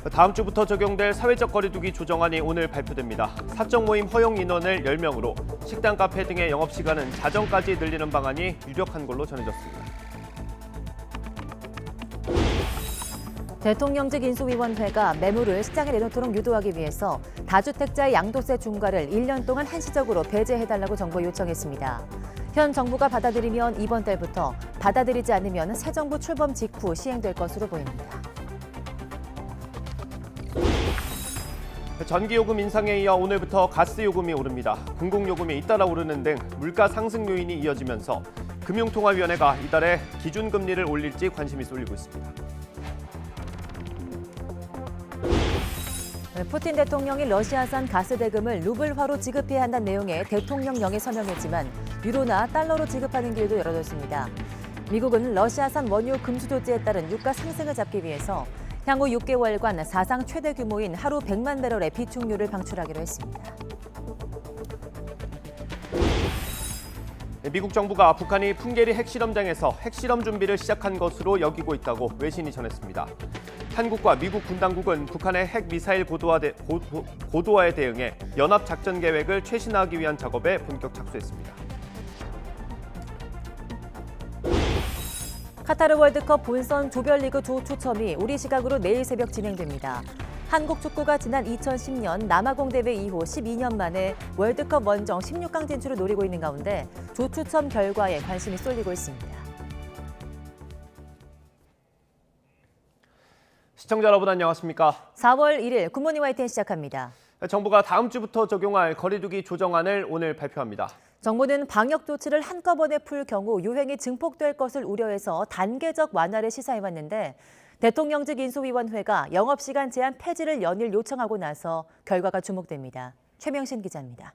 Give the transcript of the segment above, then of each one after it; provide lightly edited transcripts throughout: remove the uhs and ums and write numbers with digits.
다음 주부터 적용될 사회적 거리두기 조정안이 오늘 발표됩니다. 사적 모임 허용 인원을 10명으로 식당, 카페 등의 영업시간은 자정까지 늘리는 방안이 유력한 걸로 전해졌습니다. 대통령직 인수위원회가 매물을 시장에 내놓도록 유도하기 위해서 다주택자의 양도세 중과를 1년 동안 한시적으로 배제해달라고 정부에 요청했습니다. 현 정부가 받아들이면 이번 달부터, 받아들이지 않으면 새 정부 출범 직후 시행될 것으로 보입니다. 전기요금 인상에 이어 오늘부터 가스요금이 오릅니다. 공공요금이 잇따라 오르는 등 물가 상승 요인이 이어지면서 금융통화위원회가 이달에 기준금리를 올릴지 관심이 쏠리고 있습니다. 푸틴 대통령이 러시아산 가스 대금을 루블화로 지급해야 한다는 내용의 대통령령에 서명했지만 유로나 달러로 지급하는 길도 열어뒀습니다. 미국은 러시아산 원유 금수 조치에 따른 유가 상승을 잡기 위해서 향후 6개월간 사상 최대 규모인 하루 100만 배럴의 비축유를 방출하기로 했습니다. 미국 정부가 북한이 풍계리 핵실험장에서 핵실험 준비를 시작한 것으로 여기고 있다고 외신이 전했습니다. 한국과 미국 군 당국은 북한의 핵미사일 고도화에 대응해 연합작전 계획을 최신화하기 위한 작업에 본격 착수했습니다. 카타르 월드컵 본선 조별리그 조 추첨이 우리 시각으로 내일 새벽 진행됩니다. 한국 축구가 지난 2010년 남아공 대회 이후 12년 만에 월드컵 원정 16강 진출을 노리고 있는 가운데 조 추첨 결과에 관심이 쏠리고 있습니다. 시청자 여러분 안녕하십니까? 4월 1일 굿모닝 YTN 시작합니다. 정부가 다음 주부터 적용할 거리두기 조정안을 오늘 발표합니다. 정부는 방역 조치를 한꺼번에 풀 경우 유행이 증폭될 것을 우려해서 단계적 완화를 시사해왔는데 대통령직 인수위원회가 영업시간 제한 폐지를 연일 요청하고 나서 결과가 주목됩니다. 최명신 기자입니다.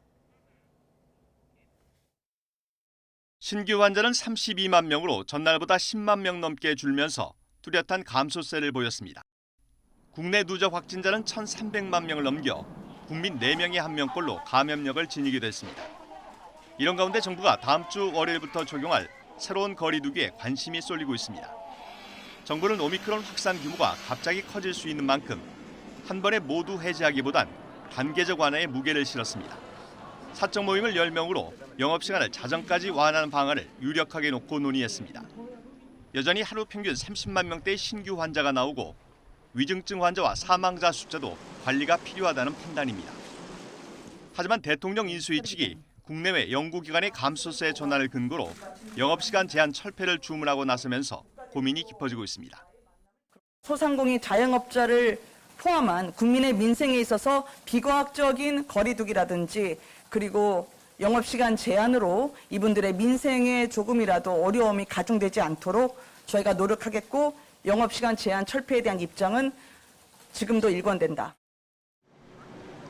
신규 환자는 32만 명으로 전날보다 10만 명 넘게 줄면서 뚜렷한 감소세를 보였습니다. 국내 누적 확진자는 1,300만 명을 넘겨 국민 4명이 1명꼴로 감염력을 지니게 됐습니다. 이런 가운데 정부가 다음 주 월요일부터 적용할 새로운 거리두기에 관심이 쏠리고 있습니다. 정부는 오미크론 확산 규모가 갑자기 커질 수 있는 만큼 한 번에 모두 해제하기보단 단계적 완화에 무게를 실었습니다. 사적 모임을 10명으로 영업시간을 자정까지 완화하는 방안을 유력하게 놓고 논의했습니다. 여전히 하루 평균 30만 명대의 신규 환자가 나오고 위중증 환자와 사망자 숫자도 관리가 필요하다는 판단입니다. 하지만 대통령 인수위 측이 국내외 연구기관의 감소세 전환을 근거로 영업시간 제한 철폐를 주문하고 나서면서 고민이 깊어지고 있습니다. 소상공인 자영업자를 포함한 국민의 민생에 있어서 비과학적인 거리두기라든지 그리고 영업시간 제한으로 이분들의 민생에 조금이라도 어려움이 가중되지 않도록 저희가 노력하겠고 영업시간 제한 철폐에 대한 입장은 지금도 일관된다.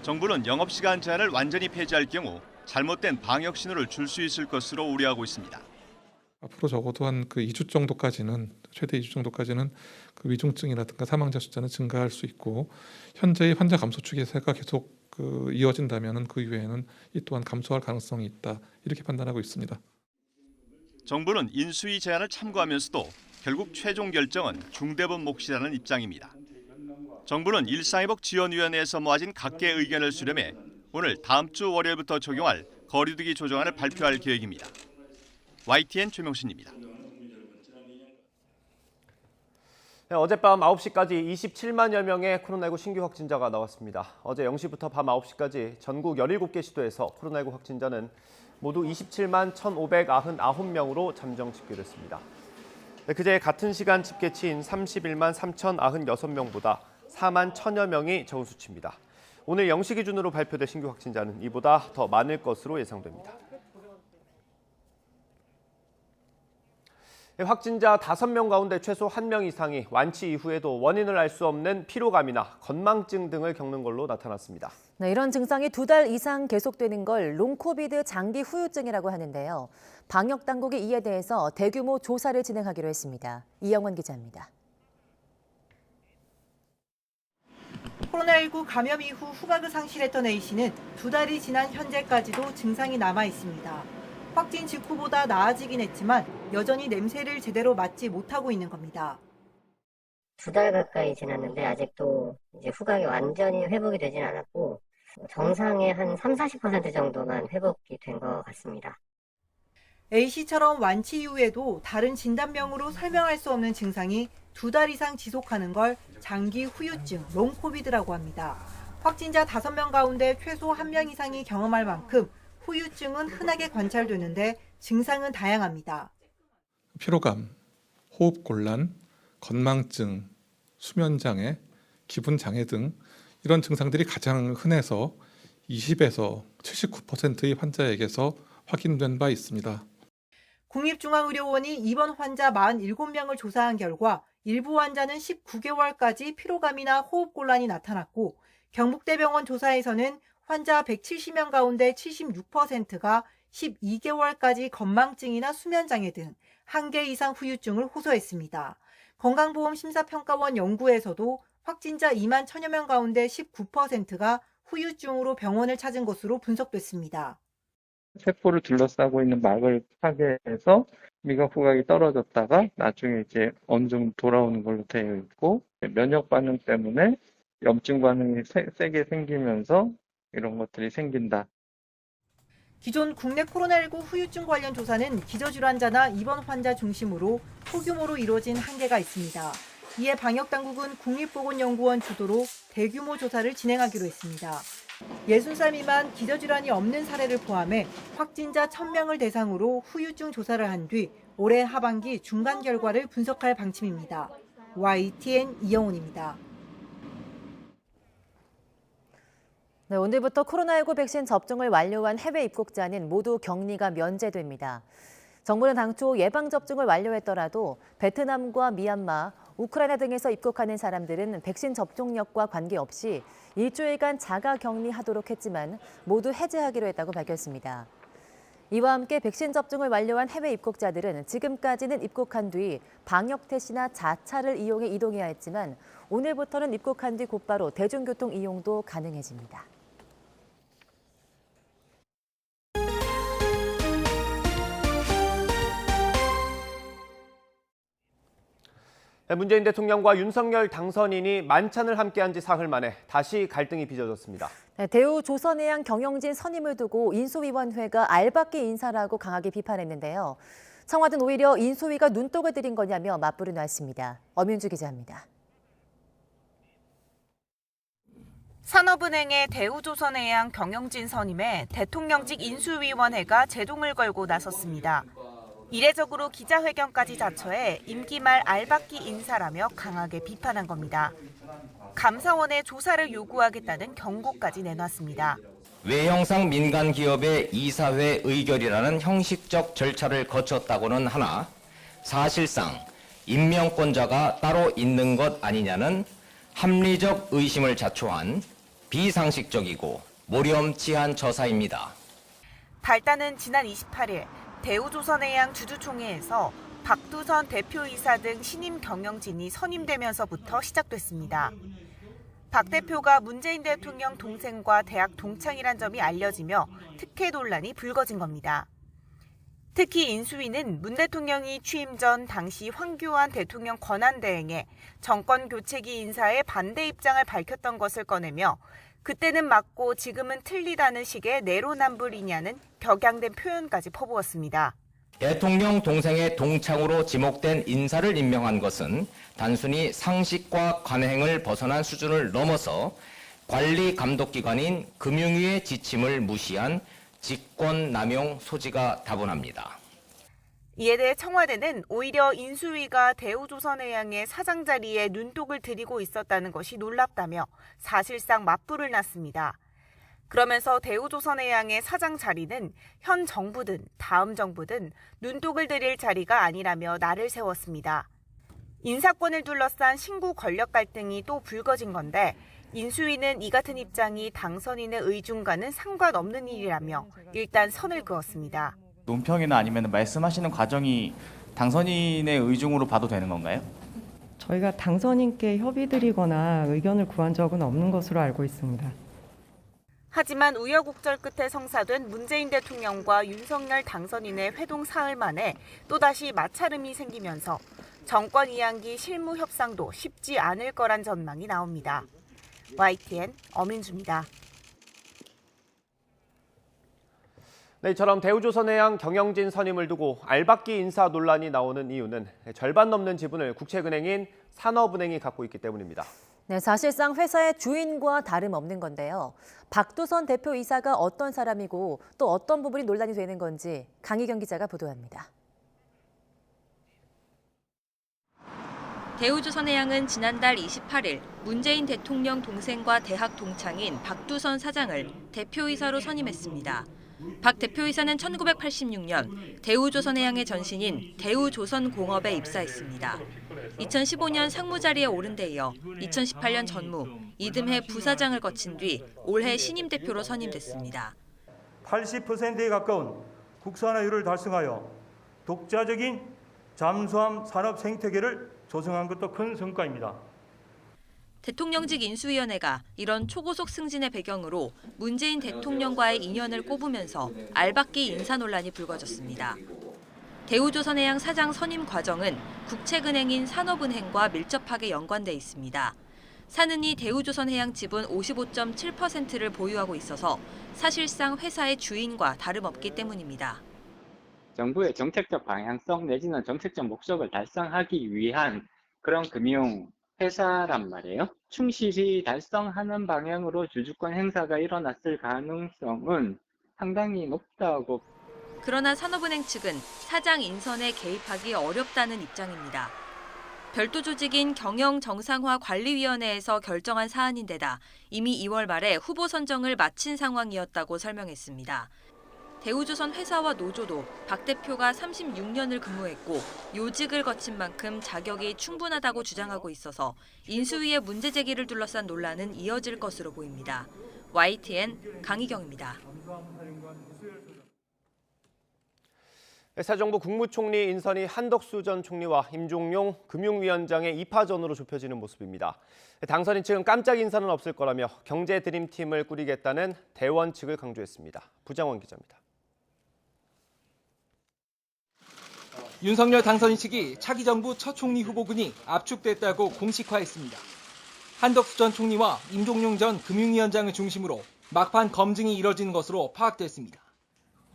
정부는 영업시간 제한을 완전히 폐지할 경우 잘못된 방역 신호를 줄 수 있을 것으로 우려하고 있습니다. 앞으로 적어도 한 2주 정도까지는 최대 2주 정도까지는 그 위중증이라든가 사망자 숫자는 증가할 수 있고 현재의 환자 감소 추세가 계속 이어진다면 그 이후에는 이 또한 감소할 가능성이 있다 이렇게 판단하고 있습니다. 정부는 인수위 제안을 참고하면서도 결국 최종 결정은 중대본 몫이라는 입장입니다. 정부는 일상회복지원위원회에서 모아진 각계의 의견을 수렴해 오늘 다음 주 월요일부터 적용할 거리두기 조정안을 발표할 계획입니다. YTN 최명신입니다. 어젯밤 9시까지 27만여 명의 코로나19 신규 확진자가 나왔습니다. 어제 0시부터 밤 9시까지 전국 17개 시도에서 코로나19 확진자는 모두 27만 1,599명으로 잠정 집계됐습니다. 그제 같은 시간 집계치인 31만 3,096명보다 4만 1,000여 명이 적은 수치입니다. 오늘 0시 기준으로 발표된 신규 확진자는 이보다 더 많을 것으로 예상됩니다. 확진자 5명 가운데 최소 1명 이상이 완치 이후에도 원인을 알 수 없는 피로감이나 건망증 등을 겪는 걸로 나타났습니다. 네, 이런 증상이 2달 이상 계속되는 걸 롱코비드 장기 후유증이라고 하는데요. 방역 당국이 이에 대해서 대규모 조사를 진행하기로 했습니다. 이영원 기자입니다. 코로나19 감염 이후 후각을 상실했던 A씨는 2달이 지난 현재까지도 증상이 남아 있습니다. 확진 직후보다 나아지긴 했지만 여전히 냄새를 제대로 맡지 못하고 있는 겁니다. 2달 가까이 지났는데 아직도 이제 후각이 완전히 회복이 되진 않았고 정상의 한 30-40% 정도만 회복이 된 것 같습니다. A씨처럼 완치 이후에도 다른 진단명으로 설명할 수 없는 증상이 2달 이상 지속하는 걸 장기 후유증, 롱코비드라고 합니다. 확진자 5명 가운데 최소 1명 이상이 경험할 만큼 후유증은 흔하게 관찰되는데 증상은 다양합니다. 피로감, 호흡곤란, 건망증, 수면장애, 기분장애 등 이런 증상들이 가장 흔해서 20에서 79%의 환자에게서 확인된 바 있습니다. 국립중앙의료원이 입원 환자 47명을 조사한 결과 일부 환자는 19개월까지 피로감이나 호흡곤란이 나타났고 경북대병원 조사에서는 환자 170명 가운데 76%가 12개월까지 건망증이나 수면장애 등 1개 이상 후유증을 호소했습니다. 건강보험심사평가원 연구에서도 확진자 2만 1000여 명 가운데 19%가 후유증으로 병원을 찾은 것으로 분석됐습니다. 세포를 둘러싸고 있는 막을 파괴해서 미각 후각이 떨어졌다가 나중에 이제 어느 정도 돌아오는 걸로 되어 있고 면역 반응 때문에 염증 반응이 세게 생기면서 이런 것들이 생긴다. 기존 국내 코로나19 후유증 관련 조사는 기저질환자나 입원 환자 중심으로 소규모로 이루어진 한계가 있습니다. 이에 방역당국은 국립보건연구원 주도로 대규모 조사를 진행하기로 했습니다. 60살 미만 기저질환이 없는 사례를 포함해 확진자 1000명을 대상으로 후유증 조사를 한 뒤 올해 하반기 중간 결과를 분석할 방침입니다. YTN 이영훈입니다. 네, 오늘부터 코로나19 백신 접종을 완료한 해외 입국자는 모두 격리가 면제됩니다. 정부는 당초 예방접종을 완료했더라도 베트남과 미얀마, 우크라이나 등에서 입국하는 사람들은 백신 접종력과 관계없이 일주일간 자가 격리하도록 했지만 모두 해제하기로 했다고 밝혔습니다. 이와 함께 백신 접종을 완료한 해외 입국자들은 지금까지는 입국한 뒤 방역 택시나 자차를 이용해 이동해야 했지만 오늘부터는 입국한 뒤 곧바로 대중교통 이용도 가능해집니다. 문재인 대통령과 윤석열 당선인이 만찬을 함께한 지 사흘 만에 다시 갈등이 빚어졌습니다. 네, 대우조선해양 경영진 선임을 두고 인수위원회가 알박기 인사라고 강하게 비판했는데요. 청와대는 오히려 인수위가 눈독을 들인 거냐며 맞불을 놨습니다. 엄윤주 기자입니다. 산업은행의 대우조선해양 경영진 선임에 대통령직 인수위원회가 제동을 걸고 나섰습니다. 이례적으로 기자회견까지 자처해 임기 말 알박기 인사라며 강하게 비판한 겁니다. 감사원에 조사를 요구하겠다는 경고까지 내놨습니다. 외형상 민간 기업의 이사회 의결이라는 형식적 절차를 거쳤다고는 하나 사실상 임명권자가 따로 있는 것 아니냐는 합리적 의심을 자초한 비상식적이고 모렴치한 처사입니다. 발단은 지난 28일 대우조선해양 주주총회에서 박두선 대표이사 등 신임 경영진이 선임되면서부터 시작됐습니다. 박 대표가 문재인 대통령 동생과 대학 동창이란 점이 알려지며 특혜 논란이 불거진 겁니다. 특히 인수위는 문 대통령이 취임 전 당시 황교안 대통령 권한대행에 정권 교체기 인사에 반대 입장을 밝혔던 것을 꺼내며 그때는 맞고 지금은 틀리다는 식의 내로남불이냐는 격양된 표현까지 퍼부었습니다. 대통령 동생의 동창으로 지목된 인사를 임명한 것은 단순히 상식과 관행을 벗어난 수준을 넘어서 관리 감독기관인 금융위의 지침을 무시한 직권남용 소지가 다분합니다. 이에 대해 청와대는 오히려 인수위가 대우조선해양의 사장 자리에 눈독을 들이고 있었다는 것이 놀랍다며 사실상 맞불을 놨습니다. 그러면서 대우조선해양의 사장 자리는 현 정부든 다음 정부든 눈독을 들일 자리가 아니라며 날을 세웠습니다. 인사권을 둘러싼 신구 권력 갈등이 또 불거진 건데 인수위는 이 같은 입장이 당선인의 의중과는 상관없는 일이라며 일단 선을 그었습니다. 논평이나 아니면 말씀하시는 과정이 당선인의 의중으로 봐도 되는 건가요? 저희가 당선인께 협의드리거나 의견을 구한 적은 없는 것으로 알고 있습니다. 하지만 우여곡절 끝에 성사된 문재인 대통령과 윤석열 당선인의 회동 사흘 만에 또다시 마찰음이 생기면서 정권 이양기 실무 협상도 쉽지 않을 거란 전망이 나옵니다. YTN 엄인주입니다. 네, 이처럼 대우조선해양 경영진 선임을 두고 알박기 인사 논란이 나오는 이유는 절반 넘는 지분을 국책은행인 산업은행이 갖고 있기 때문입니다. 네, 사실상 회사의 주인과 다름없는 건데요. 박두선 대표이사가 어떤 사람이고 또 어떤 부분이 논란이 되는 건지 강희경 기자가 보도합니다. 대우조선해양은 지난달 28일 문재인 대통령 동생과 대학 동창인 박두선 사장을 대표이사로 선임했습니다. 박 대표이사는 1986년 대우조선해양의 전신인 대우조선공업에 입사했습니다. 2015년 상무 자리에 오른 데 이어 2018년 전무, 이듬해 부사장을 거친 뒤 올해 신임 대표로 선임됐습니다. 80%에 가까운 국산화율을 달성하여 독자적인 잠수함 산업 생태계를 조성한 것도 큰 성과입니다. 대통령직 인수위원회가 이런 초고속 승진의 배경으로 문재인 대통령과의 인연을 꼽으면서 알박기 인사 논란이 불거졌습니다. 대우조선해양 사장 선임 과정은 국책은행인 산업은행과 밀접하게 연관돼 있습니다. 산은이 대우조선해양 지분 55.7%를 보유하고 있어서 사실상 회사의 주인과 다름없기 때문입니다. 정부의 정책적 방향성 내지는 정책적 목적을 달성하기 위한 그런 금융 회사란 말이에요. 충실히 달성하는 방향으로 주주권 행사가 일어났을 가능성은 상당히 높다고. 그러나 산업은행 측은 사장 인선에 개입하기 어렵다는 입장입니다. 별도 조직인 경영정상화관리위원회에서 결정한 사안인데다 이미 2월 말에 후보 선정을 마친 상황이었다고 설명했습니다. 대우조선 회사와 노조도 박 대표가 36년을 근무했고 요직을 거친 만큼 자격이 충분하다고 주장하고 있어서 인수위의 문제 제기를 둘러싼 논란은 이어질 것으로 보입니다. YTN 강희경입니다. 새 정부 국무총리 인선이 한덕수 전 총리와 임종용 금융위원장의 2파전으로 좁혀지는 모습입니다. 당선인 측은 깜짝 인사는 없을 거라며 경제 드림팀을 꾸리겠다는 대원 측을 강조했습니다. 부장원 기자입니다. 윤석열 당선인 측이 차기 정부 첫 총리 후보군이 압축됐다고 공식화했습니다. 한덕수 전 총리와 임종용 전 금융위원장을 중심으로 막판 검증이 이뤄진 것으로 파악됐습니다.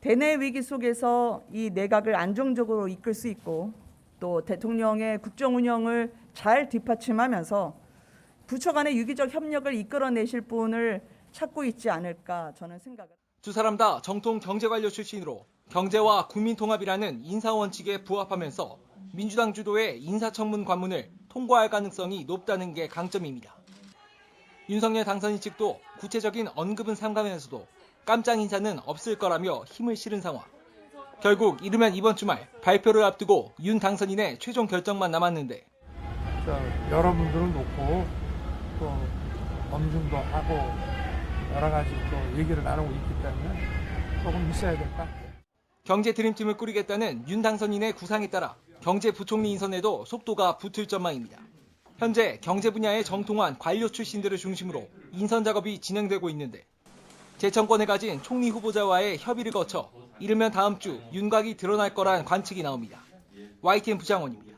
대내 위기 속에서 이 내각을 안정적으로 이끌 수 있고 또 대통령의 국정 운영을 잘 뒷받침하면서 부처 간의 유기적 협력을 이끌어내실 분을 찾고 있지 않을까 저는 생각을. 두 사람 다 정통 경제관료 출신으로 경제와 국민통합이라는 인사원칙에 부합하면서 민주당 주도의 인사청문 관문을 통과할 가능성이 높다는 게 강점입니다. 윤석열 당선인 측도 구체적인 언급은 삼가면서도 깜짝 인사는 없을 거라며 힘을 실은 상황. 결국 이르면 이번 주말 발표를 앞두고 윤 당선인의 최종 결정만 남았는데 여러분들을 놓고 또 검증도 하고 여러 가지 또 얘기를 나누고 있기 때문에 조금 있어야 될 것 같아요. 경제 드림팀을 꾸리겠다는 윤 당선인의 구상에 따라 경제부총리 인선에도 속도가 붙을 전망입니다. 현재 경제 분야의 정통한 관료 출신들을 중심으로 인선 작업이 진행되고 있는데 재청권을 가진 총리 후보자와의 협의를 거쳐 이르면 다음 주 윤곽이 드러날 거란 관측이 나옵니다. YTN 부장원입니다.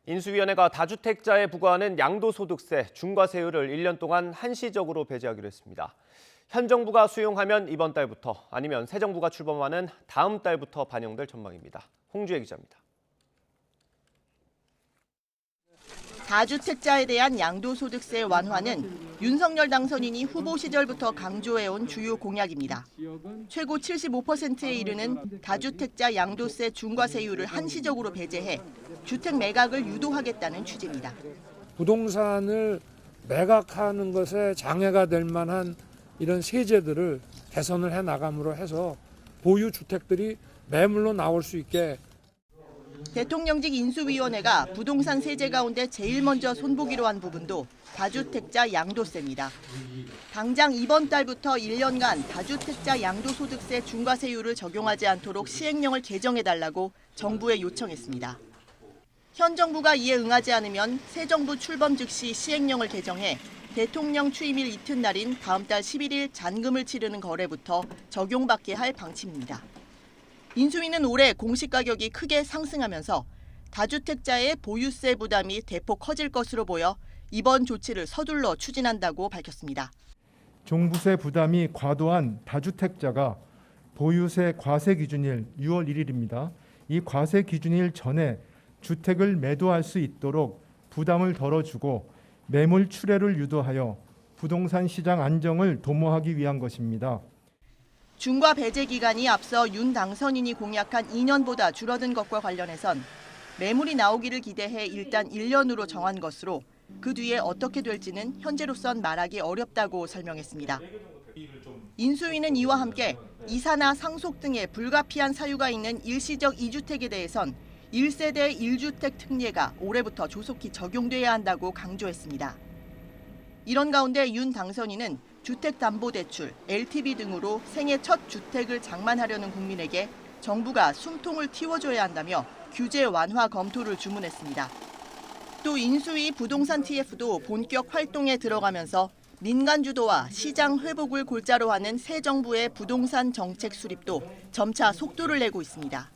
인수위원회가 다주택자에 부과하는 양도소득세 중과세율을 1년 동안 한시적으로 배제하기로 했습니다. 현 정부가 수용하면 이번 달부터 아니면 새 정부가 출범하는 다음 달부터 반영될 전망입니다. 홍주혜 기자입니다. 다주택자에 대한 양도소득세 완화는 윤석열 당선인이 후보 시절부터 강조해온 주요 공약입니다. 최고 75%에 이르는 다주택자 양도세 중과세율을 한시적으로 배제해 주택 매각을 유도하겠다는 취지입니다. 부동산을 매각하는 것에 장애가 될 만한 이런 세제들을 개선을 해나감으로 해서 보유 주택들이 매물로 나올 수 있게. 대통령직 인수위원회가 부동산 세제 가운데 제일 먼저 손보기로 한 부분도 다주택자 양도세입니다. 당장 이번 달부터 1년간 다주택자 양도소득세 중과세율을 적용하지 않도록 시행령을 개정해달라고 정부에 요청했습니다. 현 정부가 이에 응하지 않으면 새 정부 출범 즉시 시행령을 개정해 대통령 취임일 이튿날인 다음 달 11일 잔금을 치르는 거래부터 적용받게 할 방침입니다. 인수위는 올해 공시가격이 크게 상승하면서 다주택자의 보유세 부담이 대폭 커질 것으로 보여 이번 조치를 서둘러 추진한다고 밝혔습니다. 종부세 부담이 과도한 다주택자가 보유세 과세 기준일 6월 1일입니다. 이 과세 기준일 전에 주택을 매도할 수 있도록 부담을 덜어주고 매물 출회를 유도하여 부동산 시장 안정을 도모하기 위한 것입니다. 중과 배제 기간이 앞서 윤 당선인이 공약한 2년보다 줄어든 것과 관련해선 매물이 나오기를 기대해 일단 1년으로 정한 것으로 그 뒤에 어떻게 될지는 현재로선 말하기 어렵다고 설명했습니다. 인수위는 이와 함께 이사나 상속 등의 불가피한 사유가 있는 일시적 2주택에 대해선 1세대 1주택 특례가 올해부터 조속히 적용돼야 한다고 강조했습니다. 이런 가운데 윤 당선인은 주택담보대출, LTV 등으로 생애 첫 주택을 장만하려는 국민에게 정부가 숨통을 틔워줘야 한다며 규제 완화 검토를 주문했습니다. 또 인수위 부동산 TF도 본격 활동에 들어가면서 민간 주도와 시장 회복을 골자로 하는 새 정부의 부동산 정책 수립도 점차 속도를 내고 있습니다.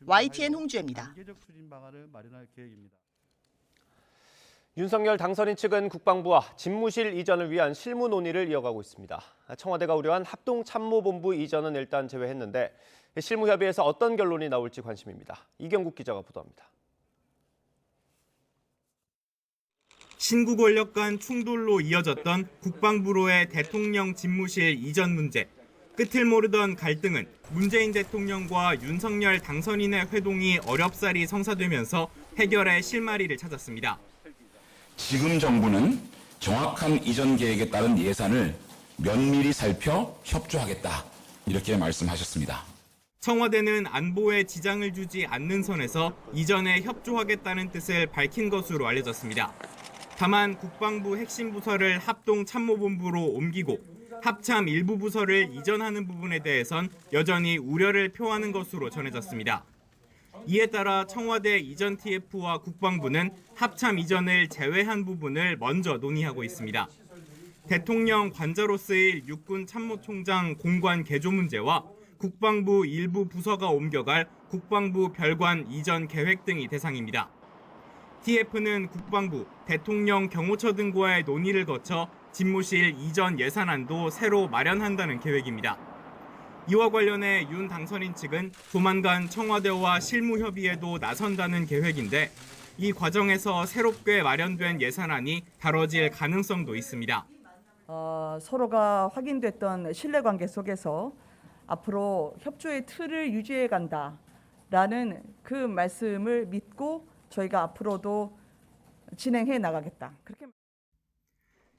YTN 홍주혜입니다. 윤석열 당선인 측은 국방부와 집무실 이전을 위한 실무 논의를 이어가고 있습니다. 청와대가 우려한 합동참모본부 이전은 일단 제외했는데 실무 협의에서 어떤 결론이 나올지 관심입니다. 이경국 기자가 보도합니다. 신구 권력 간 충돌로 이어졌던 국방부로의 대통령 집무실 이전 문제. 끝을 모르던 갈등은 문재인 대통령과 윤석열 당선인의 회동이 어렵사리 성사되면서 해결의 실마리를 찾았습니다. 지금 정부는 정확한 이전 계획에 따른 예산을 면밀히 살펴 협조하겠다 이렇게 말씀하셨습니다. 청와대는 안보에 지장을 주지 않는 선에서 이전에 협조하겠다는 뜻을 밝힌 것으로 알려졌습니다. 다만 국방부 핵심 부서를 합동참모본부로 옮기고 합참 일부 부서를 이전하는 부분에 대해선 여전히 우려를 표하는 것으로 전해졌습니다. 이에 따라 청와대 이전 TF와 국방부는 합참 이전을 제외한 부분을 먼저 논의하고 있습니다. 대통령 관저로서의 육군 참모총장 공관 개조 문제와 국방부 일부 부서가 옮겨갈 국방부 별관 이전 계획 등이 대상입니다. TF는 국방부, 대통령 경호처 등과의 논의를 거쳐 집무실 이전 예산안도 새로 마련한다는 계획입니다. 이와 관련해 윤 당선인 측은 조만간 청와대와 실무 협의에도 나선다는 계획인데 이 과정에서 새롭게 마련된 예산안이 다뤄질 가능성도 있습니다. 서로가 확인됐던 신뢰관계 속에서 앞으로 협조의 틀을 유지해 간다라는 그 말씀을 믿고 저희가 앞으로도 진행해 나가겠다. 그렇게.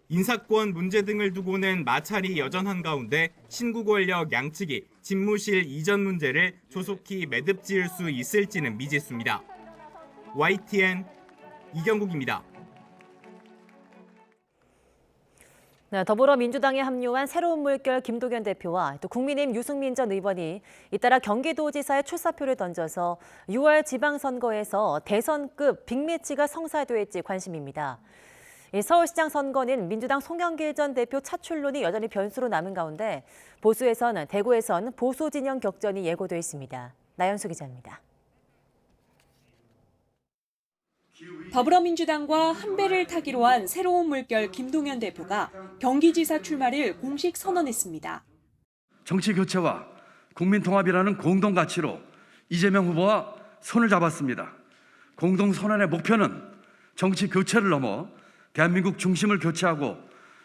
인사권 문제 등을 두고는 마찰이 여전한 가운데 신구 권력 양측이 집무실 이전 문제를 조속히 매듭 지을 수 있을지는 미지수입니다. YTN 이경국입니다. 네, 더불어민주당에 합류한 새로운 물결 김동연 대표와 또 국민의힘 유승민 전 의원이 잇따라 경기도지사에 출사표를 던져서 6월 지방선거에서 대선급 빅매치가 성사될지 관심입니다. 서울시장 선거는 민주당 송영길 전 대표 차출론이 여전히 변수로 남은 가운데 보수에선 대구에선 보수 진영 격전이 예고돼 있습니다. 나연수 기자입니다. 더불어민주당과 한 배를 타기로 한 새로운 물결 김동연 대표가 경기지사 출마를 공식 선언했습니다. 정치 교체와 국민 통합이라는 공동 가치로 이재명 후보와 손을 잡았습니다. 공동 선언의 목표는 정치 교체를 넘어 대한민국 중심을 교체하고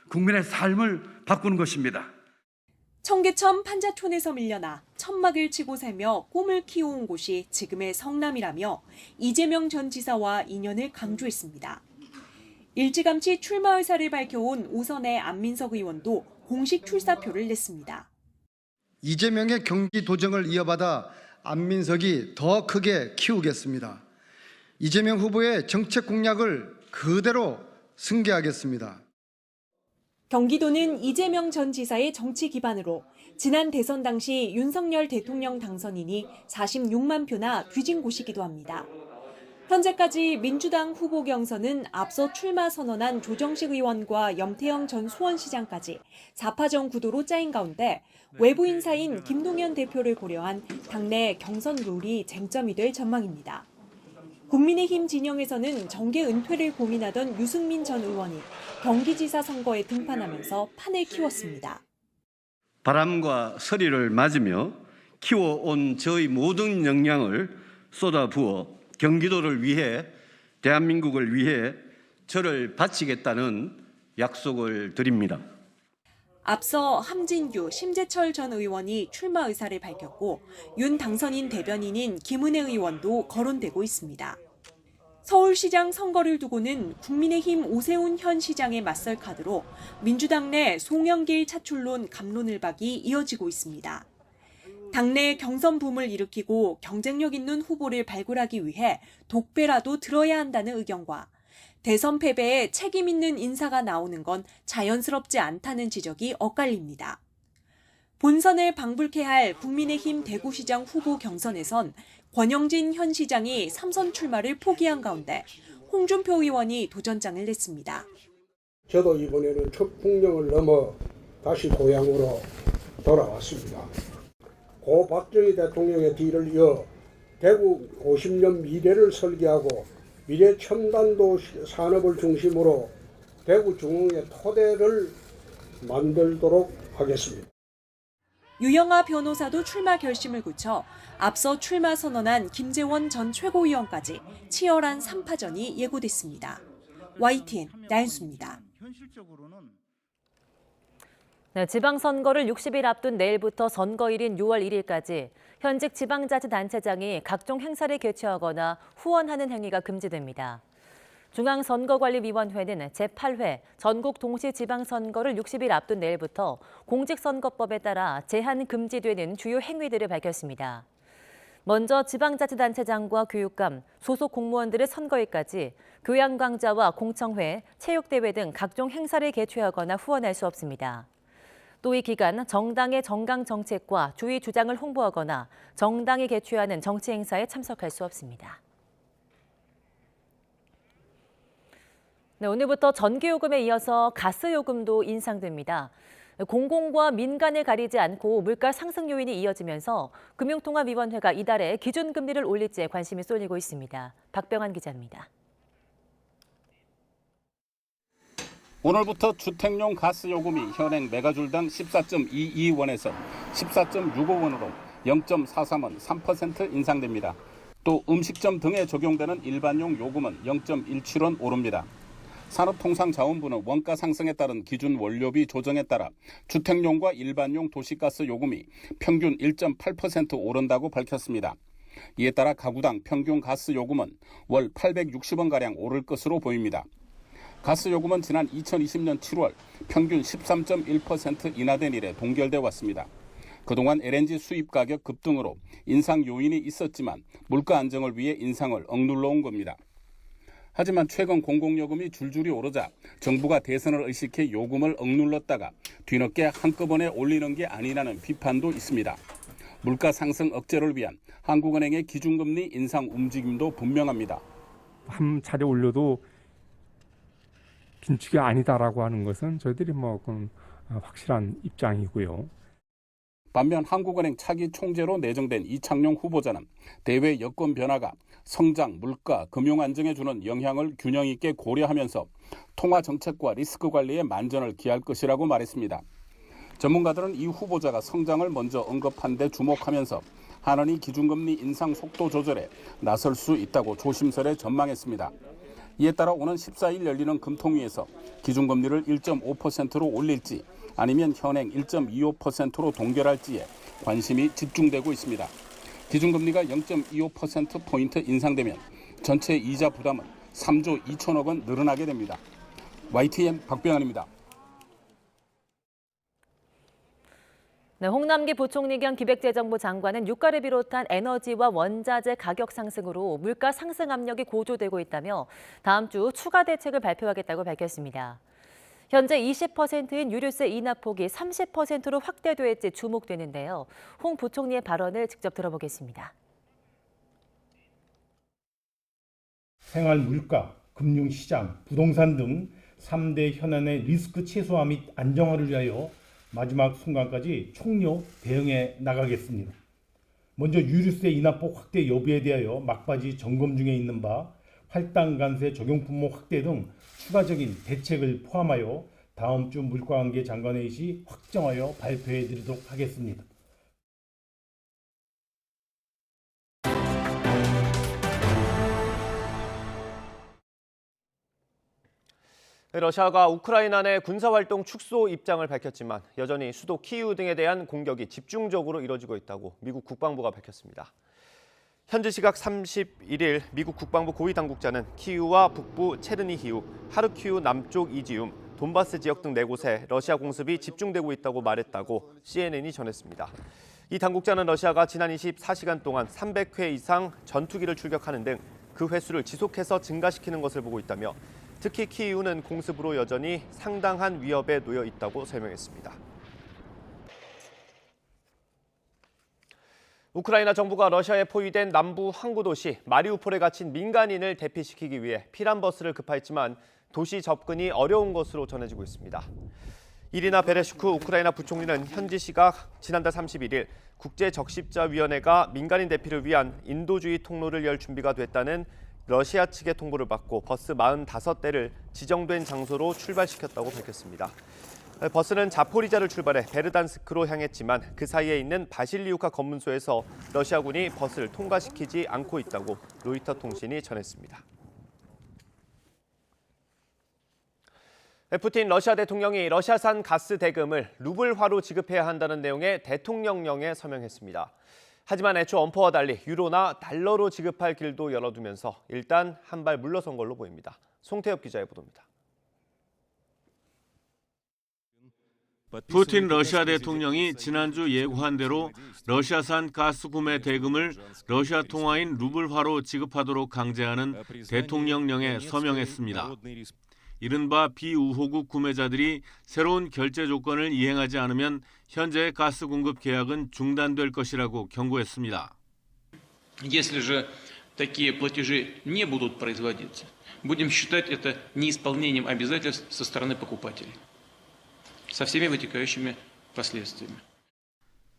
국민의 삶을 바꾸는 것입니다. 청계천 판자촌에서 밀려나 천막을 치고 살며 꿈을 키워온 곳이 지금의 성남이라며 이재명 전 지사와 인연을 강조했습니다. 일찌감치 출마 의사를 밝혀온 오선의 안민석 의원도 공식 출사표를 냈습니다. 이재명의 경기 도정을 이어받아 안민석이 더 크게 키우겠습니다. 이재명 후보의 정책 공약을 그대로 승계하겠습니다. 경기도는 이재명 전 지사의 정치 기반으로 지난 대선 당시 윤석열 대통령 당선인이 46만 표나 뒤진 곳이기도 합니다. 현재까지 민주당 후보 경선은 앞서 출마 선언한 조정식 의원과 염태영 전 수원시장까지 4파전 구도로 짜인 가운데 외부 인사인 김동연 대표를 고려한 당내 경선 룰이 쟁점이 될 전망입니다. 국민의힘 진영에서는 정계 은퇴를 고민하던 유승민 전 의원이 경기지사 선거에 등판하면서 판을 키웠습니다. 바람과 서리를 맞으며 키워온 저의 모든 역량을 쏟아부어 경기도를 위해, 대한민국을 위해 저를 바치겠다는 약속을 드립니다. 앞서 함진규, 심재철 전 의원이 출마 의사를 밝혔고 윤 당선인 대변인인 김은혜 의원도 거론되고 있습니다. 서울시장 선거를 두고는 국민의힘 오세훈 현 시장의 맞설 카드로 민주당 내 송영길 차출론 갑론을박이 이어지고 있습니다. 당내 경선 붐을 일으키고 경쟁력 있는 후보를 발굴하기 위해 독배라도 들어야 한다는 의견과 대선 패배에 책임 있는 인사가 나오는 건 자연스럽지 않다는 지적이 엇갈립니다. 본선을 방불케 할 국민의힘 대구시장 후보 경선에선 권영진 현 시장이 3선 출마를 포기한 가운데 홍준표 의원이 도전장을 냈습니다. 저도 이번에는 첫 풍령을 넘어 다시 고향으로 돌아왔습니다. 고 박정희 대통령의 뒤를 이어 대구 50년 미래를 설계하고 미래 첨단도 산업을 중심으로 대구 중흥의 토대를 만들도록 하겠습니다. 유영아 변호사도 출마 결심을 굳혀 앞서 출마 선언한 김재원 전 최고위원까지 치열한 3파전이 예고됐습니다. YTN 나윤수입니다. 네, 지방선거를 60일 앞둔 내일부터 선거일인 6월 1일까지 현직 지방자치단체장이 각종 행사를 개최하거나 후원하는 행위가 금지됩니다. 중앙선거관리위원회는 제8회 전국 동시지방선거를 60일 앞둔 내일부터 공직선거법에 따라 제한 금지되는 주요 행위들을 밝혔습니다. 먼저 지방자치단체장과 교육감, 소속 공무원들의 선거일까지 교양강좌와 공청회, 체육대회 등 각종 행사를 개최하거나 후원할 수 없습니다. 또 이 기간 정당의 정강 정책과 주의 주장을 홍보하거나 정당이 개최하는 정치 행사에 참석할 수 없습니다. 네, 오늘부터 전기요금에 이어서 가스요금도 인상됩니다. 공공과 민간을 가리지 않고 물가 상승 요인이 이어지면서 금융통화위원회가 이달에 기준금리를 올릴지에 관심이 쏠리고 있습니다. 박병환 기자입니다. 오늘부터 주택용 가스요금이 현행 메가줄당 14.22원에서 14.65원으로 0.43원 3% 인상됩니다. 또 음식점 등에 적용되는 일반용 요금은 0.17원 오릅니다. 산업통상자원부는 원가 상승에 따른 기준 원료비 조정에 따라 주택용과 일반용 도시가스 요금이 평균 1.8% 오른다고 밝혔습니다. 이에 따라 가구당 평균 가스 요금은 월 860원가량 오를 것으로 보입니다. 가스 요금은 지난 2020년 7월 평균 13.1% 인하된 이래 동결돼 왔습니다. 그동안 LNG 수입 가격 급등으로 인상 요인이 있었지만 물가 안정을 위해 인상을 억눌러 온 겁니다. 하지만 최근 공공요금이 줄줄이 오르자 정부가 대선을 의식해 요금을 억눌렀다가 뒤늦게 한꺼번에 올리는 게 아니라는 비판도 있습니다. 물가 상승 억제를 위한 한국은행의 기준금리 인상 움직임도 분명합니다. 한 차례 올려도 긴축이 아니다라고 하는 것은 저희들이 확실한 입장이고요. 반면 한국은행 차기 총재로 내정된 이창용 후보자는 대외 여건 변화가 성장, 물가, 금융 안정에 주는 영향을 균형 있게 고려하면서 통화 정책과 리스크 관리에 만전을 기할 것이라고 말했습니다. 전문가들은 이 후보자가 성장을 먼저 언급한 데 주목하면서 한은이 기준금리 인상 속도 조절에 나설 수 있다고 조심스레 전망했습니다. 이에 따라 오는 14일 열리는 금통위에서 기준금리를 1.5%로 올릴지 아니면 현행 1.25%로 동결할지에 관심이 집중되고 있습니다. 기준금리가 0.25%포인트 인상되면 전체 이자 부담은 3조 2천억 원 늘어나게 됩니다. YTN 박병환입니다. 네, 홍남기 부총리 겸 기획재정부 장관은 유가를 비롯한 에너지와 원자재 가격 상승으로 물가 상승 압력이 고조되고 있다며 다음 주 추가 대책을 발표하겠다고 밝혔습니다. 현재 20%인 유류세 인하폭이 30%로 확대될지 주목되는데요. 홍 부총리의 발언을 직접 들어보겠습니다. 생활 물가, 금융시장, 부동산 등 3대 현안의 리스크 최소화 및 안정화를 위하여 마지막 순간까지 총력 대응해 나가겠습니다. 먼저 유류세 인하폭 확대 여부에 대하여 막바지 점검 중에 있는 바 할당 관세 적용 품목 확대 등 추가적인 대책을 포함하여 다음 주 물가관계 장관회의 시 확정하여 발표해 드리도록 하겠습니다. 러시아가 우크라이나 내 군사활동 축소 입장을 밝혔지만 여전히 수도 키이우 등에 대한 공격이 집중적으로 이뤄지고 있다고 미국 국방부가 밝혔습니다. 현지 시각 31일 미국 국방부 고위 당국자는 키이우와 북부 체르니히우, 하르키우 남쪽 이지움, 돈바스 지역 등 4곳에 러시아 공습이 집중되고 있다고 말했다고 CNN이 전했습니다. 이 당국자는 러시아가 지난 24시간 동안 300회 이상 전투기를 출격하는 등 그 횟수를 지속해서 증가시키는 것을 보고 있다며 특히 키이우는 공습으로 여전히 상당한 위협에 놓여 있다고 설명했습니다. 우크라이나 정부가 러시아에 포위된 남부 항구 도시 마리우폴에 갇힌 민간인을 대피시키기 위해 피난 버스를 급파했지만 도시 접근이 어려운 것으로 전해지고 있습니다. 이리나 베레슈크 우크라이나 부총리는 현지 시각 지난달 31일 국제적십자위원회가 민간인 대피를 위한 인도주의 통로를 열 준비가 됐다는 러시아 측의 통보를 받고 버스 45대를 지정된 장소로 출발시켰다고 밝혔습니다. 버스는 자포리자를 출발해 베르단스크로 향했지만 그 사이에 있는 바실리우카 검문소에서 러시아군이 버스를 통과시키지 않고 있다고 로이터 통신이 전했습니다. 푸틴 러시아 대통령이 러시아산 가스 대금을 루블화로 지급해야 한다는 내용의 대통령령에 서명했습니다. 하지만 애초 엄포와 달리 유로나 달러로 지급할 길도 열어두면서 일단 한 발 물러선 걸로 보입니다. 송태엽 기자의 보도입니다. 푸틴 러시아 대통령이 지난주 예고한 대로 러시아산 가스 구매 대금을 러시아 통화인 루블화로 지급하도록 강제하는 대통령령에 서명했습니다. 이른바 비우호국 구매자들이 새로운 결제 조건을 이행하지 않으면 현재의 가스 공급 계약은 중단될 것이라고 경고했습니다. Если же такие платежи не будут производиться, будем считать это неисполнением обязательств со стороны покупателей, со всеми вытекающими последствиями.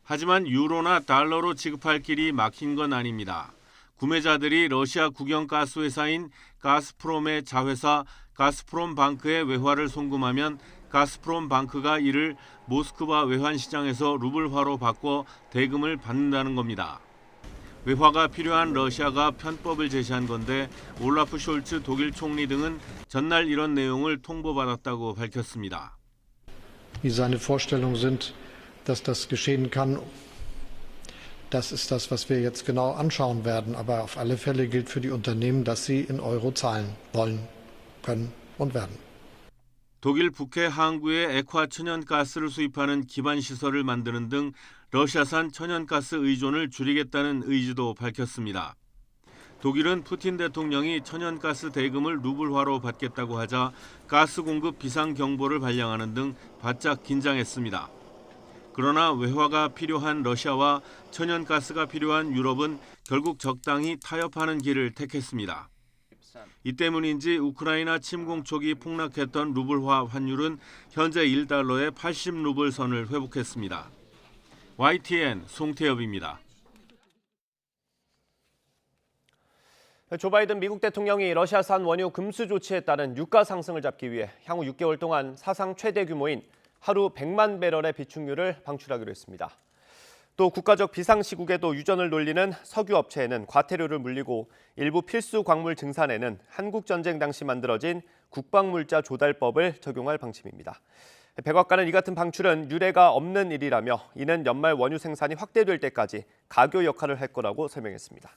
하지만 유로나 달러로 지급할 길이 막힌 건 아닙니다. 구매자들이 러시아 국영 가스회사인 가스프롬의 자회사 가스프롬방크에 외화를 송금하면 가스프롬방크가 이를 모스크바 외환시장에서 루블화로 바꿔 대금을 받는다는 겁니다. 외화가 필요한 러시아가 편법을 제시한 건데 올라프 숄츠 독일 총리 등은 전날 이런 내용을 통보받았다고 밝혔습니다. Wie seine Vorstellungen sind, dass das geschehen kann, das ist das, was wir jetzt genau anschauen werden. Aber auf alle Fälle gilt für die Unternehmen, dass sie in Euro zahlen wollen, können und werden. 독일 북해 항구에 액화 천연가스를 수입하는 기반 시설을 만드는 등 러시아산 천연가스 의존을 줄이겠다는 의지도 밝혔습니다. 독일은 푸틴 대통령이 천연가스 대금을 루블화로 받겠다고 하자 가스 공급 비상 경보를 발령하는 등 바짝 긴장했습니다. 그러나 외화가 필요한 러시아와 천연가스가 필요한 유럽은 결국 적당히 타협하는 길을 택했습니다. 이 때문인지 우크라이나 침공 초기 폭락했던 루블화 환율은 현재 1달러에 80루블 선을 회복했습니다. YTN 송태엽입니다. 조 바이든 미국 대통령이 러시아산 원유 금수 조치에 따른 유가 상승을 잡기 위해 향후 6개월 동안 사상 최대 규모인 하루 100만 배럴의 비축유를 방출하기로 했습니다. 또 국가적 비상시국에도 유전을 돌리는 석유 업체에는 과태료를 물리고 일부 필수 광물 증산에는 한국전쟁 당시 만들어진 국방물자 조달법을 적용할 방침입니다. 백악관은 이 같은 방출은 유례가 없는 일이라며 이는 연말 원유 생산이 확대될 때까지 가교 역할을 할 거라고 설명했습니다.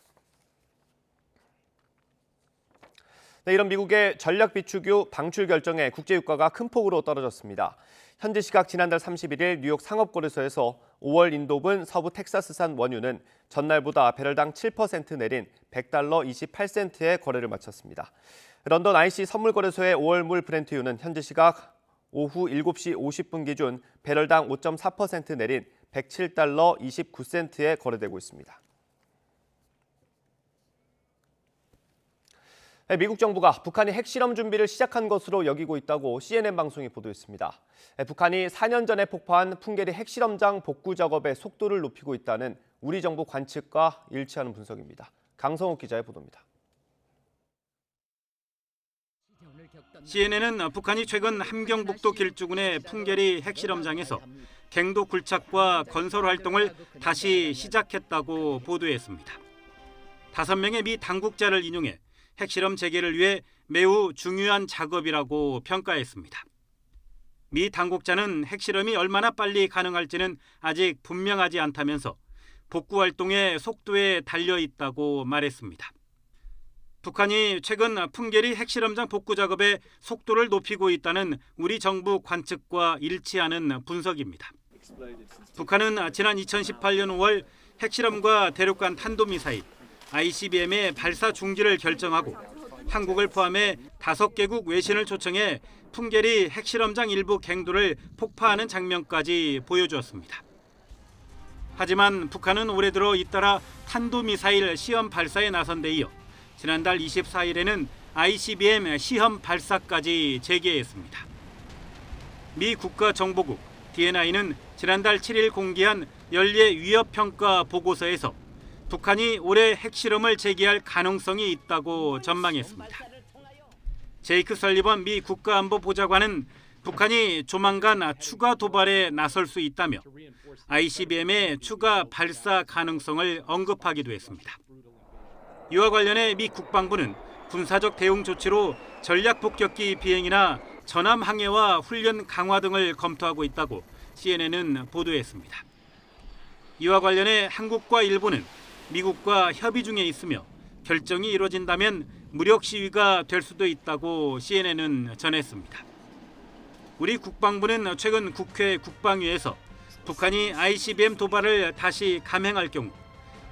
이런 미국의 전략 비축유 방출 결정에 국제유가가 큰 폭으로 떨어졌습니다. 현지 시각 지난달 31일 뉴욕 상업거래소에서 5월 인도분 서부 텍사스산 원유는 전날보다 배럴당 7% 내린 $100 28센트에 거래를 마쳤습니다. 런던 IC 선물거래소의 5월 물 브렌트유는 현지 시각 오후 7시 50분 기준 배럴당 5.4% 내린 $107 29센트에 거래되고 있습니다. 미국 정부가 북한이 핵실험 준비를 시작한 것으로 여기고 있다고 CNN 방송이 보도했습니다. 북한이 4년 전에 폭파한 풍계리 핵실험장 복구 작업의 속도를 높이고 있다는 우리 정부 관측과 일치하는 분석입니다. 강성욱 기자의 보도입니다. CNN은 북한이 최근 함경북도 길주군의 풍계리 핵실험장에서 갱도 굴착과 건설 활동을 다시 시작했다고 보도했습니다. 5명의 미 당국자를 인용해 핵실험 재개를 위해 매우 중요한 작업이라고 평가했습니다. 미 당국자는 핵실험이 얼마나 빨리 가능할지는 아직 분명하지 않다면서 복구 활동의 속도에 달려 있다고 말했습니다. 북한이 최근 풍계리 핵실험장 복구 작업의 속도를 높이고 있다는 우리 정부 관측과 일치하는 분석입니다. 북한은 지난 2018년 5월 핵실험과 대륙간 탄도미사일 ICBM의 발사 중지를 결정하고 한국을 포함해 5개국 외신을 초청해 풍계리 핵실험장 일부 갱도를 폭파하는 장면까지 보여주었습니다. 하지만 북한은 올해 들어 잇따라 탄도미사일 시험 발사에 나선 데 이어 지난달 24일에는 ICBM 시험 발사까지 재개했습니다. 미 국가정보국 DNI는 지난달 7일 공개한 연례 위협평가 보고서에서 북한이 올해 핵실험을 재개할 가능성이 있다고 전망했습니다. 제이크 설리번 미 국가안보보좌관은 북한이 조만간 추가 도발에 나설 수 있다며 ICBM의 추가 발사 가능성을 언급하기도 했습니다. 이와 관련해 미 국방부는 군사적 대응 조치로 전략 폭격기 비행이나 전함 항해와 훈련 강화 등을 검토하고 있다고 CNN은 보도했습니다. 이와 관련해 한국과 일본은 미국과 협의 중에 있으며 결정이 이루어진다면 무력 시위가 될 수도 있다고 CNN은 전했습니다. 우리 국방부는 최근 국회 국방위에서 북한이 ICBM 도발을 다시 감행할 경우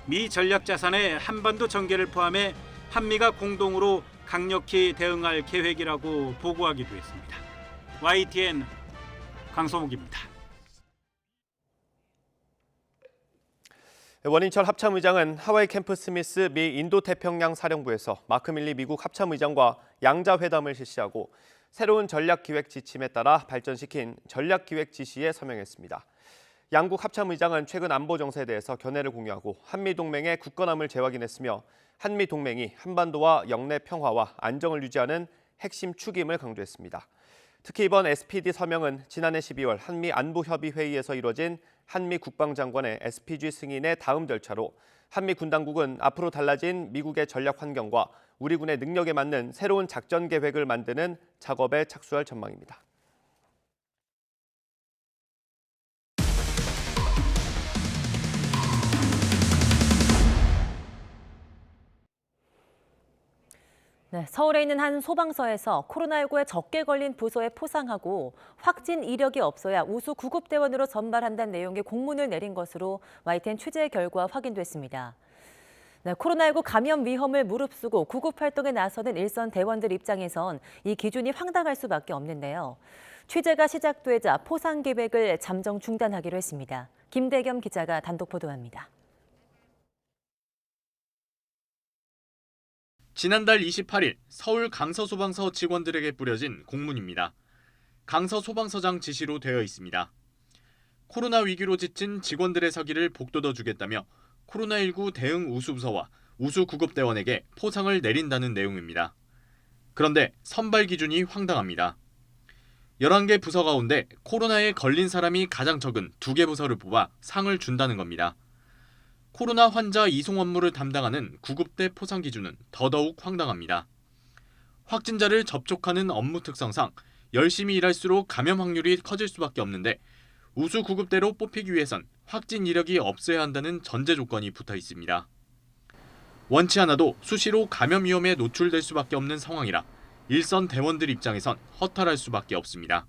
미 전략자산의 한반도 전개를 포함해 한미가 공동으로 강력히 대응할 계획이라고 보고하기도 했습니다. YTN 강소목입니다. 원인철 합참의장은 하와이 캠프 스미스 미 인도태평양 사령부에서 마크 밀리 미국 합참의장과 양자회담을 실시하고 새로운 전략기획 지침에 따라 발전시킨 전략기획 지시에 서명했습니다. 양국 합참의장은 최근 안보 정세에 대해서 견해를 공유하고 한미동맹의 굳건함을 재확인했으며 한미동맹이 한반도와 영내 평화와 안정을 유지하는 핵심 축임을 강조했습니다. 특히 이번 SPD 서명은 지난해 12월 한미안보협의회의에서 이뤄진 한미 국방장관의 SPG 승인의 다음 절차로 한미 군 당국은 앞으로 달라진 미국의 전략 환경과 우리 군의 능력에 맞는 새로운 작전 계획을 만드는 작업에 착수할 전망입니다. 네, 서울에 있는 한 소방서에서 코로나19에 적게 걸린 부서에 포상하고 확진 이력이 없어야 우수 구급대원으로 선발한다는 내용의 공문을 내린 것으로 YTN 취재 결과 확인됐습니다. 네, 코로나19 감염 위험을 무릅쓰고 구급 활동에 나서는 일선 대원들 입장에선 이 기준이 황당할 수밖에 없는데요. 취재가 시작되자 포상 계획을 잠정 중단하기로 했습니다. 김대겸 기자가 단독 보도합니다. 지난달 28일 서울 강서소방서 직원들에게 뿌려진 공문입니다. 강서소방서장 지시로 되어 있습니다. 코로나 위기로 지친 직원들의 서기를 복돋아주겠다며 코로나19 대응 우수부서와 우수구급대원에게 포상을 내린다는 내용입니다. 그런데 선발 기준이 황당합니다. 11개 부서 가운데 코로나에 걸린 사람이 가장 적은 2개 부서를 뽑아 상을 준다는 겁니다. 코로나 환자 이송 업무를 담당하는 구급대 포상 기준은 더더욱 황당합니다. 확진자를 접촉하는 업무 특성상 열심히 일할수록 감염 확률이 커질 수밖에 없는데 우수 구급대로 뽑히기 위해선 확진 이력이 없어야 한다는 전제 조건이 붙어 있습니다. 원치 않아도 수시로 감염 위험에 노출될 수밖에 없는 상황이라 일선 대원들 입장에선 허탈할 수밖에 없습니다.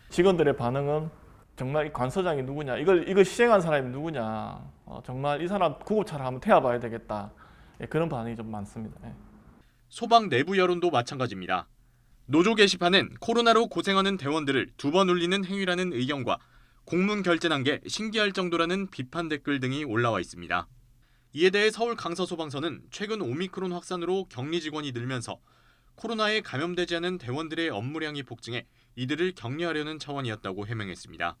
직원들의 반응은 정말 이 관서장이 누구냐, 이걸 시행한 사람이 누구냐, 정말 이 사람 구급차를 한번 태워봐야 되겠다. 그런 반응이 좀 많습니다. 소방 내부 여론도 마찬가지입니다. 노조 게시판엔 코로나로 고생하는 대원들을 2번 울리는 행위라는 의견과 공문 결재난 게 신기할 정도라는 비판 댓글 등이 올라와 있습니다. 이에 대해 서울 강서소방서는 최근 오미크론 확산으로 격리 직원이 늘면서 코로나에 감염되지 않은 대원들의 업무량이 폭증해 이들을 격리하려는 차원이었다고 해명했습니다.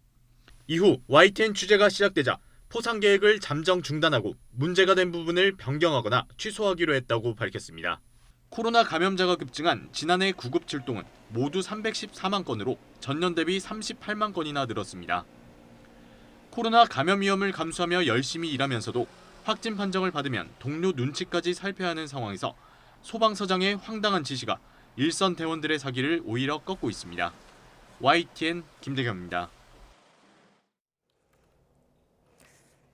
이후 YTN 취재가 시작되자 포상 계획을 잠정 중단하고 문제가 된 부분을 변경하거나 취소하기로 했다고 밝혔습니다. 코로나 감염자가 급증한 지난해 구급 출동은 모두 314만 건으로 전년 대비 38만 건이나 늘었습니다. 코로나 감염 위험을 감수하며 열심히 일하면서도 확진 판정을 받으면 동료 눈치까지 살펴야 하는 상황에서 소방서장의 황당한 지시가 일선 대원들의 사기를 오히려 꺾고 있습니다. YTN 김대겸입니다.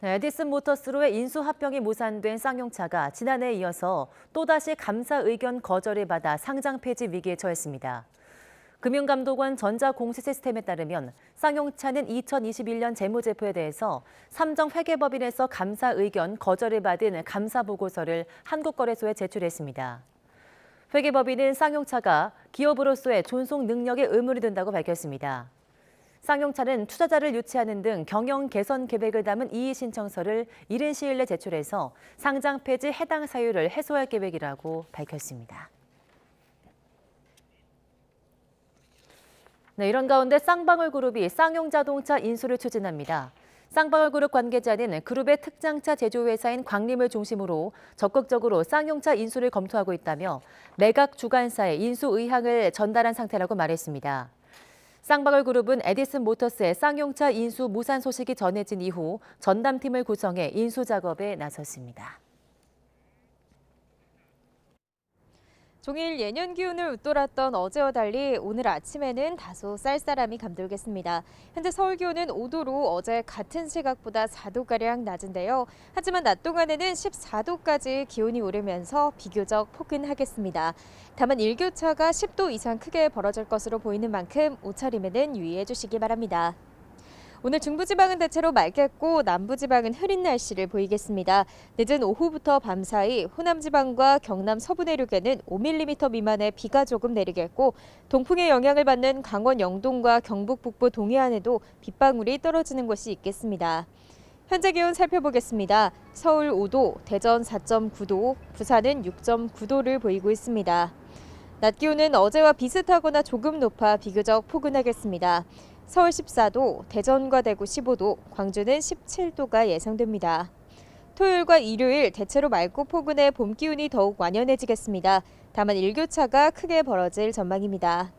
에디슨 모터스로의 인수 합병이 무산된 쌍용차가 지난해에 이어서 또다시 감사 의견 거절을 받아 상장 폐지 위기에 처했습니다. 금융감독원 전자공시시스템에 따르면 쌍용차는 2021년 재무제표에 대해서 삼정회계법인에서 감사 의견 거절을 받은 감사보고서를 한국거래소에 제출했습니다. 회계법인은 쌍용차가 기업으로서의 존속 능력에 의문이 든다고 밝혔습니다. 쌍용차는 투자자를 유치하는 등 경영 개선 계획을 담은 이의 신청서를 이른 시일 내 제출해서 상장 폐지 해당 사유를 해소할 계획이라고 밝혔습니다. 네, 이런 가운데 쌍방울그룹이 쌍용자동차 인수를 추진합니다. 쌍방울그룹 관계자는 그룹의 특장차 제조회사인 광림을 중심으로 적극적으로 쌍용차 인수를 검토하고 있다며 매각 주관사에 인수 의향을 전달한 상태라고 말했습니다. 쌍방울그룹은 에디슨 모터스의 쌍용차 인수 무산 소식이 전해진 이후 전담팀을 구성해 인수 작업에 나섰습니다. 종일 예년 기온을 웃돌았던 어제와 달리 오늘 아침에는 다소 쌀쌀함이 감돌겠습니다. 현재 서울 기온은 5도로 어제 같은 시각보다 4도가량 낮은데요. 하지만 낮 동안에는 14도까지 기온이 오르면서 비교적 포근하겠습니다. 다만 일교차가 10도 이상 크게 벌어질 것으로 보이는 만큼 옷차림에는 유의해 주시기 바랍니다. 오늘 중부지방은 대체로 맑겠고 남부지방은 흐린 날씨를 보이겠습니다. 늦은 오후부터 밤 사이 호남지방과 경남 서부 내륙에는 5mm 미만의 비가 조금 내리겠고 동풍의 영향을 받는 강원 영동과 경북 북부 동해안에도 빗방울이 떨어지는 곳이 있겠습니다. 현재 기온 살펴보겠습니다. 서울 5도, 대전 4.9도, 부산은 6.9도를 보이고 있습니다. 낮 기온은 어제와 비슷하거나 조금 높아 비교적 포근하겠습니다. 서울 14도, 대전과 대구 15도, 광주는 17도가 예상됩니다. 토요일과 일요일 대체로 맑고 포근해 봄 기운이 더욱 완연해지겠습니다. 다만 일교차가 크게 벌어질 전망입니다.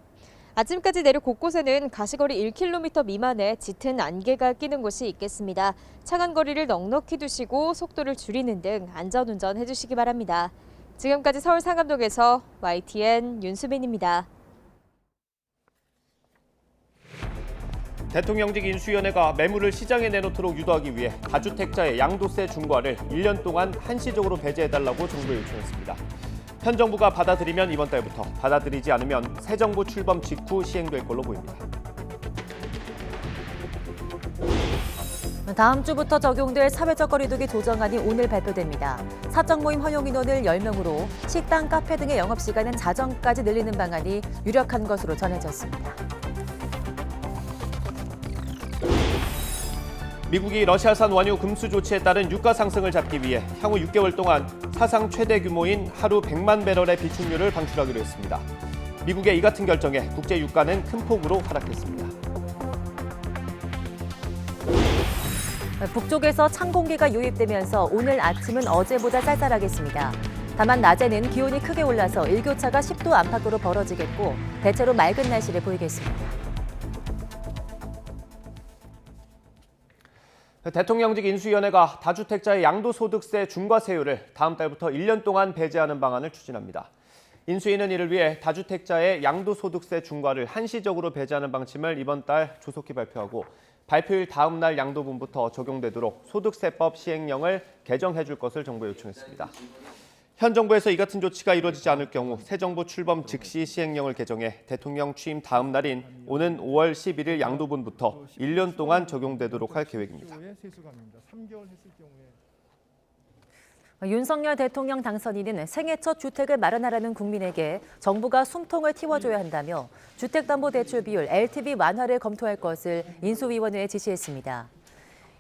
아침까지 내륙 곳곳에는 가시거리 1km 미만의 짙은 안개가 끼는 곳이 있겠습니다. 차간 거리를 넉넉히 두시고 속도를 줄이는 등 안전운전 해주시기 바랍니다. 지금까지 서울 상암동에서 YTN 윤수빈입니다. 대통령직 인수위원회가 매물을 시장에 내놓도록 유도하기 위해 다주택자의 양도세 중과를 1년 동안 한시적으로 배제해달라고 정부에 요청했습니다. 현 정부가 받아들이면 이번 달부터, 받아들이지 않으면 새 정부 출범 직후 시행될 걸로 보입니다. 다음 주부터 적용될 사회적 거리두기 조정안이 오늘 발표됩니다. 사적 모임 허용 인원을 10명으로 식당, 카페 등의 영업시간은 자정까지 늘리는 방안이 유력한 것으로 전해졌습니다. 미국이 러시아산 원유 금수 조치에 따른 유가 상승을 잡기 위해 향후 6개월 동안 사상 최대 규모인 하루 100만 배럴의 비축유를 방출하기로 했습니다. 미국의 이 같은 결정에 국제 유가는 큰 폭으로 하락했습니다. 북쪽에서 찬 공기가 유입되면서 오늘 아침은 어제보다 쌀쌀하겠습니다. 다만 낮에는 기온이 크게 올라서 일교차가 10도 안팎으로 벌어지겠고 대체로 맑은 날씨를 보이겠습니다. 대통령직 인수위원회가 다주택자의 양도소득세 중과세율을 다음 달부터 1년 동안 배제하는 방안을 추진합니다. 인수위는 이를 위해 다주택자의 양도소득세 중과를 한시적으로 배제하는 방침을 이번 달 조속히 발표하고 발표일 다음 날 양도분부터 적용되도록 소득세법 시행령을 개정해 줄 것을 정부에 요청했습니다. 현 정부에서 이 같은 조치가 이루어지지 않을 경우 새 정부 출범 즉시 시행령을 개정해 대통령 취임 다음 날인 오는 5월 11일 양도분부터 1년 동안 적용되도록 할 계획입니다. 윤석열 대통령 당선인은 생애 첫 주택을 마련하라는 국민에게 정부가 숨통을 틔워줘야 한다며 주택담보대출 비율 LTV 완화를 검토할 것을 인수위원회에 지시했습니다.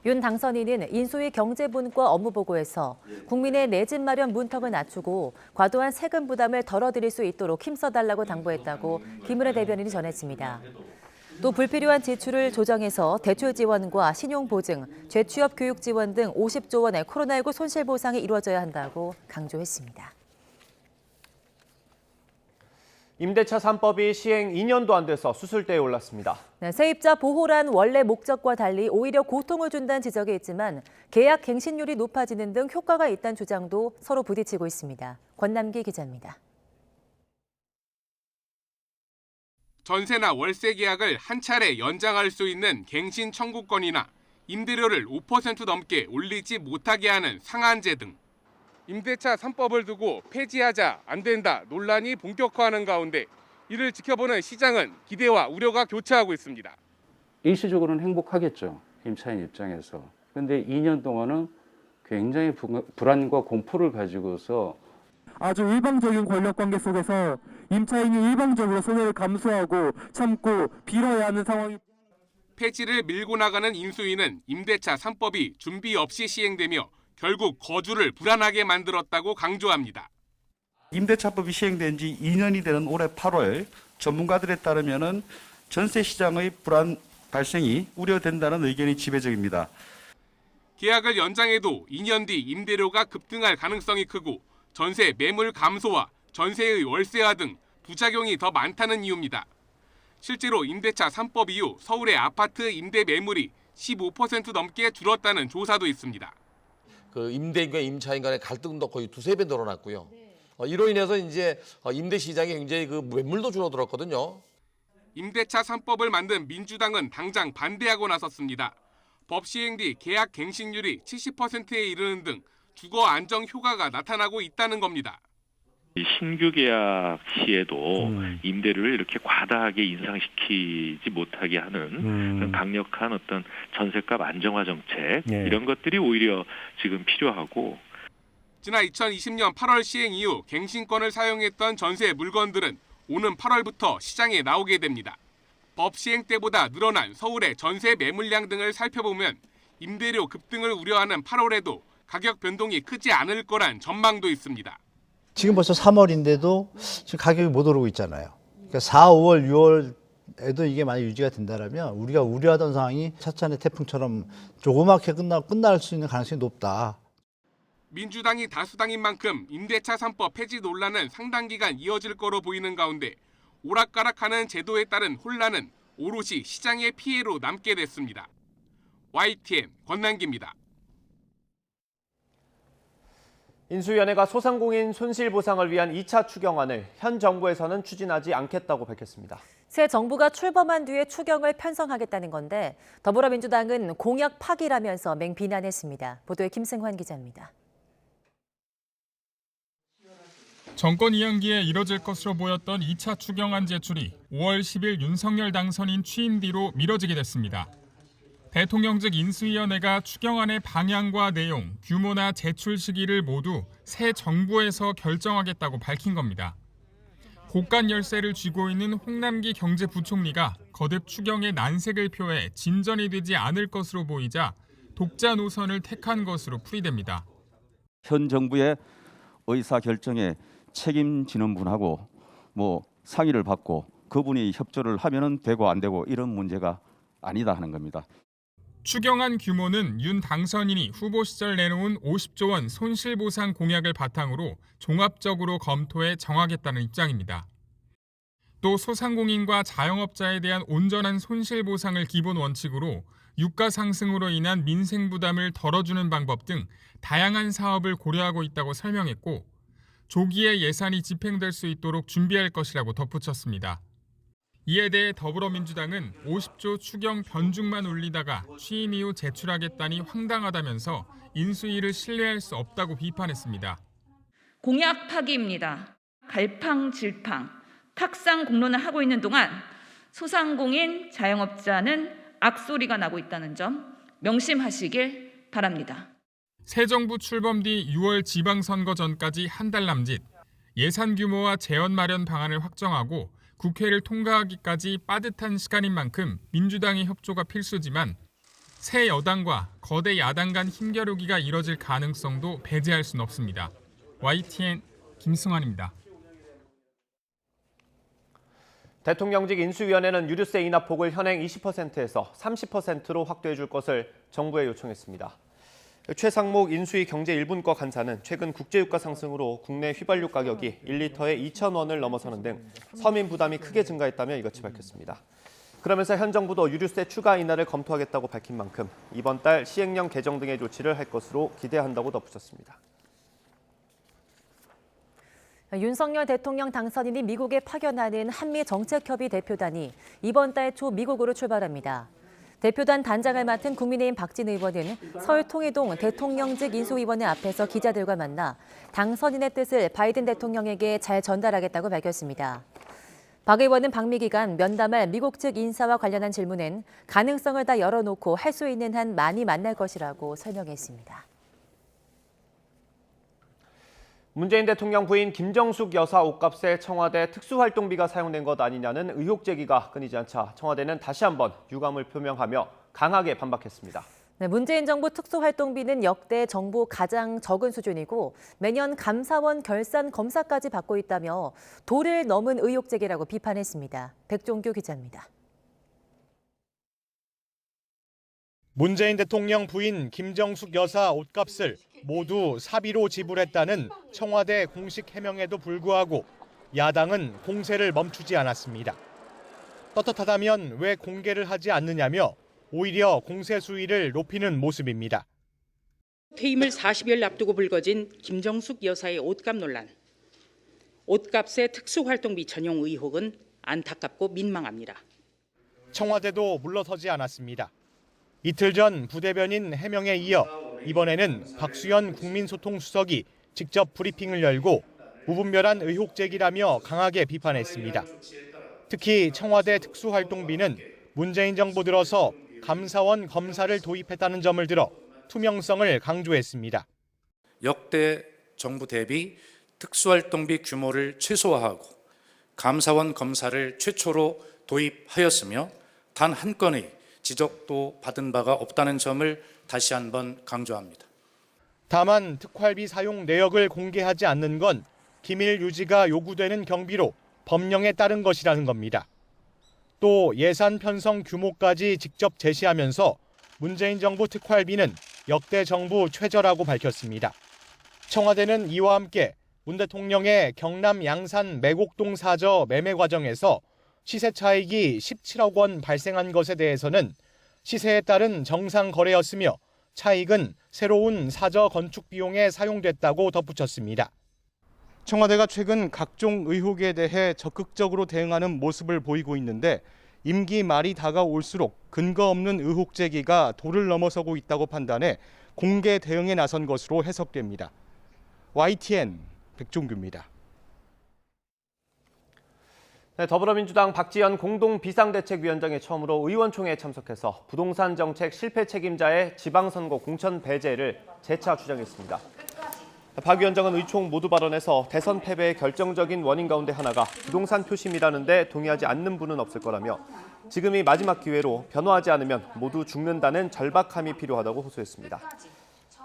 윤 당선인은 인수위 경제분과 업무보고에서 국민의 내 집 마련 문턱을 낮추고 과도한 세금 부담을 덜어드릴 수 있도록 힘써달라고 당부했다고 김은혜 대변인이 전했습니다. 또 불필요한 지출을 조정해서 대출 지원과 신용 보증, 재취업 교육 지원 등 50조 원의 코로나19 손실 보상이 이루어져야 한다고 강조했습니다. 임대차 3법이 시행 2년도 안 돼서 수술대에 올랐습니다. 네, 세입자 보호란 원래 목적과 달리 오히려 고통을 준다는 지적이 있지만 계약 갱신률이 높아지는 등 효과가 있다는 주장도 서로 부딪히고 있습니다. 권남기 기자입니다. 전세나 월세 계약을 한 차례 연장할 수 있는 갱신 청구권이나 임대료를 5% 넘게 올리지 못하게 하는 상한제 등 임대차 3법을 두고 폐지하자 안 된다 논란이 본격화하는 가운데 이를 지켜보는 시장은 기대와 우려가 교차하고 있습니다. 일시적으로는 행복하겠죠. 임차인 입장에서. 그런데 2년 동안은 굉장히 불안과 공포를 가지고서 아주 일방적인 권력관계 속에서 임차인이 일방적으로 손해를 감수하고 참고 빌어야 하는 상황이. 폐지를 밀고 나가는 인수위는 임대차 3법이 준비 없이 시행되며 결국 거주를 불안하게 만들었다고 강조합니다. 임대차법이 시행된 지 2년이 되는 올해 8월 전문가들에 따르면 전세 시장의 불안 발생이 우려된다는 의견이 지배적입니다. 계약을 연장해도 2년 뒤 임대료가 급등할 가능성이 크고 전세 매물 감소와 전세의 월세화 등 부작용이 더 많다는 이유입니다. 실제로 임대차 3법 이후 서울의 아파트 임대 매물이 15% 넘게 줄었다는 조사도 있습니다. 그 임대인과 임차인 간의 갈등도 거의 2~3배 늘어났고요. 이로 인해서 이제 임대 시장이 굉장히 그 매물도 줄어들었거든요. 임대차 3법을 만든 민주당은 당장 반대하고 나섰습니다. 법 시행 뒤 계약 갱신률이 70%에 이르는 등 주거 안정 효과가 나타나고 있다는 겁니다. 신규 계약 시에도 임대료를 이렇게 과다하게 인상시키지 못하게 하는 그런 강력한 어떤 전셋값 안정화 정책 이런 것들이 오히려 지금 필요하고 지난 2020년 8월 시행 이후 갱신권을 사용했던 전세 물건들은 오는 8월부터 시장에 나오게 됩니다. 법 시행 때보다 늘어난 서울의 전세 매물량 등을 살펴보면 임대료 급등을 우려하는 8월에도 가격 변동이 크지 않을 거란 전망도 있습니다. 지금 벌써 3월인데도 지금 가격이 못 오르고 있잖아요. 그러니까 4, 5월, 6월에도 이게 만약 유지가 된다면 우리가 우려하던 상황이 차찬의 태풍처럼 조그맣게 끝날 수 있는 가능성이 높다. 민주당이 다수당인 만큼 임대차 3법 폐지 논란은 상당 기간 이어질 거로 보이는 가운데 오락가락하는 제도에 따른 혼란은 오롯이 시장의 피해로 남게 됐습니다. YTN 권남기입니다. 인수위원회가 소상공인 손실보상을 위한 2차 추경안을 현 정부에서는 추진하지 않겠다고 밝혔습니다. 새 정부가 출범한 뒤에 추경을 편성하겠다는 건데 더불어민주당은 공약 파기라면서 맹비난했습니다. 보도에 김승환 기자입니다. 정권 2연기에 이뤄질 것으로 보였던 2차 추경안 제출이 5월 10일 윤석열 당선인 취임 뒤로 미뤄지게 됐습니다. 대통령직 인수위원회가 추경안의 방향과 내용, 규모나 제출 시기를 모두 새 정부에서 결정하겠다고 밝힌 겁니다. 고간 열세를 쥐고 있는 홍남기 경제부총리가 거듭 추경의 난색을 표해 진전이 되지 않을 것으로 보이자 독자 노선을 택한 것으로 풀이됩니다. 현 정부의 의사결정에 책임지는 분하고 상의를 받고 그분이 협조를 하면은 되고 안 되고 이런 문제가 아니다 하는 겁니다. 추경안 규모는 윤 당선인이 후보 시절 내놓은 50조 원 손실보상 공약을 바탕으로 종합적으로 검토해 정하겠다는 입장입니다. 또 소상공인과 자영업자에 대한 온전한 손실보상을 기본 원칙으로 유가 상승으로 인한 민생 부담을 덜어주는 방법 등 다양한 사업을 고려하고 있다고 설명했고 조기에 예산이 집행될 수 있도록 준비할 것이라고 덧붙였습니다. 이에 대해 더불어민주당은 50조 추경 변죽만 올리다가 취임 이후 제출하겠다니 황당하다면서 인수위를 신뢰할 수 없다고 비판했습니다. 공약 파기입니다. 갈팡질팡, 탁상 공론을 하고 있는 동안 소상공인, 자영업자는 악소리가 나고 있다는 점 명심하시길 바랍니다. 새 정부 출범 뒤 6월 지방선거 전까지 한 달 남짓, 예산 규모와 재원 마련 방안을 확정하고 국회를 통과하기까지 빠듯한 시간인 만큼 민주당의 협조가 필수지만 새 여당과 거대 야당 간 힘겨루기가 이뤄질 가능성도 배제할 수는 없습니다. YTN 김승환입니다. 대통령직 인수위원회는 유류세 인하폭을 현행 20%에서 30%로 확대해 줄 것을 정부에 요청했습니다. 최상목 인수위 경제 1분과 간사는 최근 국제유가 상승으로 국내 휘발유 가격이 1리터에 2,000원을 넘어서는 등 서민 부담이 크게 증가했다며 이같이 밝혔습니다. 그러면서 현 정부도 유류세 추가 인하를 검토하겠다고 밝힌 만큼 이번 달 시행령 개정 등의 조치를 할 것으로 기대한다고 덧붙였습니다. 윤석열 대통령 당선인이 미국에 파견하는 한미정책협의 대표단이 이번 달 초 미국으로 출발합니다. 대표단 단장을 맡은 국민의힘 박진 의원은 서울 통일동 대통령직 인수위원회 앞에서 기자들과 만나 당선인의 뜻을 바이든 대통령에게 잘 전달하겠다고 밝혔습니다. 박 의원은 방미 기간 면담할 미국 측 인사와 관련한 질문엔 가능성을 다 열어놓고 할 수 있는 한 많이 만날 것이라고 설명했습니다. 문재인 대통령 부인 김정숙 여사 옷값에 청와대 특수활동비가 사용된 것 아니냐는 의혹 제기가 끊이지 않자 청와대는 다시 한번 유감을 표명하며 강하게 반박했습니다. 네, 문재인 정부 특수활동비는 역대 정부 가장 적은 수준이고 매년 감사원 결산 검사까지 받고 있다며 도를 넘은 의혹 제기라고 비판했습니다. 백종규 기자입니다. 문재인 대통령 부인 김정숙 여사 옷값을 모두 사비로 지불했다는 청와대 공식 해명에도 불구하고 야당은 공세를 멈추지 않았습니다. 떳떳하다면 왜 공개를 하지 않느냐며 오히려 공세 수위를 높이는 모습입니다. 퇴임을 40일 앞두고 불거진 김정숙 여사의 옷값 논란. 옷값의 특수활동비 전용 의혹은 안타깝고 민망합니다. 청와대도 물러서지 않았습니다. 이틀 전 부대변인 해명에 이어 이번에는 박수현 국민소통수석이 직접 브리핑을 열고 무분별한 의혹 제기라며 강하게 비판했습니다. 특히 청와대 특수활동비는 문재인 정부 들어서 감사원 검사를 도입했다는 점을 들어 투명성을 강조했습니다. 역대 정부 대비 특수활동비 규모를 최소화하고 감사원 검사를 최초로 도입하였으며 단 한 건의 지적도 받은 바가 없다는 점을 다시 한번 강조합니다. 다만 특활비 사용 내역을 공개하지 않는 건 기밀 유지가 요구되는 경비로 법령에 따른 것이라는 겁니다. 또 예산 편성 규모까지 직접 제시하면서 문재인 정부 특활비는 역대 정부 최저라고 밝혔습니다. 청와대는 이와 함께 문 대통령의 경남 양산 매곡동 사저 매매 과정에서 시세 차익이 17억 원 발생한 것에 대해서는 시세에 따른 정상 거래였으며 차익은 새로운 사저 건축 비용에 사용됐다고 덧붙였습니다. 청와대가 최근 각종 의혹에 대해 적극적으로 대응하는 모습을 보이고 있는데 임기 말이 다가올수록 근거 없는 의혹 제기가 도를 넘어서고 있다고 판단해 공개 대응에 나선 것으로 해석됩니다. YTN 백종규입니다. 네, 더불어민주당 박지원 공동비상대책위원장이 처음으로 의원총회에 참석해서 부동산 정책 실패 책임자의 지방선거 공천 배제를 재차 주장했습니다. 박 위원장은 의총 모두 발언에서 대선 패배의 결정적인 원인 가운데 하나가 부동산 표심이라는 데 동의하지 않는 분은 없을 거라며 지금이 마지막 기회로 변화하지 않으면 모두 죽는다는 절박함이 필요하다고 호소했습니다.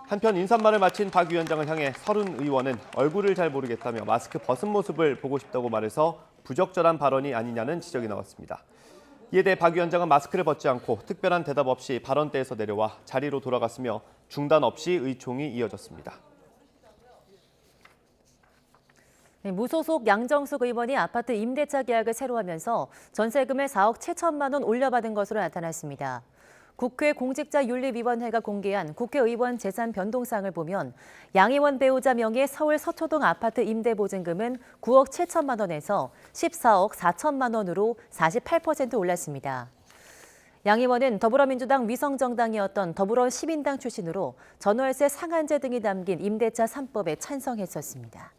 한편 인사말을 마친 박 위원장을 향해 서른 의원은 얼굴을 잘 모르겠다며 마스크 벗은 모습을 보고 싶다고 말해서 부적절한 발언이 아니냐는 지적이 나왔습니다. 이에 대해 박 위원장은 마스크를 벗지 않고 특별한 대답 없이 발언대에서 내려와 자리로 돌아갔으며 중단 없이 의총이 이어졌습니다. 무소속 양정숙 의원이 아파트 임대차 계약을 새로 하면서 전세금을 4억 7천만 원 올려받은 것으로 나타났습니다. 국회 공직자윤리위원회가 공개한 국회의원 재산 변동사항을 보면 양 의원 배우자 명의 서울 서초동 아파트 임대보증금은 9억 7천만 원에서 14억 4천만 원으로 48% 올랐습니다. 양 의원은 더불어민주당 위성정당이었던 더불어시민당 출신으로 전월세 상한제 등이 담긴 임대차 3법에 찬성했었습니다.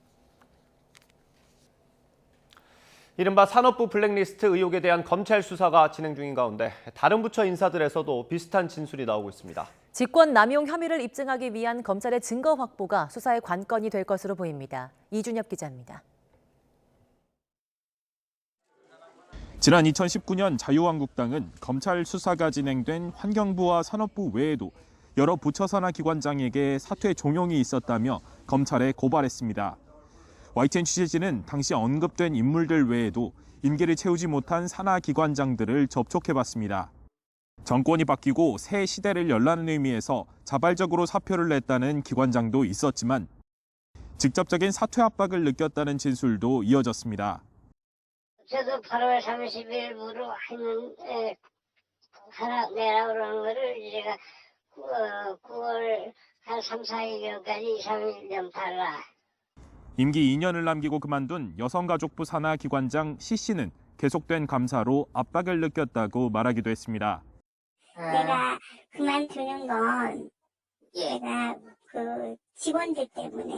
이른바 산업부 블랙리스트 의혹에 대한 검찰 수사가 진행 중인 가운데 다른 부처 인사들에서도 비슷한 진술이 나오고 있습니다. 직권 남용 혐의를 입증하기 위한 검찰의 증거 확보가 수사의 관건이 될 것으로 보입니다. 이준엽 기자입니다. 지난 2019년 자유한국당은 검찰 수사가 진행된 환경부와 산업부 외에도 여러 부처 산하 기관장에게 사퇴 종용이 있었다며 검찰에 고발했습니다. YTN 취재진은 당시 언급된 인물들 외에도 임기를 채우지 못한 산하 기관장들을 접촉해봤습니다. 정권이 바뀌고 새 시대를 열라는 의미에서 자발적으로 사표를 냈다는 기관장도 있었지만 직접적인 사퇴 압박을 느꼈다는 진술도 이어졌습니다. 저도 8월 30일부로 하나 내라고 그러는 거를 제가 9월 한 3, 4일까지 2, 3일 좀 달라. 임기 2년을 남기고 그만둔 여성가족부 산하 기관장 C 씨는 계속된 감사로 압박을 느꼈다고 말하기도 했습니다. 내가 그만두는 건 내가 그 직원들 때문에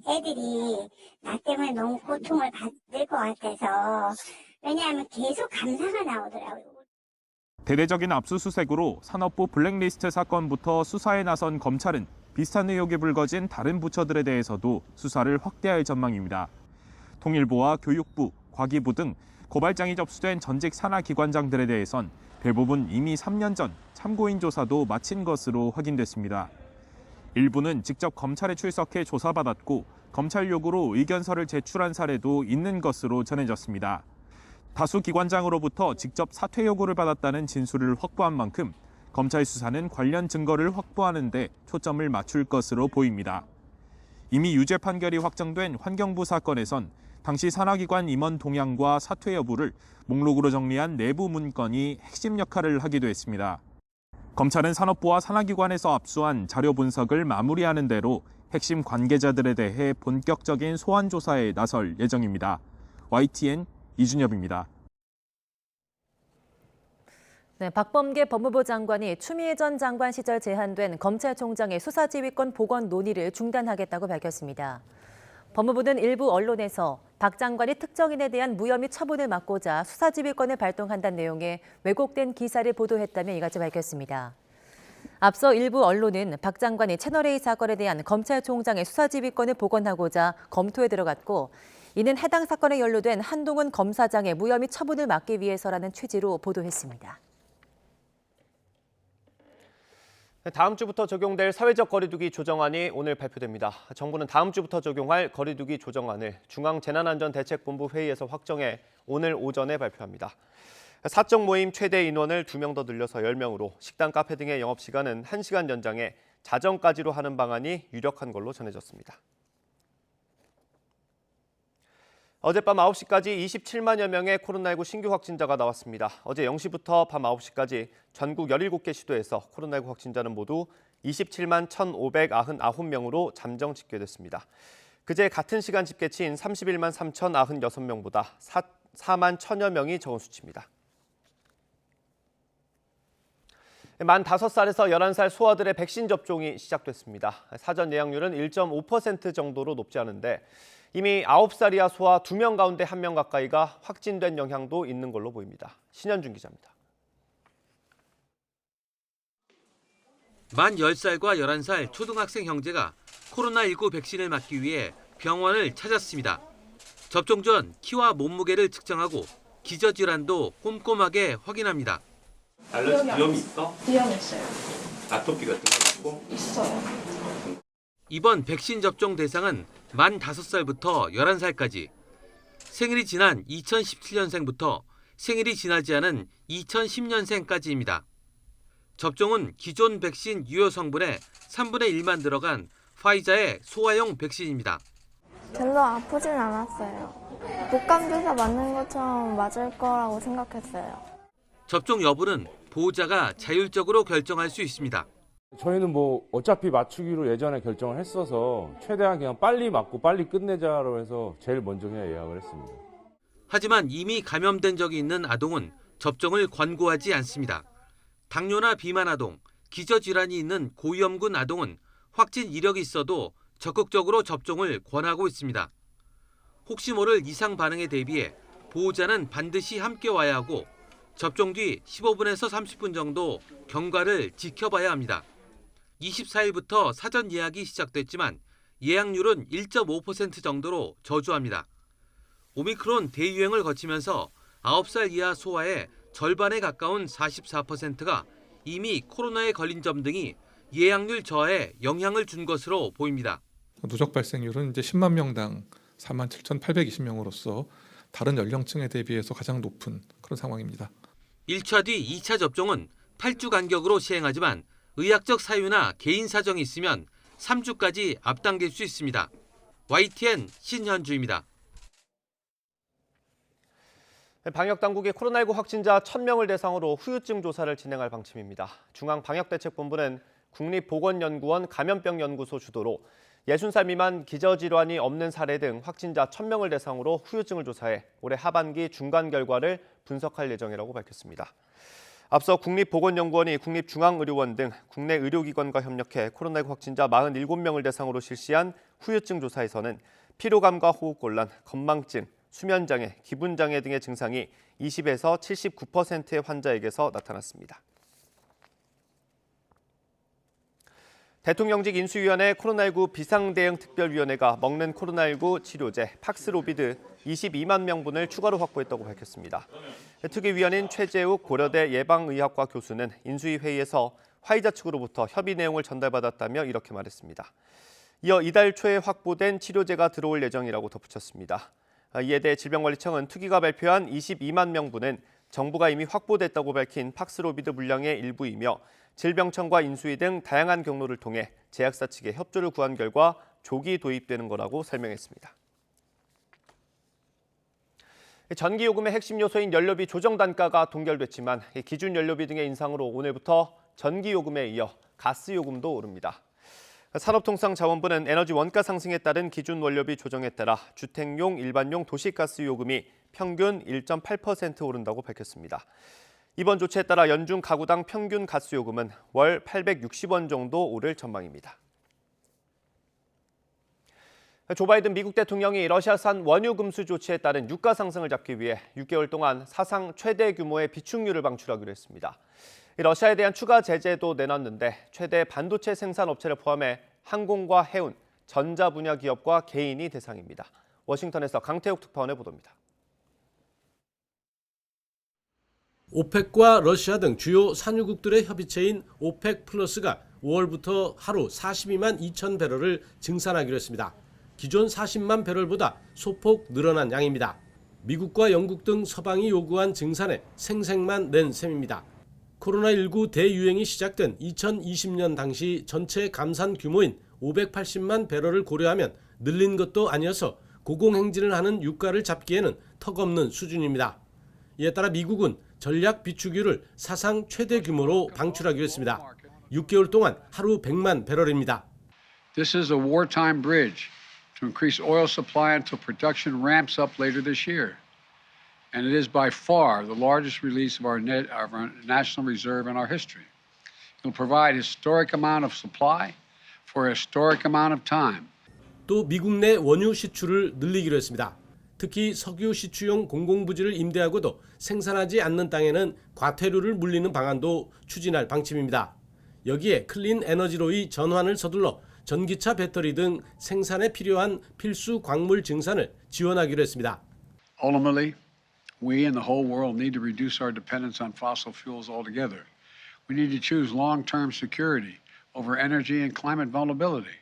애들이 나 때문에 너무 고통을 받을 것 같아서 왜냐하면 계속 감사가 나오더라고요. 대대적인 압수수색으로 산업부 블랙리스트 사건부터 수사에 나선 검찰은 비슷한 의혹이 불거진 다른 부처들에 대해서도 수사를 확대할 전망입니다. 통일부와 교육부, 과기부 등 고발장이 접수된 전직 산하 기관장들에 대해선 대부분 이미 3년 전 참고인 조사도 마친 것으로 확인됐습니다. 일부는 직접 검찰에 출석해 조사받았고 검찰 요구로 의견서를 제출한 사례도 있는 것으로 전해졌습니다. 다수 기관장으로부터 직접 사퇴 요구를 받았다는 진술을 확보한 만큼 검찰 수사는 관련 증거를 확보하는 데 초점을 맞출 것으로 보입니다. 이미 유죄 판결이 확정된 환경부 사건에선 당시 산하기관 임원 동향과 사퇴 여부를 목록으로 정리한 내부 문건이 핵심 역할을 하기도 했습니다. 검찰은 산업부와 산하기관에서 압수한 자료 분석을 마무리하는 대로 핵심 관계자들에 대해 본격적인 소환 조사에 나설 예정입니다. YTN 이준엽입니다. 네, 박범계 법무부 장관이 추미애 전 장관 시절 제한된 검찰총장의 수사지휘권 복원 논의를 중단하겠다고 밝혔습니다. 법무부는 일부 언론에서 박 장관이 특정인에 대한 무혐의 처분을 막고자 수사지휘권을 발동한다는 내용의 왜곡된 기사를 보도했다며 이같이 밝혔습니다. 앞서 일부 언론은 박 장관이 채널A 사건에 대한 검찰총장의 수사지휘권을 복원하고자 검토에 들어갔고 이는 해당 사건에 연루된 한동훈 검사장의 무혐의 처분을 막기 위해서라는 취지로 보도했습니다. 다음 주부터 적용될 사회적 거리두기 조정안이 오늘 발표됩니다. 정부는 다음 주부터 적용할 거리두기 조정안을 중앙재난안전대책본부 회의에서 확정해 오늘 오전에 발표합니다. 사적 모임 최대 인원을 2명 더 늘려서 10명으로 식당, 카페 등의 영업시간은 1시간 연장해 자정까지로 하는 방안이 유력한 걸로 전해졌습니다. 어젯밤 9시까지 27만여 명의 코로나19 신규 확진자가 나왔습니다. 어제 0시부터 밤 9시까지 전국 17개 시도에서 코로나19 확진자는 모두 27만 1,599명으로 잠정 집계됐습니다. 그제 같은 시간 집계치인 31만 3,096명보다 4만 1,000여 명이 적은 수치입니다. 만 5살에서 11살 소아들의 백신 접종이 시작됐습니다. 사전 예약률은 1.5% 정도로 높지 않은데 이미 9살 이하 소아 2명 가운데 1명 가까이가 확진된 영향도 있는 걸로 보입니다. 신현준 기자입니다. 만 10살과 11살 초등학생 형제가 코로나19 백신을 맞기 위해 병원을 찾았습니다. 접종 전 키와 몸무게를 측정하고 기저질환도 꼼꼼하게 확인합니다. 알러지 비염이 있어? 비염 있어요. 아토피 같은 거 있고? 있어요. 이번 백신 접종 대상은 만 5살부터 11살까지, 생일이 지난 2017년생부터 생일이 지나지 않은 2010년생까지입니다. 접종은 기존 백신 유효 성분의 3분의 1만 들어간 화이자의 소아용 백신입니다. 별로 아프진 않았어요. 독감 주사 맞는 것처럼 맞을 거라고 생각했어요. 접종 여부는 보호자가 자율적으로 결정할 수 있습니다. 저희는 어차피 맞추기로 예전에 결정을 했어서 최대한 그냥 빨리 맞고 빨리 끝내자로 해서 제일 먼저 그냥 예약을 했습니다. 하지만 이미 감염된 적이 있는 아동은 접종을 권고하지 않습니다. 당뇨나 비만 아동, 기저질환이 있는 고위험군 아동은 확진 이력이 있어도 적극적으로 접종을 권하고 있습니다. 혹시 모를 이상 반응에 대비해 보호자는 반드시 함께 와야 하고 접종 뒤 15분에서 30분 정도 경과를 지켜봐야 합니다. 24일부터 사전 예약이 시작됐지만 예약률은 1.5% 정도로 저조합니다. 오미크론 대유행을 거치면서 9살 이하 소아의 절반에 가까운 44%가 이미 코로나에 걸린 점 등이 예약률 저하에 영향을 준 것으로 보입니다. 누적 발생률은 이제 10만 명당 47,820명으로서 다른 연령층에 대비해서 가장 높은 그런 상황입니다. 1차 뒤 2차 접종은 8주 간격으로 시행하지만 의학적 사유나 개인 사정이 있으면 3주까지 앞당길 수 있습니다. YTN 신현주입니다. 방역당국이 코로나19 확진자 1,000명을 대상으로 후유증 조사를 진행할 방침입니다. 중앙방역대책본부는 국립보건연구원 감염병연구소 주도로 60살 미만 기저질환이 없는 사례 등 확진자 1,000명을 대상으로 후유증을 조사해 올해 하반기 중간 결과를 분석할 예정이라고 밝혔습니다. 앞서 국립보건연구원이 국립중앙의료원 등 국내 의료기관과 협력해 코로나19 확진자 47명을 대상으로 실시한 후유증 조사에서는 피로감과 호흡곤란, 건망증, 수면장애, 기분장애 등의 증상이 20에서 79%의 환자에게서 나타났습니다. 대통령직 인수위원회 코로나19 비상대응특별위원회가 먹는 코로나19 치료제 팍스로비드 22만 명분을 추가로 확보했다고 밝혔습니다. 특위위원인 최재욱 고려대 예방의학과 교수는 인수위 회의에서 화이자 측으로부터 협의 내용을 전달받았다며 이렇게 말했습니다. 이어 이달 초에 확보된 치료제가 들어올 예정이라고 덧붙였습니다. 이에 대해 질병관리청은 특위가 발표한 22만 명분은 정부가 이미 확보됐다고 밝힌 팍스로비드 물량의 일부이며 질병청과 인수위 등 다양한 경로를 통해 제약사 측의 협조를 구한 결과 조기 도입되는 거라고 설명했습니다. 전기요금의 핵심 요소인 연료비 조정 단가가 동결됐지만 기준 연료비 등의 인상으로 오늘부터 전기요금에 이어 가스요금도 오릅니다. 산업통상자원부는 에너지 원가 상승에 따른 기준 원료비 조정에 따라 주택용, 일반용 도시가스 요금이 평균 1.8% 오른다고 밝혔습니다. 이번 조치에 따라 연중 가구당 평균 가스 요금은 월 860원 정도 오를 전망입니다. 조 바이든 미국 대통령이 러시아산 원유 금수 조치에 따른 유가 상승을 잡기 위해 6개월 동안 사상 최대 규모의 비축유를 방출하기로 했습니다. 러시아에 대한 추가 제재도 내놨는데 최대 반도체 생산 업체를 포함해 항공과 해운, 전자 분야 기업과 개인이 대상입니다. 워싱턴에서 강태욱 특파원의 보도입니다. 오펙과 러시아 등 주요 산유국들의 협의체인 오펙 플러스가 5월부터 하루 42만 2천 배럴을 증산하기로 했습니다. 기존 40만 배럴보다 소폭 늘어난 양입니다. 미국과 영국 등 서방이 요구한 증산에 생색만 낸 셈입니다. 코로나19 대유행이 시작된 2020년 당시 전체 감산 규모인 580만 배럴을 고려하면 늘린 것도 아니어서 고공행진을 하는 유가를 잡기에는 턱없는 수준입니다. 이에 따라 미국은 전략 비축유를 사상 최대 규모로 방출하기로 했습니다. 6개월 동안 하루 100만 배럴입니다. This is a wartime bridge to increase oil supply until production ramps up later this year. And it is by far the largest release of our national reserve in our history. It will provide historic amount of supply for a historic amount of time. 또 미국 내 원유 시추를 늘리기로 했습니다. 특히 석유 시추용 공공부지를 임대하고도 생산하지 않는 땅에는 과태료를 물리는 방안도 추진할 방침입니다. 여기에 클린 에너지로의 전환을 서둘러 전기차 배터리 등 생산에 필요한 필수 광물 증산을 지원하기로 했습니다. Ultimately, we and the whole world need to reduce our dependence on fossil fuels altogether. We need to choose long-term security over energy and climate vulnerability.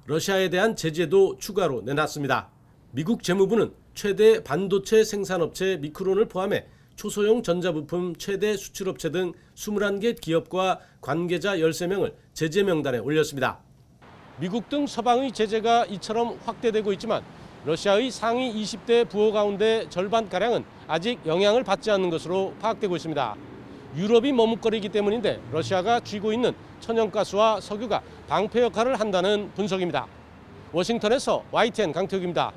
러시아에 대한 제재도 추가로 내놨습니다. 미국 재무부는 최대 반도체 생산업체 미크론을 포함해 초소형 전자부품 최대 수출업체 등 21개 기업과 관계자 13명을 제재 명단에 올렸습니다. 미국 등 서방의 제재가 이처럼 확대되고 있지만 러시아의 상위 20대 부호 가운데 절반가량은 아직 영향을 받지 않는 것으로 파악되고 있습니다. 유럽이 머뭇거리기 때문인데 러시아가 쥐고 있는 천연가스와 석유가 방패 역할을 한다는 분석입니다. 워싱턴에서 YTN 강태욱입니다.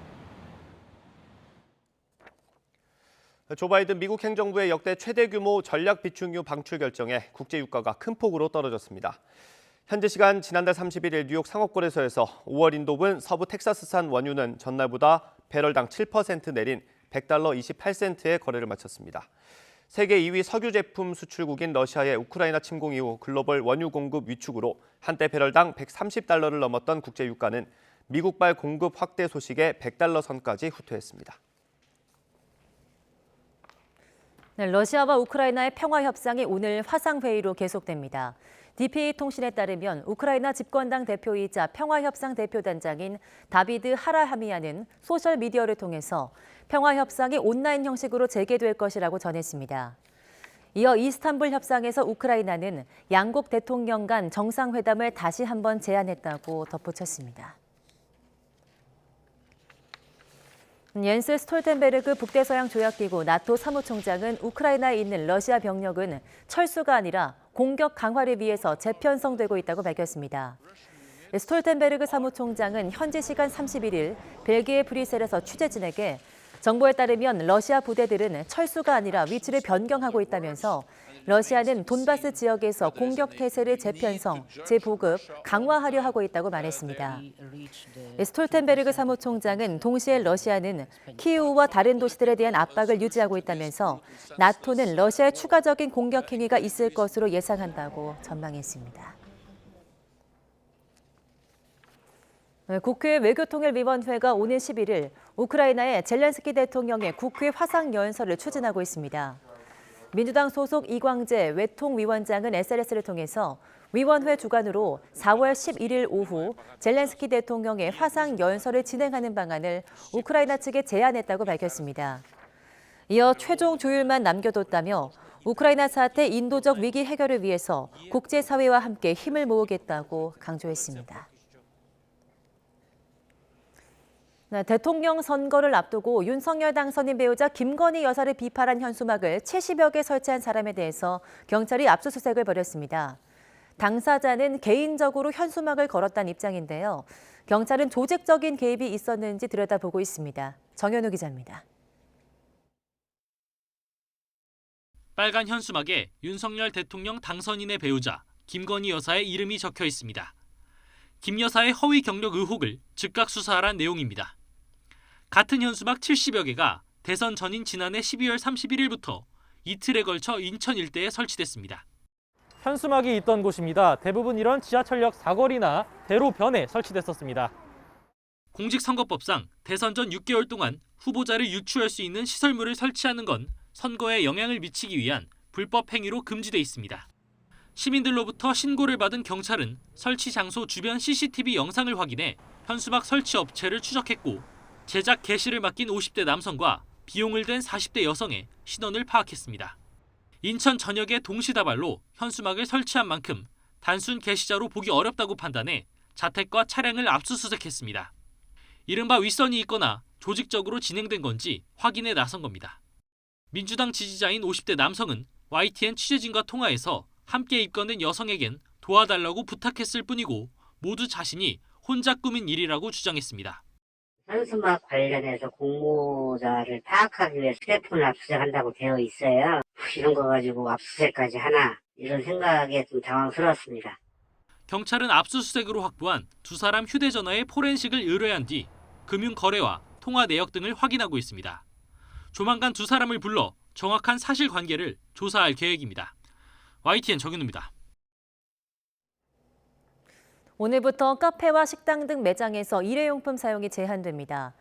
조 바이든 미국 행정부의 역대 최대 규모 전략 비축유 방출 결정에 국제 유가가 큰 폭으로 떨어졌습니다. 현지 시간 지난달 31일 뉴욕 상업거래소에서 5월 인도분 서부 텍사스산 원유는 전날보다 배럴당 7% 내린 $100 28센트의 거래를 마쳤습니다. 세계 2위 석유 제품 수출국인 러시아의 우크라이나 침공 이후 글로벌 원유 공급 위축으로 한때 배럴당 $130를 넘었던 국제 유가는 미국발 공급 확대 소식에 $100 선까지 후퇴했습니다. 네, 러시아와 우크라이나의 평화 협상이 오늘 화상회의로 계속됩니다. DPA 통신에 따르면 우크라이나 집권당 대표이자 평화협상 대표단장인 다비드 하라하미아는 소셜미디어를 통해서 평화협상이 온라인 형식으로 재개될 것이라고 전했습니다. 이어 이스탄불 협상에서 우크라이나는 양국 대통령 간 정상회담을 다시 한번 제안했다고 덧붙였습니다. 옌스 스톨텐베르그 북대서양 조약기구 나토 사무총장은 우크라이나에 있는 러시아 병력은 철수가 아니라 공격 강화를 위해서 재편성되고 있다고 밝혔습니다. 스톨텐베르그 사무총장은 현지 시간 31일 벨기에 브뤼셀에서 취재진에게 정보에 따르면 러시아 부대들은 철수가 아니라 위치를 변경하고 있다면서 러시아는 돈바스 지역에서 공격 태세를 재편성, 재보급, 강화하려 하고 있다고 말했습니다. 스톨텐베르그 사무총장은 동시에 러시아는 키이우와 다른 도시들에 대한 압박을 유지하고 있다면서 나토는 러시아의 추가적인 공격 행위가 있을 것으로 예상한다고 전망했습니다. 국회 외교통일위원회가 오는 11일 우크라이나의 젤렌스키 대통령의 국회 화상연설을 추진하고 있습니다. 민주당 소속 이광재 외통위원장은 SNS를 통해서 위원회 주관으로 4월 11일 오후 젤렌스키 대통령의 화상연설을 진행하는 방안을 우크라이나 측에 제안했다고 밝혔습니다. 이어 최종 조율만 남겨뒀다며 우크라이나 사태 인도적 위기 해결을 위해서 국제사회와 함께 힘을 모으겠다고 강조했습니다. 대통령 선거를 앞두고 윤석열 당선인 배우자 김건희 여사를 비판한 현수막을 70여 개 설치한 사람에 대해서 경찰이 압수수색을 벌였습니다. 당사자는 개인적으로 현수막을 걸었다는 입장인데요. 경찰은 조직적인 개입이 있었는지 들여다보고 있습니다. 정현우 기자입니다. 빨간 현수막에 윤석열 대통령 당선인의 배우자 김건희 여사의 이름이 적혀 있습니다. 김 여사의 허위 경력 의혹을 즉각 수사하라는 내용입니다. 같은 현수막 70여 개가 대선 전인 지난해 12월 31일부터 이틀에 걸쳐 인천 일대에 설치됐습니다. 현수막이 있던 곳입니다. 대부분 이런 지하철역 사거리나 대로변에 설치됐었습니다. 공직선거법상 대선 전 6개월 동안 후보자를 유추할 수 있는 시설물을 설치하는 건 선거에 영향을 미치기 위한 불법 행위로 금지돼 있습니다. 시민들로부터 신고를 받은 경찰은 설치 장소 주변 CCTV 영상을 확인해 현수막 설치 업체를 추적했고 제작 개시를 맡긴 50대 남성과 비용을 댄 40대 여성의 신원을 파악했습니다. 인천 전역에 동시다발로 현수막을 설치한 만큼 단순 게시자로 보기 어렵다고 판단해 자택과 차량을 압수수색했습니다. 이른바 윗선이 있거나 조직적으로 진행된 건지 확인에 나선 겁니다. 민주당 지지자인 50대 남성은 YTN 취재진과 통화에서 함께 입건된 여성에겐 도와달라고 부탁했을 뿐이고 모두 자신이 혼자 꾸민 일이라고 주장했습니다. 현수막 관련해서 공모자를 파악하기 위해 휴대폰을 압수수색한다고 되어 있어요. 이런 거 가지고 압수수색까지 하나 이런 생각에 좀 당황스러웠습니다. 경찰은 압수수색으로 확보한 두 사람 휴대전화의 포렌식을 의뢰한 뒤 금융거래와 통화 내역 등을 확인하고 있습니다. 조만간 두 사람을 불러 정확한 사실관계를 조사할 계획입니다. YTN 정윤우입니다. 오늘부터 카페와 식당 등 매장에서 일회용품 사용이 제한됩니다.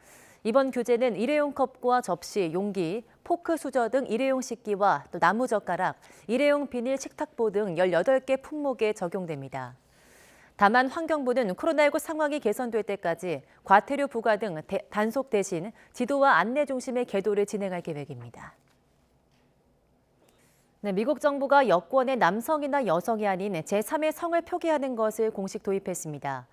이번 규제는 일회용 컵과 접시, 용기, 포크 수저 등 일회용 식기와 또 나무젓가락, 일회용 비닐 식탁보 등 18개 품목에 적용됩니다. 다만 환경부는 코로나19 상황이 개선될 때까지 과태료 부과 등 단속 대신 지도와 안내 중심의 계도를 진행할 계획입니다. 네, 미국 정부가 여권에 남성이나 여성이 아닌 제3의 성을 표기하는 것을 공식 도입했습니다.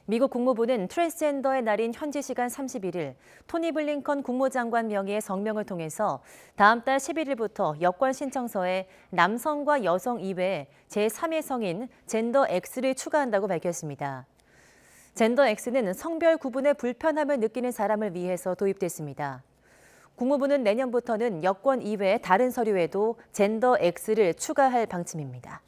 미국 국무부는 트랜스젠더의 날인 현지 시간 31일 토니 블링컨 국무장관 명의의 성명을 통해서 다음 달 11일부터 여권 신청서에 남성과 여성 이외에 제3의 성인 젠더 X를 추가한다고 밝혔습니다. 젠더 X는 성별 구분에 불편함을 느끼는 사람을 위해서 도입됐습니다. 국무부는 내년부터는 여권 이외 다른 서류에도 젠더 X를 추가할 방침입니다.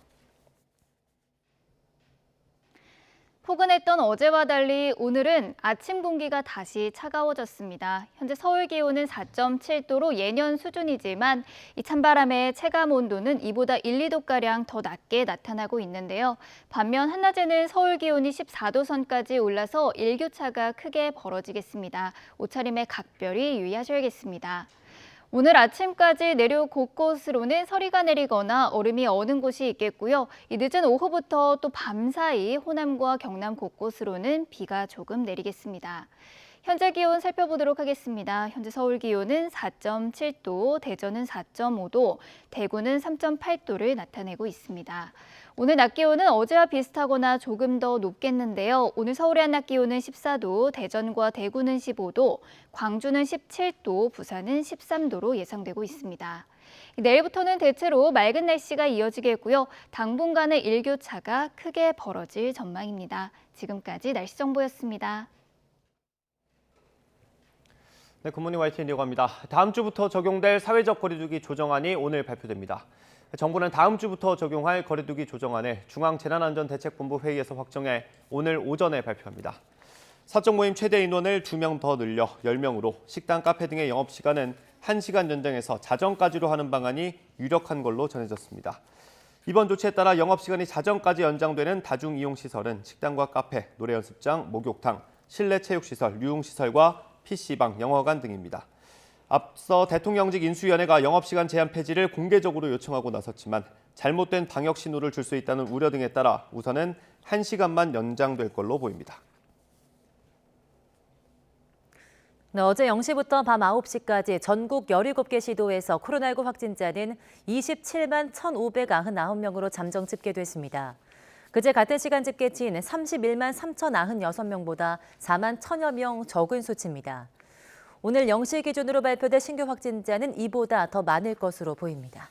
포근했던 어제와 달리 오늘은 아침 공기가 다시 차가워졌습니다. 현재 서울 기온은 4.7도로 예년 수준이지만 이 찬바람에 체감 온도는 이보다 1, 2도가량 더 낮게 나타나고 있는데요. 반면 한낮에는 서울 기온이 14도 선까지 올라서 일교차가 크게 벌어지겠습니다. 옷차림에 각별히 유의하셔야겠습니다. 오늘 아침까지 내륙 곳곳으로는 서리가 내리거나 얼음이 어는 곳이 있겠고요. 이 늦은 오후부터 또 밤사이 호남과 경남 곳곳으로는 비가 조금 내리겠습니다. 현재 기온 살펴보도록 하겠습니다. 현재 서울 기온은 4.7도, 대전은 4.5도, 대구는 3.8도를 나타내고 있습니다. 오늘 낮 기온은 어제와 비슷하거나 조금 더 높겠는데요. 오늘 서울의 한낮 기온은 14도, 대전과 대구는 15도, 광주는 17도, 부산은 13도로 예상되고 있습니다. 내일부터는 대체로 맑은 날씨가 이어지겠고요. 당분간의 일교차가 크게 벌어질 전망입니다. 지금까지 날씨 정보였습니다. 네, 굿모닝 YTN 이어갑니다. 다음 주부터 적용될 사회적 거리두기 조정안이 오늘 발표됩니다. 정부는 다음 주부터 적용할 거리두기 조정안을 중앙재난안전대책본부 회의에서 확정해 오늘 오전에 발표합니다. 사적 모임 최대 인원을 2명 더 늘려 10명으로 식당, 카페 등의 영업시간은 1시간 연장해서 자정까지로 하는 방안이 유력한 걸로 전해졌습니다. 이번 조치에 따라 영업시간이 자정까지 연장되는 다중이용시설은 식당과 카페, 노래연습장, 목욕탕, 실내 체육시설, 유흥시설과 PC방, 영화관 등입니다. 앞서 대통령직 인수위원회가 영업시간 제한 폐지를 공개적으로 요청하고 나섰지만 잘못된 방역 신호를 줄 수 있다는 우려 등에 따라 우선은 1시간만 연장될 걸로 보입니다. 네, 어제 0시부터 밤 9시까지 전국 17개 시도에서 코로나19 확진자는 27만 1,599명으로 잠정 집계됐습니다. 그제 같은 시간 집계치인 31만 3,096명보다 4만 1,000여 명 적은 수치입니다. 오늘 0시 기준으로 발표된 신규 확진자는 이보다 더 많을 것으로 보입니다.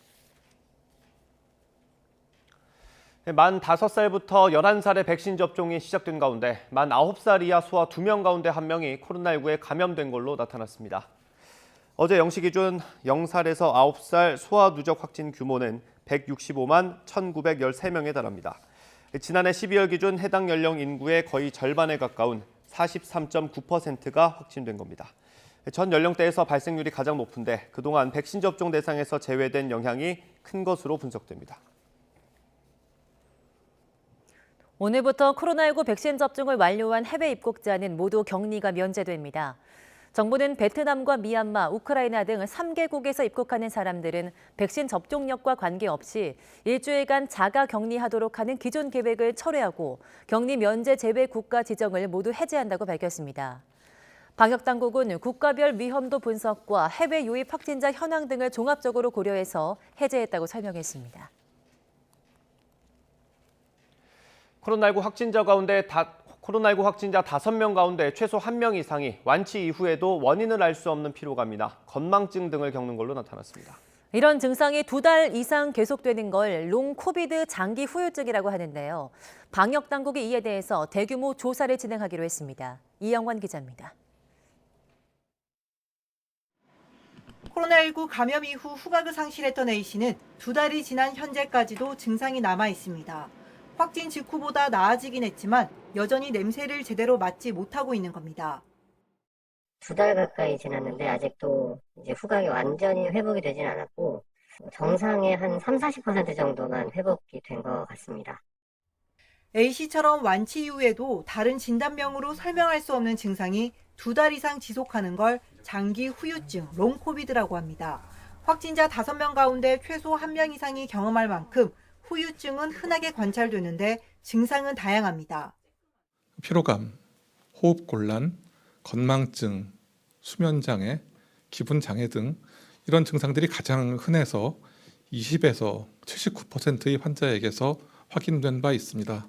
만 5살부터 11살의 백신 접종이 시작된 가운데 만 9살 이하 소아 2명 가운데 1명이 코로나19에 감염된 걸로 나타났습니다. 어제 0시 기준 0살에서 9살 소아 누적 확진 규모는 165만 1,913명에 달합니다. 지난해 12월 기준 해당 연령 인구의 거의 절반에 가까운 43.9%가 확진된 겁니다. 전 연령대에서 발생률이 가장 높은데 그동안 백신 접종 대상에서 제외된 영향이 큰 것으로 분석됩니다. 오늘부터 코로나19 백신 접종을 완료한 해외 입국자는 모두 격리가 면제됩니다. 정부는 베트남과 미얀마, 우크라이나 등 3개국에서 입국하는 사람들은 백신 접종력과 관계없이 일주일간 자가 격리하도록 하는 기존 계획을 철회하고 격리 면제 제외 국가 지정을 모두 해제한다고 밝혔습니다. 방역당국은 국가별 위험도 분석과 해외 유입 확진자 현황 등을 종합적으로 고려해서 해제했다고 설명했습니다. 코로나19 확진자 5명 가운데 최소 1명 이상이 완치 이후에도 원인을 알 수 없는 피로감이나 건망증 등을 겪는 걸로 나타났습니다. 이런 증상이 2달 이상 계속되는 걸 롱 코비드 장기 후유증이라고 하는데요. 방역당국이 이에 대해서 대규모 조사를 진행하기로 했습니다. 이영환 기자입니다. 코로나19 감염 이후 후각을 상실했던 A씨는 2달이 지난 현재까지도 증상이 남아 있습니다. 확진 직후보다 나아지긴 했지만 여전히 냄새를 제대로 맡지 못하고 있는 겁니다. 2달 가까이 지났는데 아직도 이제 후각이 완전히 회복이 되진 않았고 정상의 한 30-40% 정도만 회복이 된 것 같습니다. A씨처럼 완치 이후에도 다른 진단명으로 설명할 수 없는 증상이 2달 이상 지속하는 걸 장기 후유증, 롱코비드라고 합니다. 확진자 5명 가운데 최소 1명 이상이 경험할 만큼 후유증은 흔하게 관찰되는데 증상은 다양합니다. 피로감, 호흡곤란, 건망증, 수면장애, 기분장애 등 이런 증상들이 가장 흔해서 20에서 79%의 환자에게서 확인된 바 있습니다.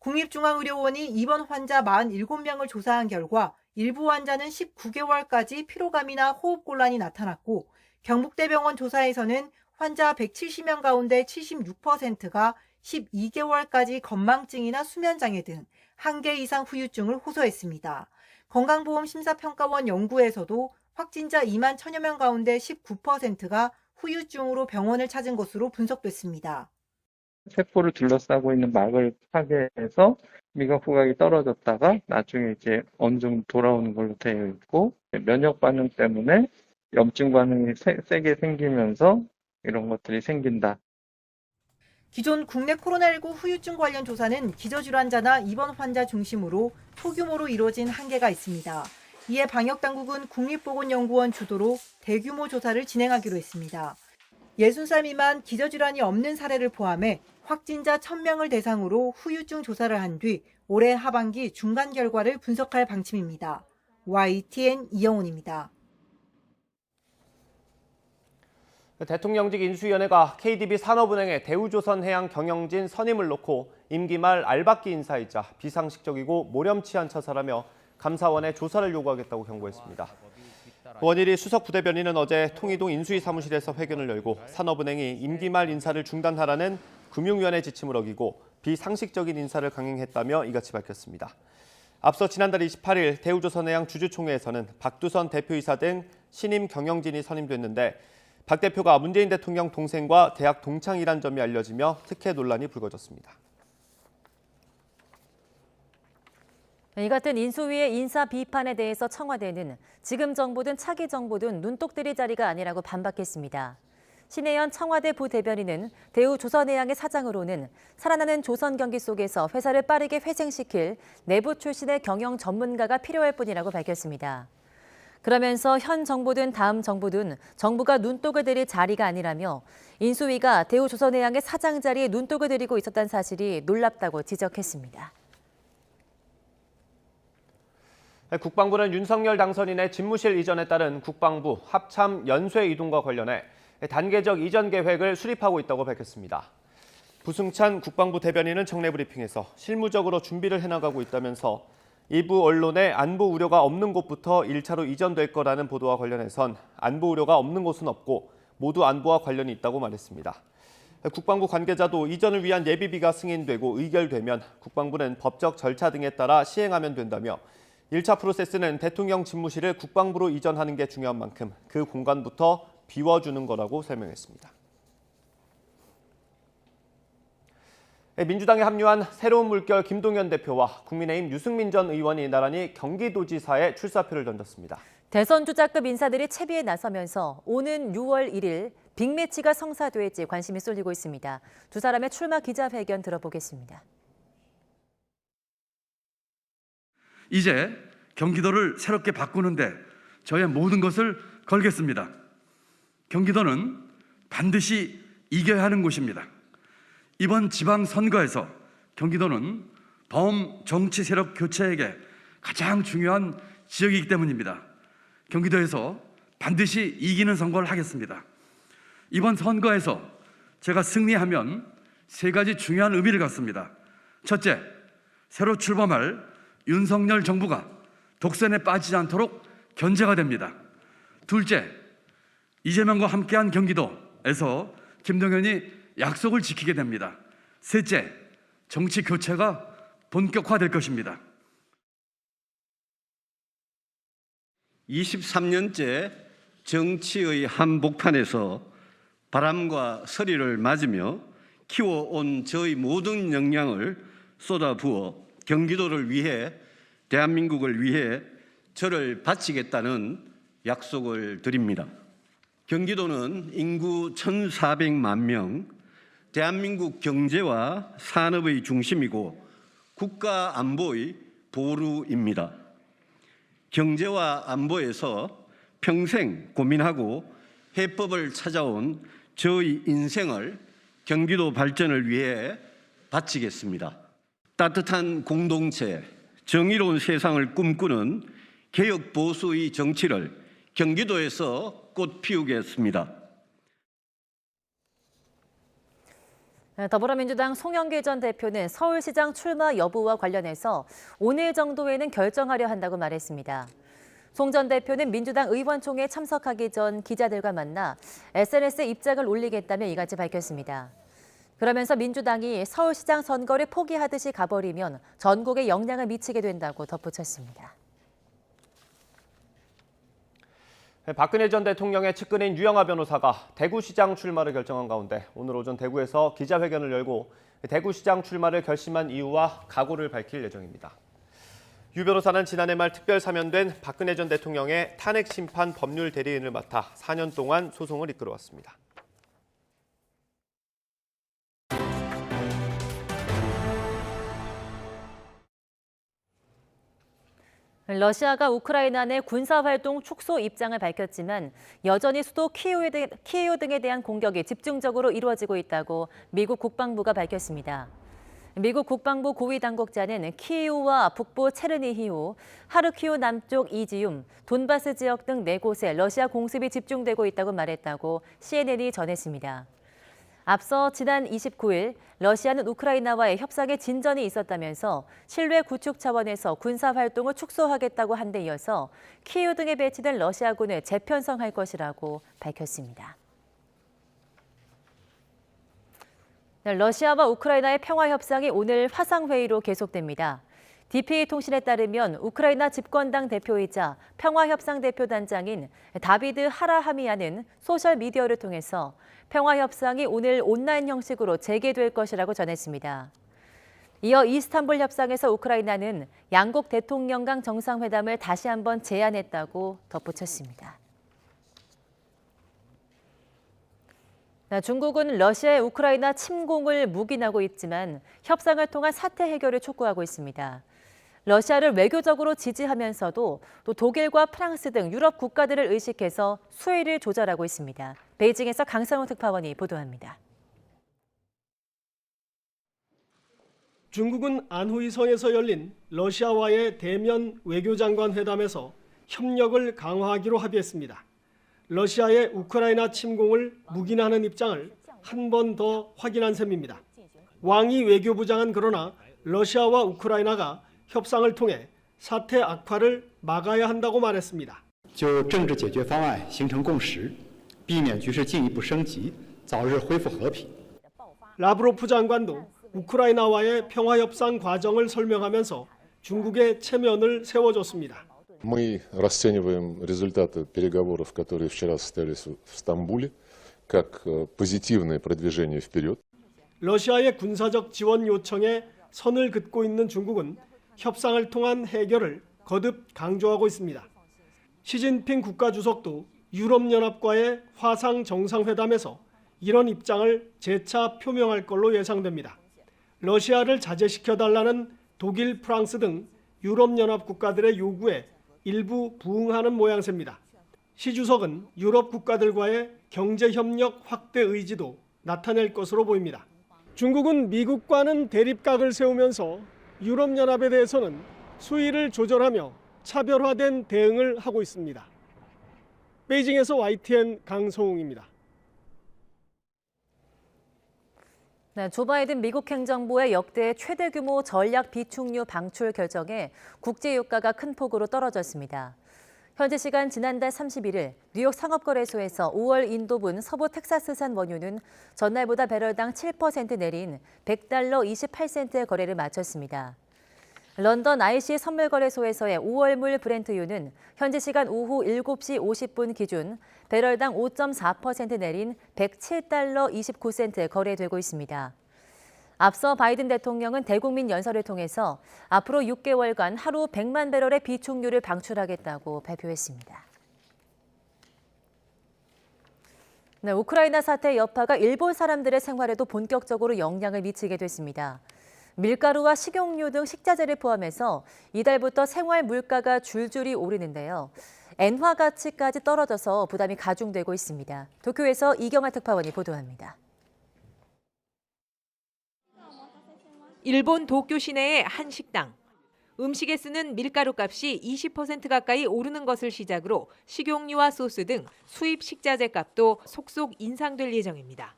국립중앙의료원이 입원 환자 47명을 조사한 결과 일부 환자는 19개월까지 피로감이나 호흡곤란이 나타났고 경북대병원 조사에서는 환자 170명 가운데 76%가 12개월까지 건망증이나 수면장애 등 1개 이상 후유증을 호소했습니다. 건강보험심사평가원 연구에서도 확진자 2만 1,000여 명 가운데 19%가 후유증으로 병원을 찾은 것으로 분석됐습니다. 세포를 둘러싸고 있는 막을 파괴해서 미각 후각이 떨어졌다가 나중에 이제 어느 정도 돌아오는 걸로 되어 있고 면역 반응 때문에 염증 반응이 세게 생기면서 이런 것들이 생긴다. 기존 국내 코로나19 후유증 관련 조사는 기저질환자나 입원 환자 중심으로 소규모로 이루어진 한계가 있습니다. 이에 방역당국은 국립보건연구원 주도로 대규모 조사를 진행하기로 했습니다. 60살 미만 기저질환이 없는 사례를 포함해 확진자 1000명을 대상으로 후유증 조사를 한 뒤 올해 하반기 중간 결과를 분석할 방침입니다. YTN 이영훈입니다. 대통령직 인수위원회가 KDB 산업은행의 대우조선해양 경영진 선임을 놓고 임기 말 알박기 인사이자 비상식적이고 모렴치한 처사라며 감사원에 조사를 요구하겠다고 경고했습니다. 원일이 수석 부대변인은 어제 통이동 인수위 사무실에서 회견을 열고 산업은행이 임기 말 인사를 중단하라는 금융위원회 지침을 어기고 비상식적인 인사를 강행했다며 이같이 밝혔습니다. 앞서 지난달 28일 대우조선해양 주주총회에서는 박두선 대표이사 등 신임 경영진이 선임됐는데 박 대표가 문재인 대통령 동생과 대학 동창이란 점이 알려지며 특혜 논란이 불거졌습니다. 이 같은 인수위의 인사 비판에 대해서 청와대는 지금 정부든 차기 정부든 눈독 들일 자리가 아니라고 반박했습니다. 신혜연 청와대 부대변인은 대우조선해양의 사장으로는 살아나는 조선 경기 속에서 회사를 빠르게 회생시킬 내부 출신의 경영 전문가가 필요할 뿐이라고 밝혔습니다. 그러면서 현 정부든 다음 정부든 정부가 눈독을 들일 자리가 아니라며 인수위가 대우조선해양의 사장 자리에 눈독을 들이고 있었다는 사실이 놀랍다고 지적했습니다. 국방부는 윤석열 당선인의 집무실 이전에 따른 국방부 합참 연쇄 이동과 관련해 단계적 이전 계획을 수립하고 있다고 밝혔습니다. 부승찬 국방부 대변인은 정례 브리핑에서 실무적으로 준비를 해나가고 있다면서 일부 언론에 안보 우려가 없는 곳부터 1차로 이전될 거라는 보도와 관련해선 안보 우려가 없는 곳은 없고 모두 안보와 관련이 있다고 말했습니다. 국방부 관계자도 이전을 위한 예비비가 승인되고 의결되면 국방부는 법적 절차 등에 따라 시행하면 된다며 1차 프로세스는 대통령 집무실을 국방부로 이전하는 게 중요한 만큼 그 공간부터 비워주는 거라고 설명했습니다. 민주당에 합류한 새로운 물결 김동연 대표와 국민의힘 유승민 전 의원이 나란히 경기도지사에 출사표를 던졌습니다. 대선 주자급 인사들이 채비에 나서면서 오는 6월 1일 빅매치가 성사될지 관심이 쏠리고 있습니다. 두 사람의 출마 기자회견 들어보겠습니다. 이제 경기도를 새롭게 바꾸는데 저의 모든 것을 걸겠습니다. 경기도는 반드시 이겨야 하는 곳입니다. 이번 지방선거에서 경기도는 범정치 세력 교체에게 가장 중요한 지역이기 때문입니다. 경기도에서 반드시 이기는 선거를 하겠습니다. 이번 선거에서 제가 승리하면 세 가지 중요한 의미를 갖습니다. 첫째, 새로 출범할 윤석열 정부가 독선에 빠지지 않도록 견제가 됩니다. 둘째, 이재명과 함께한 경기도에서 김동연이 약속을 지키게 됩니다. 셋째, 정치 교체가 본격화될 것입니다. 23년째 정치의 한복판에서 바람과 서리를 맞으며 키워온 저의 모든 역량을 쏟아부어 경기도를 위해, 대한민국을 위해 저를 바치겠다는 약속을 드립니다. 경기도는 인구 1,400만 명, 대한민국 경제와 산업의 중심이고 국가 안보의 보루입니다. 경제와 안보에서 평생 고민하고 해법을 찾아온 저의 인생을 경기도 발전을 위해 바치겠습니다. 따뜻한 공동체, 정의로운 세상을 꿈꾸는 개혁 보수의 정치를 경기도에서 꽃 피우겠습니다. 더불어민주당 송영길 전 대표는 서울시장 출마 여부와 관련해서 오늘 정도에는 결정하려 한다고 말했습니다. 송 전 대표는 민주당 의원총회에 참석하기 전 기자들과 만나 SNS에 입장을 올리겠다며 이같이 밝혔습니다. 그러면서 민주당이 서울시장 선거를 포기하듯이 가버리면 전국에 영향을 미치게 된다고 덧붙였습니다. 박근혜 전 대통령의 측근인 유영하 변호사가 대구시장 출마를 결정한 가운데 오늘 오전 대구에서 기자회견을 열고 대구시장 출마를 결심한 이유와 각오를 밝힐 예정입니다. 유 변호사는 지난해 말 특별 사면된 박근혜 전 대통령의 탄핵 심판 법률 대리인을 맡아 4년 동안 소송을 이끌어왔습니다. 러시아가 우크라이나 내 군사활동 축소 입장을 밝혔지만 여전히 수도 키이우 등에 대한 공격이 집중적으로 이루어지고 있다고 미국 국방부가 밝혔습니다. 미국 국방부 고위 당국자는 키이우와 북부 체르니히우, 하르키우 남쪽 이지움, 돈바스 지역 등 4곳에 러시아 공습이 집중되고 있다고 말했다고 CNN이 전했습니다. 앞서 지난 29일 러시아는 우크라이나와의 협상에 진전이 있었다면서 신뢰 구축 차원에서 군사활동을 축소하겠다고 한 데 이어서 키이우 등에 배치된 러시아군을 재편성할 것이라고 밝혔습니다. 러시아와 우크라이나의 평화협상이 오늘 화상회의로 계속됩니다. DPA통신에 따르면 우크라이나 집권당 대표이자 평화협상대표단장인 다비드 하라하미안은 소셜미디어를 통해서 평화협상이 오늘 온라인 형식으로 재개될 것이라고 전했습니다. 이어 이스탄불 협상에서 우크라이나는 양국 대통령 간 정상회담을 다시 한번 제안했다고 덧붙였습니다. 중국은 러시아의 우크라이나 침공을 묵인하고 있지만 협상을 통한 사태 해결을 촉구하고 있습니다. 러시아를 외교적으로 지지하면서도 또 독일과 프랑스 등 유럽 국가들을 의식해서 수위를 조절하고 있습니다. 베이징에서 강상훈 특파원이 보도합니다. 중국은 안후이성에서 열린 러시아와의 대면 외교장관 회담에서 협력을 강화하기로 합의했습니다. 러시아의 우크라이나 침공을 묵인하는 입장을 한 번 더 확인한 셈입니다. 왕이 외교부장은 그러나 러시아와 우크라이나가 협상을 통해 사태 악화를 막아야 한다고 말했습니다. 就政治解决方案形成共识，避免局势进一步升级，早日恢复和平。 라브로프 장관도 우크라이나와의 평화협상 과정을 설명하면서 중국의 체면을 세워줬습니다. Мы расцениваем результаты переговоров, которые вчера состоялись в Стамбуле, как позитивное продвижение вперед. 러시아의 군사적 지원 요청에 선을 긋고 있는 중국은 협상을 통한 해결을 거듭 강조하고 있습니다. 시진핑 국가주석도 유럽연합과의 화상 정상회담에서 이런 입장을 재차 표명할 걸로 예상됩니다. 러시아를 자제시켜달라는 독일, 프랑스 등 유럽연합 국가들의 요구에 일부 부응하는 모양새입니다. 시 주석은 유럽 국가들과의 경제협력 확대 의지도 나타낼 것으로 보입니다. 중국은 미국과는 대립각을 세우면서 유럽연합에 대해서는 수위를 조절하며 차별화된 대응을 하고 있습니다. 베이징에서 YTN 강성웅입니다. 조 바이든 미국 행정부의 역대 최대 규모 전략 비축유 방출 결정에 국제 유가가 큰 폭으로 떨어졌습니다. 현지 시간 지난달 31일 뉴욕 상업거래소에서 5월 인도분 서부 텍사스산 원유는 전날보다 배럴당 7% 내린 $100 28센트의 거래를 마쳤습니다. 런던 IC 선물거래소에서의 5월물 브렌트유는 현지 시간 오후 7시 50분 기준 배럴당 5.4% 내린 $107 29센트에 거래되고 있습니다. 앞서 바이든 대통령은 대국민 연설을 통해서 앞으로 6개월간 하루 100만 배럴의 비축유를 방출하겠다고 발표했습니다. 우크라이나 사태의 여파가 일본 사람들의 생활에도 본격적으로 영향을 미치게 됐습니다. 밀가루와 식용유 등 식자재를 포함해서 이달부터 생활 물가가 줄줄이 오르는데요. 엔화 가치까지 떨어져서 부담이 가중되고 있습니다. 도쿄에서 이경아 특파원이 보도합니다. 일본 도쿄 시내의 한 식당. 음식에 쓰는 밀가루 값이 20% 가까이 오르는 것을 시작으로 식용유와 소스 등 수입 식자재 값도 속속 인상될 예정입니다.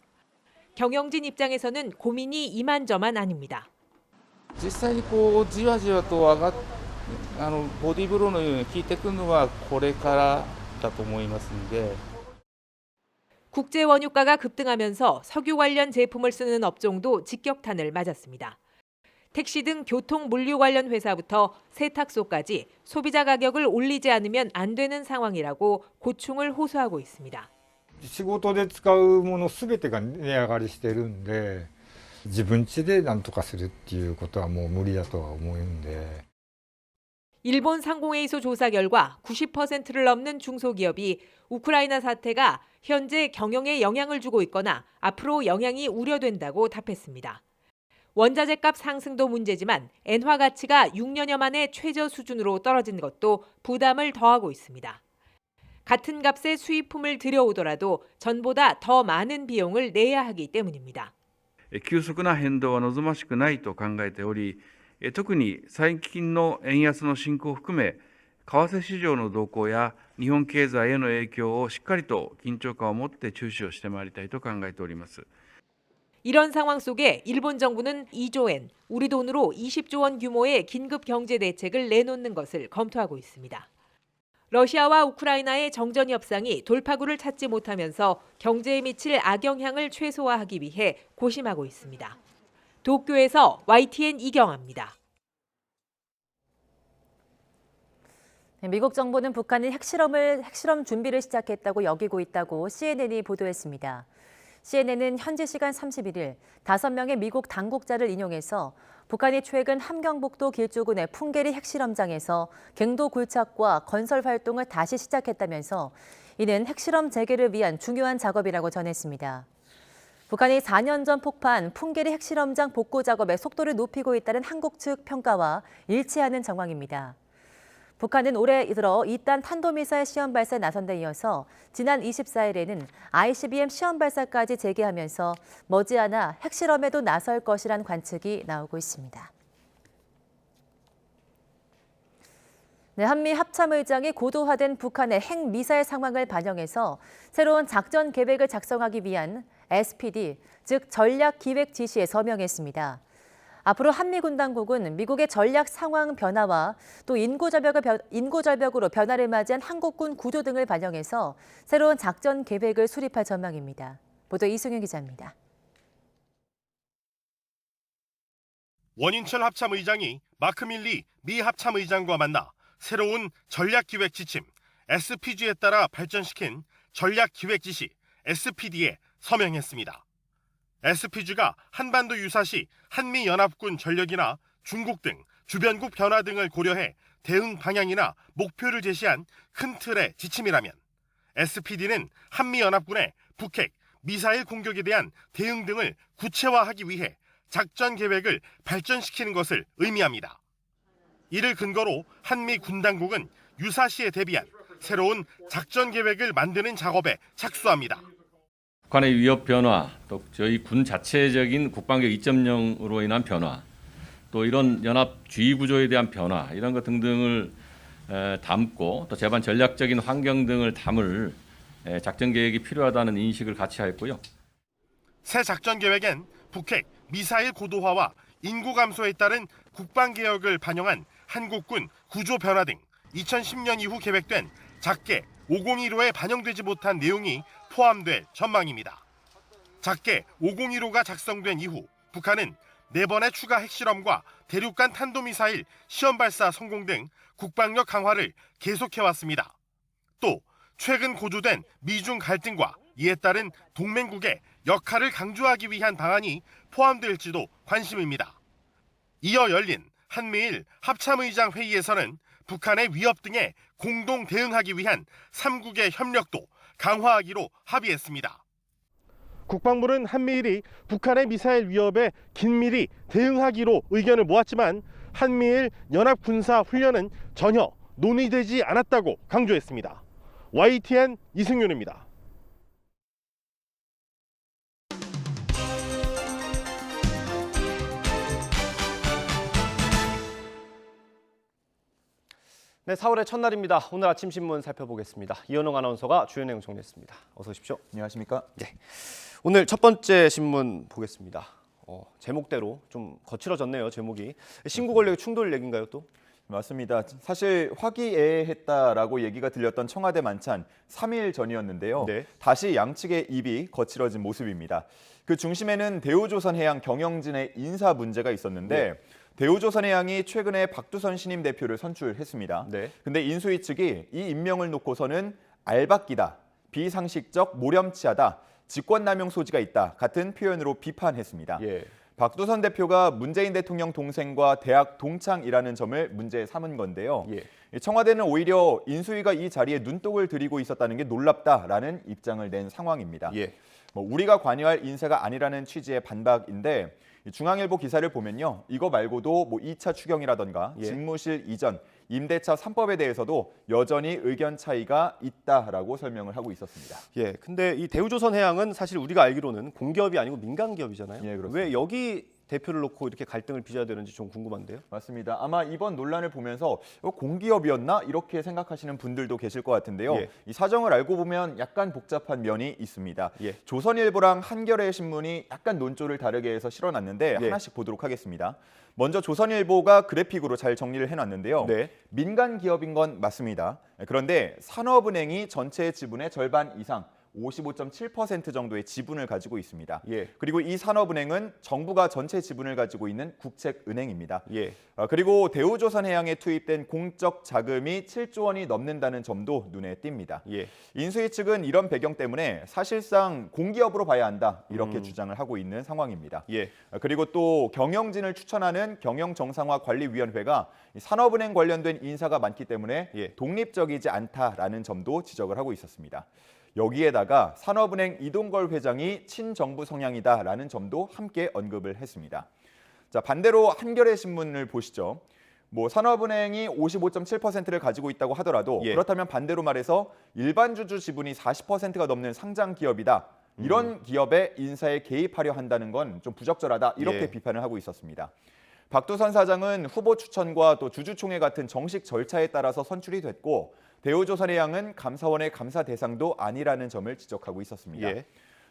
경영진 입장에서는 고민이 이만저만 아닙니다. 実際にじわじわと上がっボディーブローのように効いてくるのはこれからだと思いますので 국제 원유가가 급등하면서 석유 관련 제품을 쓰는 업종도 직격탄을 맞았습니다. 택시 등 교통 물류 관련 회사부터 세탁소까지 소비자 가격을 올리지 않으면 안 되는 상황이라고 고충을 호소하고 있습니다. 仕事で使うもの全てが値上がりしてるんで自分家で何とかするっていうことはもう無理だとは思うんで 일본 상공회의소 조사 결과 90%를 넘는 중소기업이 우크라이나 사태가 현재 경영에 영향을 주고 있거나 앞으로 영향이 우려된다고 답했습니다. 원자재값 상승도 문제지만 엔화 가치가 6년여 만에 최저 수준으로 떨어진 것도 부담을 더하고 있습니다. 같은 값의 수입품을 들여오더라도 전보다 더 많은 비용을 내야 하기 때문입니다. 急速な変動は望ましくないと考えており、特に最近の円安の進行を含め、為替市場の動向や日本経済への影響をしっかりと緊張感を持って注視をしてまいりたいと考えております。 이런 상황 속에 일본 정부는 2조 엔, 우리 돈으로 20조 원 규모의 긴급 경제 대책을 내놓는 것을 검토하고 있습니다. 러시아와 우크라이나의 정전 협상이 돌파구를 찾지 못하면서 경제에 미칠 악영향을 최소화하기 위해 고심하고 있습니다. 도쿄에서 YTN 이경아입니다. 미국 정부는 북한이 핵실험 준비를 시작했다고 여기고 있다고 CNN이 보도했습니다. CNN은 현지 시간 31일 5명의 미국 당국자를 인용해서 북한이 최근 함경북도 길조군의 풍계리 핵실험장에서 갱도 굴착과 건설 활동을 다시 시작했다면서 이는 핵실험 재개를 위한 중요한 작업이라고 전했습니다. 북한이 4년 전 폭파한 풍계리 핵실험장 복구 작업의 속도를 높이고 있다는 한국 측 평가와 일치하는 정황입니다. 북한은 올해 들어 2단 탄도미사일 시험 발사에 나선 데 이어서 지난 24일에는 ICBM 시험 발사까지 재개하면서 머지않아 핵실험에도 나설 것이란 관측이 나오고 있습니다. 네, 한미 합참의장이 고도화된 북한의 핵미사일 상황을 반영해서 새로운 작전 계획을 작성하기 위한 SPD, 즉 전략기획 지시에 서명했습니다. 앞으로 한미군당국은 미국의 전략 상황 변화와 또 인구절벽으로 변화를 맞이한 한국군 구조 등을 반영해서 새로운 작전 계획을 수립할 전망입니다. 보도 이승윤 기자입니다. 원인철 합참의장이 마크 밀리 미 합참의장과 만나 새로운 전략기획 지침 SPG에 따라 발전시킨 전략기획 지시 SPD에 서명했습니다. SPG가 한반도 유사시 한미연합군 전력이나 중국 등 주변국 변화 등을 고려해 대응 방향이나 목표를 제시한 큰 틀의 지침이라면 SPD는 한미연합군의 북핵, 미사일 공격에 대한 대응 등을 구체화하기 위해 작전 계획을 발전시키는 것을 의미합니다. 이를 근거로 한미 군당국은 유사시에 대비한 새로운 작전 계획을 만드는 작업에 착수합니다. 북한의 위협 변화, 또 저희 군 자체적인 국방력 2.0으로 인한 변화, 또 이런 연합 주의 구조에 대한 변화 이런 것 등등을 담고 또 제반 전략적인 환경 등을 담을 작전 계획이 필요하다는 인식을 같이 하였고요. 새 작전 계획엔 북핵, 미사일 고도화와 인구 감소에 따른 국방 개혁을 반영한 한국군 구조 변화 등 2010년 이후 계획된 작계 5015에 반영되지 못한 내용이 포함될 전망입니다. 작계 5015가 작성된 이후 북한은 4번의 추가 핵실험과 대륙간 탄도미사일 시험 발사 성공 등 국방력 강화를 계속해왔습니다. 또 최근 고조된 미중 갈등과 이에 따른 동맹국의 역할을 강조하기 위한 방안이 포함될지도 관심입니다. 이어 열린 한미일 합참의장 회의에서는 북한의 위협 등에 공동 대응하기 위한 3국의 협력도 강화하기로 합의했습니다. 국방부는 한미일이 북한의 미사일 위협에 긴밀히 대응하기로 의견을 모았지만 한미일 연합군사훈련은 전혀 논의되지 않았다고 강조했습니다. YTN 이승윤입니다. 네, 4월의 첫날입니다. 오늘 아침 신문 살펴보겠습니다. 이현웅 아나운서가 주요 내용 정리했습니다. 어서 오십시오. 안녕하십니까? 네. 오늘 첫 번째 신문 보겠습니다. 제목대로 좀 거칠어졌네요. 제목이. 신구 권력의 충돌 얘기인가요 또? 맞습니다. 사실 화기애애했다라고 얘기가 들렸던 청와대 만찬 3일 전이었는데요. 네. 다시 양측의 입이 거칠어진 모습입니다. 그 중심에는 대우조선해양 경영진의 인사 문제가 있었는데 네. 대우조선해양이 최근에 박두선 신임 대표를 선출했습니다. 네. 근데 인수위 측이 이 임명을 놓고서는 알박기다, 비상식적, 모렴치하다, 직권남용 소지가 있다 같은 표현으로 비판했습니다. 예. 박두선 대표가 문재인 대통령 동생과 대학 동창이라는 점을 문제 삼은 건데요. 예. 청와대는 오히려 인수위가 이 자리에 눈독을 들이고 있었다는 게 놀랍다라는 입장을 낸 상황입니다. 예. 우리가 관여할 인사가 아니라는 취지의 반박인데 중앙일보 기사를 보면요. 이거 말고도 뭐 2차 추경이라던가 예. 집무실 이전, 임대차 3법에 대해서도 여전히 의견 차이가 있다라고 설명을 하고 있었습니다. 예, 근데 이 대우조선해양은 사실 우리가 알기로는 공기업이 아니고 민간 기업이잖아요. 예, 그렇습니다. 왜 여기 대표를 놓고 이렇게 갈등을 빚어야 되는지 좀 궁금한데요. 맞습니다. 아마 이번 논란을 보면서 공기업이었나 이렇게 생각하시는 분들도 계실 것 같은데요. 예. 이 사정을 알고 보면 약간 복잡한 면이 있습니다. 예. 조선일보랑 한겨레 신문이 약간 논조를 다르게 해서 실어놨는데 예. 하나씩 보도록 하겠습니다. 먼저 조선일보가 그래픽으로 잘 정리를 해놨는데요. 네. 민간 기업인 건 맞습니다. 그런데 산업은행이 전체 지분의 절반 이상 55.7% 정도의 지분을 가지고 있습니다. 예. 그리고 이 산업은행은 정부가 전체 지분을 가지고 있는 국책은행입니다. 예. 그리고 대우조선해양에 투입된 공적 자금이 7조 원이 넘는다는 점도 눈에 띕니다. 예. 인수위 측은 이런 배경 때문에 사실상 공기업으로 봐야 한다 이렇게 주장을 하고 있는 상황입니다. 예. 그리고 또 경영진을 추천하는 경영정상화관리위원회가 산업은행 관련된 인사가 많기 때문에 예. 독립적이지 않다라는 점도 지적을 하고 있었습니다. 여기에다가 산업은행 이동걸 회장이 친정부 성향이다라는 점도 함께 언급을 했습니다. 자, 반대로 한겨레 신문을 보시죠. 뭐 산업은행이 55.7%를 가지고 있다고 하더라도 예. 그렇다면 반대로 말해서 일반 주주 지분이 40%가 넘는 상장 기업이다. 이런 기업의 인사에 개입하려 한다는 건 좀 부적절하다. 이렇게 예. 비판을 하고 있었습니다. 박두선 사장은 후보 추천과 또 주주총회 같은 정식 절차에 따라서 선출이 됐고 대우조선해양은 감사원의 감사 대상도 아니라는 점을 지적하고 있었습니다. 예.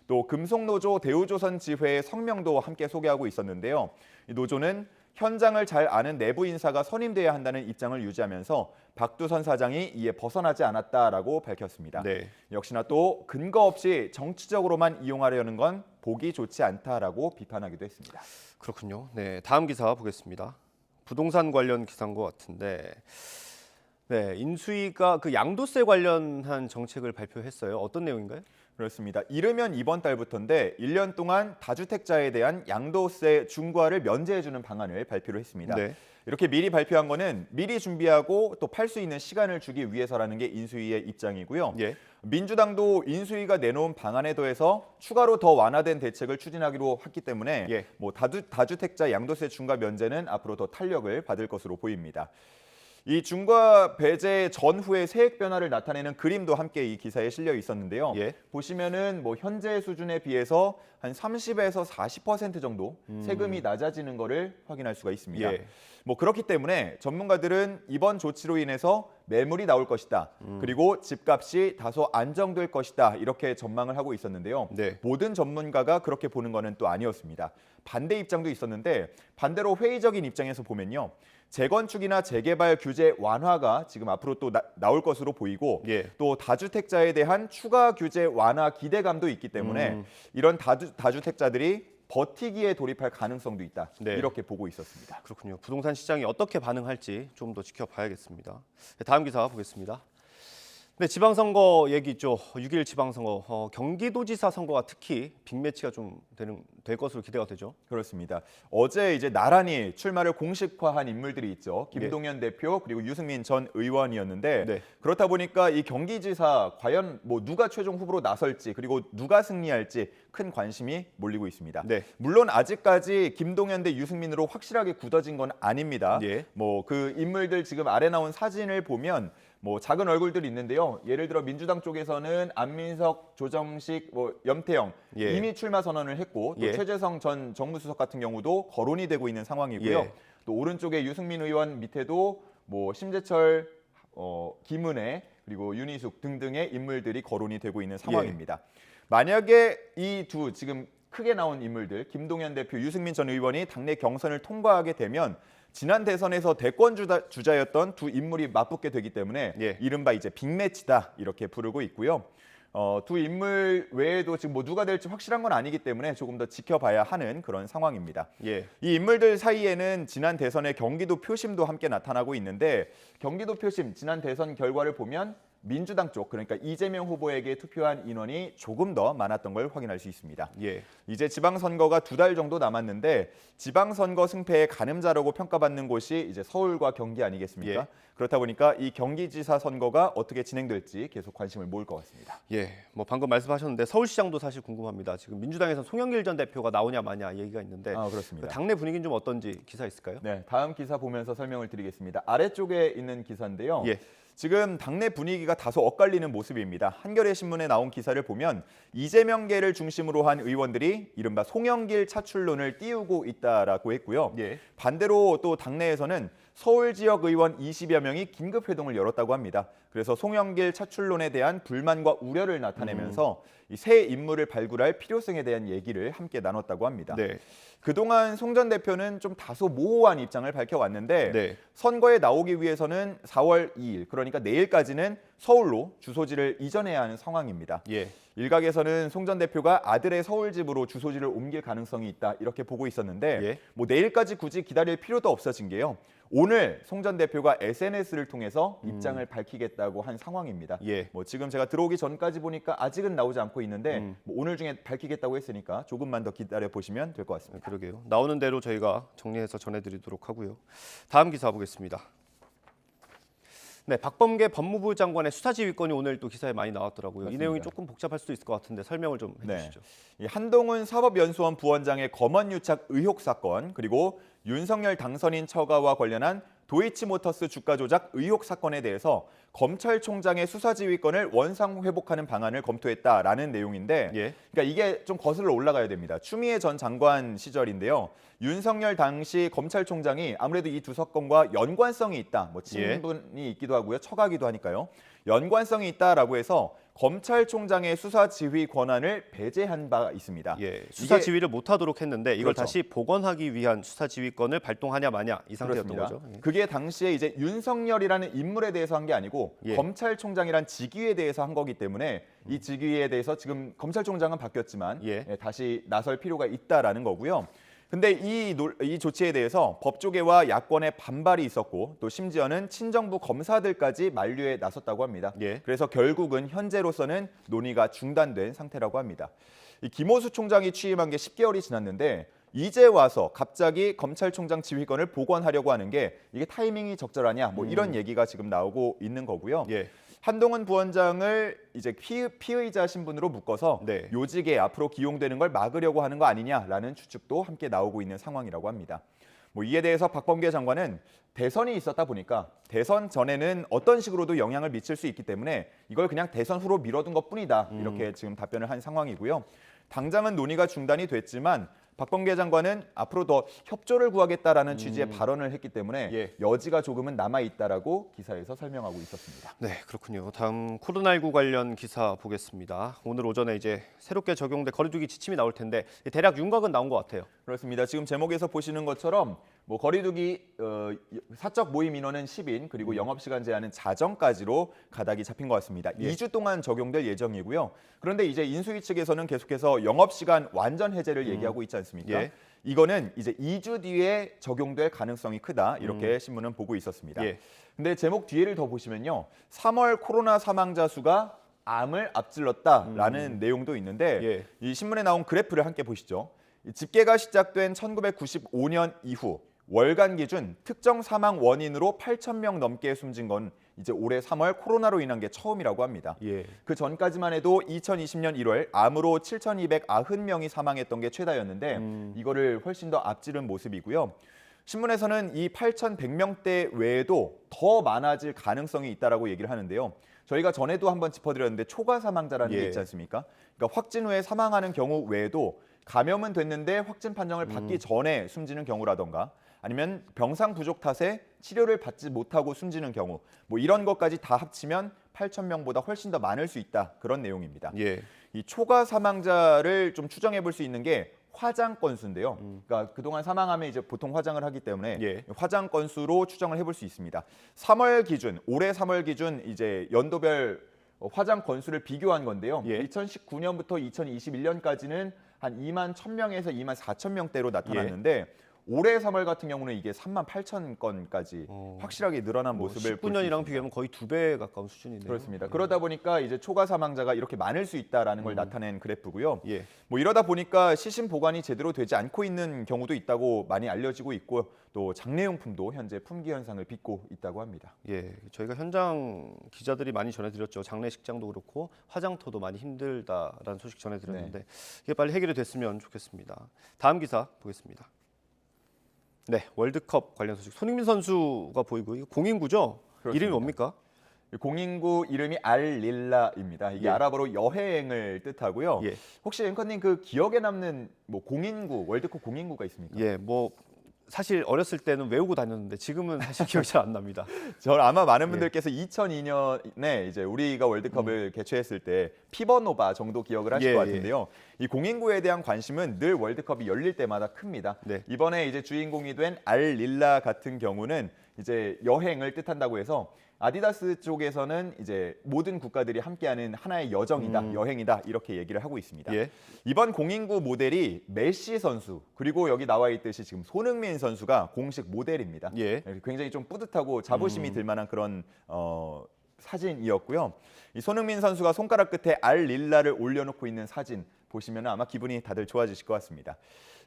또 금속노조 대우조선지회의 성명도 함께 소개하고 있었는데요. 이 노조는 현장을 잘 아는 내부 인사가 선임돼야 한다는 입장을 유지하면서 박두선 사장이 이에 벗어나지 않았다라고 밝혔습니다. 네. 역시나 또 근거 없이 정치적으로만 이용하려는 건 보기 좋지 않다라고 비판하기도 했습니다. 그렇군요. 네, 다음 기사 보겠습니다. 부동산 관련 기사인 것 같은데, 네, 인수위가 그 양도세 관련한 정책을 발표했어요. 어떤 내용인가요? 그렇습니다. 이르면 이번 달부터인데 1년 동안 다주택자에 대한 양도세 중과를 면제해주는 방안을 발표를 했습니다. 네. 이렇게 미리 발표한 거는 미리 준비하고 또 팔 수 있는 시간을 주기 위해서라는 게 인수위의 입장이고요. 예. 민주당도 인수위가 내놓은 방안에 더해서 추가로 더 완화된 대책을 추진하기로 했기 때문에 예. 뭐 다주택자 양도세 중과 면제는 앞으로 더 탄력을 받을 것으로 보입니다. 이 중과 배제 전후의 세액 변화를 나타내는 그림도 함께 이 기사에 실려 있었는데요. 예. 보시면은 뭐 현재 수준에 비해서 한 30에서 40% 정도 세금이 낮아지는 것을 확인할 수가 있습니다. 예. 뭐 그렇기 때문에 전문가들은 이번 조치로 인해서 매물이 나올 것이다. 그리고 집값이 다소 안정될 것이다. 이렇게 전망을 하고 있었는데요. 네. 모든 전문가가 그렇게 보는 것은 또 아니었습니다. 반대 입장도 있었는데 반대로 회의적인 입장에서 보면요. 재건축이나 재개발 규제 완화가 지금 앞으로 또 나올 것으로 보이고 예. 또 다주택자에 대한 추가 규제 완화 기대감도 있기 때문에 이런 다주택자들이 버티기에 돌입할 가능성도 있다. 네. 이렇게 보고 있었습니다. 그렇군요. 부동산 시장이 어떻게 반응할지 좀 더 지켜봐야겠습니다. 네, 다음 기사 보겠습니다. 네, 지방선거 얘기 있죠. 6.1 지방선거, 경기도지사 선거가 특히 빅매치가 좀 될 것으로 기대가 되죠. 그렇습니다. 어제 이제 나란히 출마를 공식화한 인물들이 있죠. 김동연 대표 그리고 유승민 전 의원이었는데 네. 그렇다 보니까 이 경기지사 과연 뭐 누가 최종 후보로 나설지 그리고 누가 승리할지 큰 관심이 몰리고 있습니다. 네. 물론 아직까지 김동연 대 유승민으로 확실하게 굳어진 건 아닙니다. 예. 뭐 그 인물들 지금 아래 나온 사진을 보면 뭐 작은 얼굴들이 있는데요. 예를 들어 민주당 쪽에서는 안민석, 조정식, 뭐 염태영 예. 이미 출마 선언을 했고 또 예. 최재성 전 정무수석 같은 경우도 거론이 되고 있는 상황이고요. 예. 또 오른쪽에 유승민 의원 밑에도 뭐 심재철, 김은혜 그리고 윤희숙 등등의 인물들이 거론이 되고 있는 상황입니다. 만약에 이 두 지금 크게 나온 인물들 김동연 대표, 유승민 전 의원이 당내 경선을 통과하게 되면 지난 대선에서 대권 주자였던 두 인물이 맞붙게 되기 때문에 예. 이른바 이제 빅매치다 이렇게 부르고 있고요. 두 인물 외에도 지금 뭐 누가 될지 확실한 건 아니기 때문에 조금 더 지켜봐야 하는 그런 상황입니다. 예. 이 인물들 사이에는 지난 대선의 경기도 표심도 함께 나타나고 있는데 경기도 표심 지난 대선 결과를 보면 민주당 쪽, 그러니까 이재명 후보에게 투표한 인원이 조금 더 많았던 걸 확인할 수 있습니다. 예. 이제 지방선거가 2달 정도 남았는데 지방선거 승패의 가늠자라고 평가받는 곳이 이제 서울과 경기 아니겠습니까? 예. 그렇다 보니까 이 경기지사 선거가 어떻게 진행될지 계속 관심을 모을 것 같습니다. 예, 뭐 방금 말씀하셨는데 서울시장도 사실 궁금합니다. 지금 민주당에서 송영길 전 대표가 나오냐 마냐 얘기가 있는데 그렇습니다. 당내 분위기는 좀 어떤지 기사 있을까요? 네, 다음 기사 보면서 설명을 드리겠습니다. 아래쪽에 있는 기사인데요. 예. 지금 당내 분위기가 다소 엇갈리는 모습입니다. 한겨레 신문에 나온 기사를 보면 이재명계를 중심으로 한 의원들이 이른바 송영길 차출론을 띄우고 있다라고 했고요. 예. 반대로 또 당내에서는 서울 지역 의원 20여 명이 긴급 회동을 열었다고 합니다. 그래서 송영길 차출론에 대한 불만과 우려를 나타내면서 이 새 인물을 발굴할 필요성에 대한 얘기를 함께 나눴다고 합니다. 네. 그동안 송 전 대표는 좀 다소 모호한 입장을 밝혀왔는데 네. 선거에 나오기 위해서는 4월 2일, 그러니까 내일까지는 서울로 주소지를 이전해야 하는 상황입니다. 예. 일각에서는 송 전 대표가 아들의 서울 집으로 주소지를 옮길 가능성이 있다 이렇게 보고 있었는데 예. 뭐 내일까지 굳이 기다릴 필요도 없어진 게요. 오늘 송 전 대표가 SNS를 통해서 입장을 밝히겠다고 한 상황입니다. 예. 뭐 지금 제가 들어오기 전까지 보니까 아직은 나오지 않고 있는데 뭐 오늘 중에 밝히겠다고 했으니까 조금만 더 기다려 보시면 될 것 같습니다. 그러게요. 나오는 대로 저희가 정리해서 전해드리도록 하고요. 다음 기사 보겠습니다. 네, 박범계 법무부 장관의 수사지휘권이 오늘 또 기사에 많이 나왔더라고요. 맞습니다. 이 내용이 조금 복잡할 수도 있을 것 같은데 설명을 좀 해주시죠. 이 한동훈 사법연수원 부원장의 검언유착 의혹 사건, 그리고 윤석열 당선인 처가와 관련한 도이치모터스 주가 조작 의혹 사건에 대해서 검찰총장의 수사지휘권을 원상 회복하는 방안을 검토했다라는 내용인데, 예. 그러니까 이게 좀 거슬러 올라가야 됩니다. 추미애 전 장관 시절인데요. 윤석열 당시 검찰총장이 아무래도 이 두 사건과 연관성이 있다, 뭐 친분이 있기도 하고요, 처가기도 하니까요. 연관성이 있다라고 해서 검찰총장의 수사 지휘 권한을 배제한 바 있습니다. 예, 수사 이게- 지휘를 못하도록 했는데 이걸 그렇죠. 다시 복원하기 위한 수사 지휘권을 발동하냐 마냐 이 상태였던 그렇습니다. 거죠. 예. 그게 당시에 이제 윤석열이라는 인물에 대해서 한 게 아니고 예. 검찰총장이란 직위에 대해서 한 거기 때문에 이 직위에 대해서 지금 검찰총장은 바뀌었지만 예. 다시 나설 필요가 있다라는 거고요. 근데 이 조치에 대해서 법조계와 야권의 반발이 있었고 또 심지어는 친정부 검사들까지 만류에 나섰다고 합니다. 예. 그래서 결국은 현재로서는 논의가 중단된 상태라고 합니다. 이 김호수 총장이 취임한 게 10개월이 지났는데 이제 와서 갑자기 검찰총장 지휘권을 복원하려고 하는 게 이게 타이밍이 적절하냐, 뭐 이런 얘기가 지금 나오고 있는 거고요. 예. 한동훈 부원장을 이제 피의자 신분으로 묶어서 네. 요직에 앞으로 기용되는 걸 막으려고 하는 거 아니냐라는 추측도 함께 나오고 있는 상황이라고 합니다. 뭐 이에 대해서 박범계 장관은 대선이 있었다 보니까 대선 전에는 어떤 식으로도 영향을 미칠 수 있기 때문에 이걸 그냥 대선 후로 미뤄둔 것뿐이다, 이렇게 지금 답변을 한 상황이고요. 당장은 논의가 중단이 됐지만 박범계 장관은 앞으로 더 협조를 구하겠다라는 취지의 발언을 했기 때문에 예. 여지가 조금은 남아있다라고 기사에서 설명하고 있었습니다. 네, 그렇군요. 다음 코로나19 관련 기사 보겠습니다. 오늘 오전에 이제 새롭게 적용된 거리두기 지침이 나올 텐데 대략 윤곽은 나온 것 같아요. 그렇습니다. 지금 제목에서 보시는 것처럼 뭐 거리두기 사적 모임 인원은 10인, 그리고 영업시간 제한은 자정까지로 가닥이 잡힌 것 같습니다. 예. 2주 동안 적용될 예정이고요. 그런데 이제 인수위 측에서는 계속해서 영업시간 완전 해제를 얘기하고 있지 않습니까? 예. 이거는 이제 2주 뒤에 적용될 가능성이 크다, 이렇게 신문은 보고 있었습니다. 예. 근데 제목 뒤에를 더 보시면요. 3월 코로나 사망자 수가 암을 앞질렀다라는 내용도 있는데 예. 이 신문에 나온 그래프를 함께 보시죠. 이 집계가 시작된 1995년 이후 월간 기준 특정 사망 원인으로 8,000명 넘게 숨진 건 이제 올해 3월 코로나로 인한 게 처음이라고 합니다. 예. 그 전까지만 해도 2020년 1월 암으로 7,290명이 사망했던 게 최다였는데 이거를 훨씬 더 앞지른 모습이고요. 신문에서는 이 8,100명대 외에도 더 많아질 가능성이 있다라고 얘기를 하는데요. 저희가 전에도 한번 짚어드렸는데 초과 사망자라는 게 예. 있지 않습니까? 그러니까 확진 후에 사망하는 경우 외에도 감염은 됐는데 확진 판정을 받기 전에 숨지는 경우라던가 아니면 병상 부족 탓에 치료를 받지 못하고 숨지는 경우, 뭐 이런 것까지 다 합치면 8,000명보다 훨씬 더 많을 수 있다, 그런 내용입니다. 예. 이 초과 사망자를 좀 추정해 볼 수 있는 게 화장 건수인데요. 그러니까 그동안 사망하면 이제 보통 화장을 하기 때문에 예. 화장 건수로 추정을 해볼 수 있습니다. 3월 기준, 올해 3월 기준 이제 연도별 화장 건수를 비교한 건데요. 예. 2019년부터 2021년까지는 한 2만 1,000명에서 2만 4천 명대로 나타났는데 올해 3월 같은 경우는 이게 38,000건까지 확실하게 늘어난 모습을 볼 수 19년이랑 있습니다. 비교하면 거의 2배 가까운 수준이네요. 그렇습니다. 그러다 보니까 이제 초과 사망자가 이렇게 많을 수 있다라는 걸 나타낸 그래프고요. 뭐 이러다 보니까 시신 보관이 제대로 되지 않고 있는 경우도 있다고 많이 알려지고 있고 또 장례용품도 현재 품귀 현상을 빚고 있다고 합니다. 예, 저희가 현장 기자들이 많이 전해드렸죠. 장례식장도 그렇고 화장터도 많이 힘들다라는 소식 전해드렸는데 이게 빨리 해결이 됐으면 좋겠습니다. 다음 기사 보겠습니다. 네, 월드컵 관련 소식. 손흥민 선수가 보이고 이거 공인구죠? 그렇습니다. 이름이 뭡니까? 공인구 이름이 알릴라입니다. 이게 예. 아랍어로 여행을 뜻하고요. 예. 혹시 앵커님 그 기억에 남는 뭐 공인구, 월드컵 공인구가 있습니까? 예, 뭐 사실 어렸을 때는 외우고 다녔는데 지금은 사실 기억이 잘 안 납니다. 저 아마 많은 분들께서 2002년에 이제 우리가 월드컵을 개최했을 때 피버노바 정도 기억을 하실 예, 것 같은데요. 이 공인구에 대한 관심은 늘 월드컵이 열릴 때마다 큽니다. 네. 이번에 이제 주인공이 된 알릴라 같은 경우는 이제 여행을 뜻한다고 해서 아디다스 쪽에서는 이제 모든 국가들이 함께하는 하나의 여정이다, 여행이다 이렇게 얘기를 하고 있습니다. 예. 이번 공인구 모델이 메시 선수 그리고 여기 나와 있듯이 지금 손흥민 선수가 공식 모델입니다. 예. 굉장히 좀 뿌듯하고 자부심이 들 만한 그런 사진이었고요. 이 손흥민 선수가 손가락 끝에 알릴라를 올려놓고 있는 사진 보시면 아마 기분이 다들 좋아지실 것 같습니다.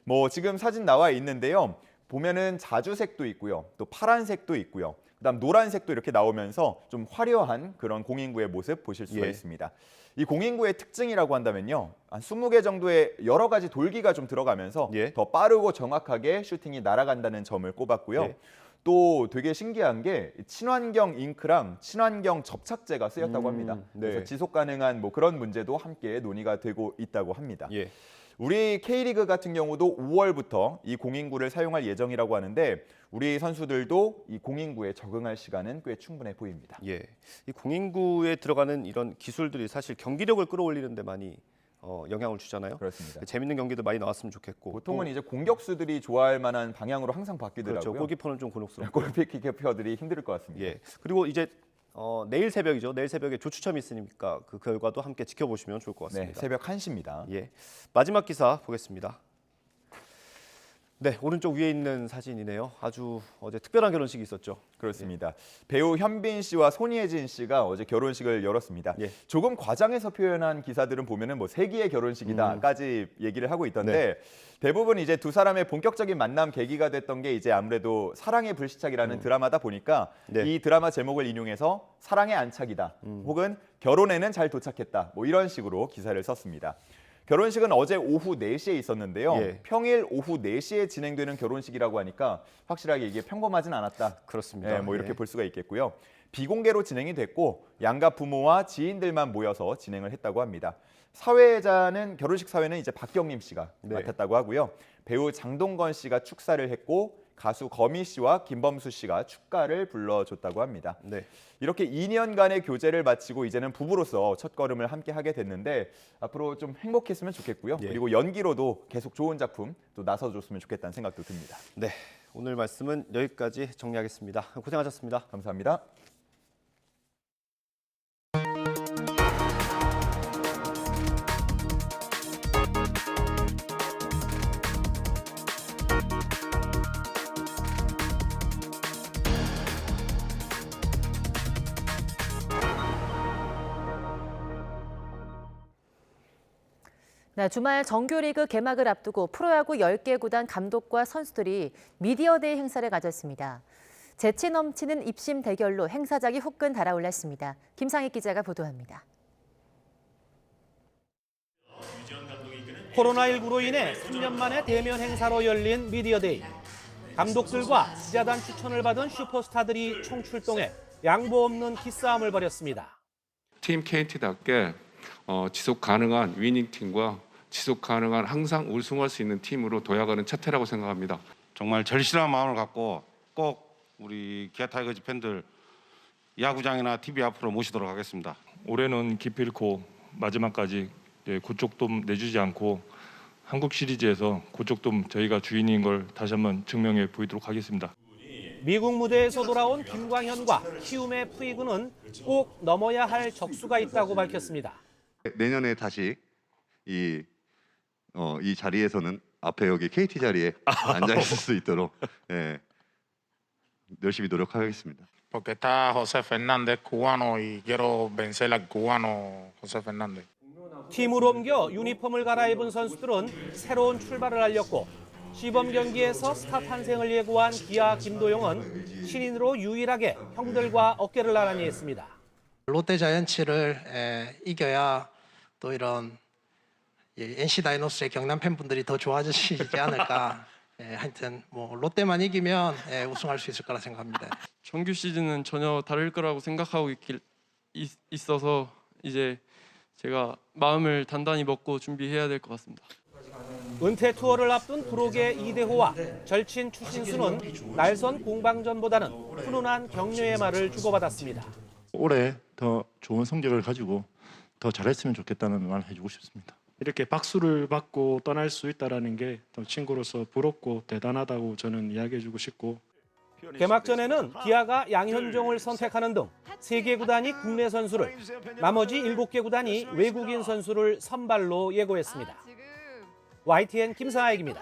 뭐 지금 사진 나와 있는데요. 보면은 자주색도 있고요. 또 파란색도 있고요. 그다음 노란색도 이렇게 나오면서 좀 화려한 그런 공인구의 모습 보실 수가 예. 있습니다. 이 공인구의 특징이라고 한다면요. 한 20개 정도의 여러 가지 돌기가 좀 들어가면서 더 빠르고 정확하게 슈팅이 날아간다는 점을 꼽았고요. 예. 또 되게 신기한 게 친환경 잉크랑 친환경 접착제가 쓰였다고 합니다. 네. 그래서 지속 가능한 뭐 그런 문제도 함께 논의가 되고 있다고 합니다. 예. 우리 K리그 같은 경우도 5월부터 이 공인구를 사용할 예정이라고 하는데 우리 선수들도 이 공인구에 적응할 시간은 꽤 충분해 보입니다. 예, 이 공인구에 들어가는 이런 기술들이 사실 경기력을 끌어올리는 데 많이 영향을 주잖아요. 그렇습니다. 재밌는 경기도 많이 나왔으면 좋겠고. 보통은 이제 공격수들이 좋아할 만한 방향으로 항상 바뀌더라고요. 그렇죠. 골키퍼는 좀 곤혹스럽고. 골키퍼들이 힘들 것 같습니다. 예. 그리고 이제 내일 새벽이죠. 내일 새벽에 조추첨이 있으니까 그 결과도 함께 지켜보시면 좋을 것 같습니다. 네, 새벽 1시입니다. 예. 마지막 기사 보겠습니다. 네, 오른쪽 위에 있는 사진이네요. 아주 어제 특별한 결혼식이 있었죠. 그렇습니다. 배우 현빈 씨와 손예진 씨가 어제 결혼식을 열었습니다. 조금 과장해서 표현한 기사들은 보면은 뭐 세기의 결혼식이다까지 얘기를 하고 있던데 대부분 이제 두 사람의 본격적인 만남 계기가 됐던 게 이제 아무래도 사랑의 불시착이라는 드라마다 보니까 이 드라마 제목을 인용해서 사랑의 안착이다 혹은 결혼에는 잘 도착했다 뭐 이런 식으로 기사를 썼습니다. 결혼식은 어제 오후 4시에 있었는데요. 평일 오후 4시에 진행되는 결혼식이라고 하니까 확실하게 이게 평범하진 않았다. 그렇습니다. 뭐 이렇게 볼 수가 있겠고요. 비공개로 진행이 됐고 양가 부모와 지인들만 모여서 진행을 했다고 합니다. 결혼식 사회는 이제 박경림 씨가 맡았다고 하고요. 배우 장동건 씨가 축사를 했고 가수 거미 씨와 김범수 씨가 축가를 불러줬다고 합니다. 이렇게 2년간의 교제를 마치고 이제는 부부로서 첫걸음을 함께 하게 됐는데 앞으로 좀 행복했으면 좋겠고요. 그리고 연기로도 계속 좋은 작품 또 나서줬으면 좋겠다는 생각도 듭니다. 네, 오늘 말씀은 여기까지 정리하겠습니다. 고생하셨습니다. 감사합니다. 네, 주말 정규리그 개막을 앞두고 프로야구 10개 구단 감독과 선수들이 미디어데이 행사를 가졌습니다. 재치 넘치는 입심 대결로 행사장이 후끈 달아올랐습니다. 김상익 기자가 보도합니다. 코로나19로 인해 3년 만에 대면 행사로 열린 미디어데이. 감독들과 기자단 추천을 받은 슈퍼스타들이 총출동해 양보 없는 기싸움을 벌였습니다. 팀 KT답게 지속 가능한 위닝팀과 지속 가능한 항상 우승할 수 있는 팀으로 도약하는 첫 해라고 생각합니다. 정말 절실한 마음을 갖고 꼭 우리 기아 타이거즈 팬들 야구장이나 TV 앞으로 모시도록 하겠습니다. 올해는 기필코 마지막까지 고쪽돔 내주지 않고 한국 시리즈에서 고쪽돔 저희가 주인인 걸 다시 한번 증명해 보이도록 하겠습니다. 미국 무대에서 돌아온 김광현과 키움의 푸이그는 꼭 넘어야 할 적수가 있다고 밝혔습니다. 내년에 다시 이 자리에서는 앞에 여기 KT 자리에 앉아 있을 수 있도록 열심히 노력하겠습니다. Porque está José Fernández cubano y quiero vencer al cubano José Fernández. 팀으로 옮겨 유니폼을 갈아입은 선수들은 새로운 출발을 알렸고 시범 경기에서 스타 탄생을 예고한 기아 김도영은 신인으로 유일하게 형들과 어깨를 나란히 했습니다. 롯데자이언츠를 이겨야 또 이런 NC 다이노스의 경남 팬분들이 더 좋아지시지 않을까. 하여튼 뭐 롯데만 이기면 우승할 수 있을 거라 생각합니다. 정규 시즌은 전혀 다를 거라고 생각하고 있어서 이제 제가 마음을 단단히 먹고 준비해야 될 것 같습니다. 은퇴 투어를 앞둔 프로계 이대호와 절친 추신수는 날선 공방전보다는 훈훈한 격려의 말을 주고받았습니다. 올해 더 좋은 성적을 가지고 더 잘했으면 좋겠다는 말을 해주고 싶습니다. 이렇게 박수를 받고 떠날 수 있다는 게 친구로서 부럽고 대단하다고 저는 이야기해주고 싶고 개막전에는 기아가 양현종을 선택하는 등 3개 구단이 국내 선수를, 나머지 7개 구단이 외국인 선수를 선발로 예고했습니다. YTN 김사익입니다.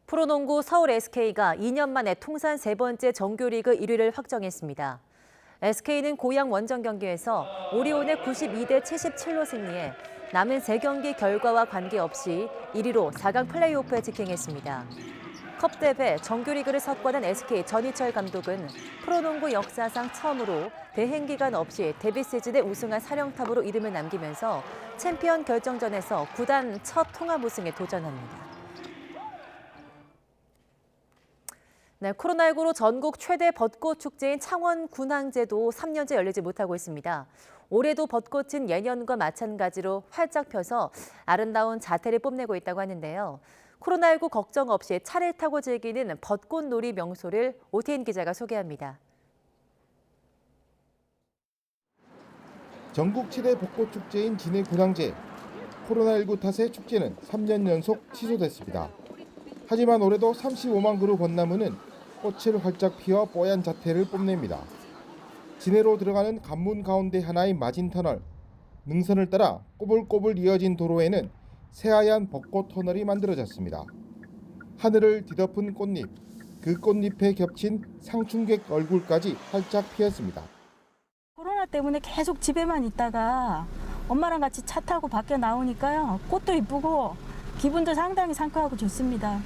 프로농구 서울 SK가 2년 만에 통산 3번째 정규리그 1위를 확정했습니다. SK는 고양 원정 경기에서 오리온의 92대 77로 승리해 남은 3경기 결과와 관계없이 1위로 4강 플레이오프에 직행했습니다. 컵대회 정규리그를 석권한 SK 전희철 감독은 프로농구 역사상 처음으로 대행 기간 없이 데뷔 시즌에 우승한 사령탑으로 이름을 남기면서 챔피언 결정전에서 구단 첫 통합 우승에 도전합니다. 네, 코로나19로 전국 최대 벚꽃 축제인 창원 군항제도 3년째 열리지 못하고 있습니다. 올해도 벚꽃은 예년과 마찬가지로 활짝 펴서 아름다운 자태를 뽐내고 있다고 하는데요. 코로나19 걱정 없이 차를 타고 즐기는 벚꽃놀이 명소를 OTN 기자가 소개합니다. 전국 최대 벚꽃 축제인 진해 군항제. 코로나19 탓에 축제는 3년 연속 취소됐습니다. 하지만 올해도 35만 그루 벚나무는 꽃을 활짝 피워 뽀얀 자태를 뽐냅니다. 진해로 들어가는 관문 가운데 하나인 마진터널. 능선을 따라 꼬불꼬불 이어진 도로에는 새하얀 벚꽃 터널이 만들어졌습니다. 하늘을 뒤덮은 꽃잎, 그 꽃잎에 겹친 상충객 얼굴까지 활짝 피었습니다. 코로나 때문에 계속 집에만 있다가 엄마랑 같이 차 타고 밖에 나오니까요. 꽃도 이쁘고 기분도 상당히 상쾌하고 좋습니다.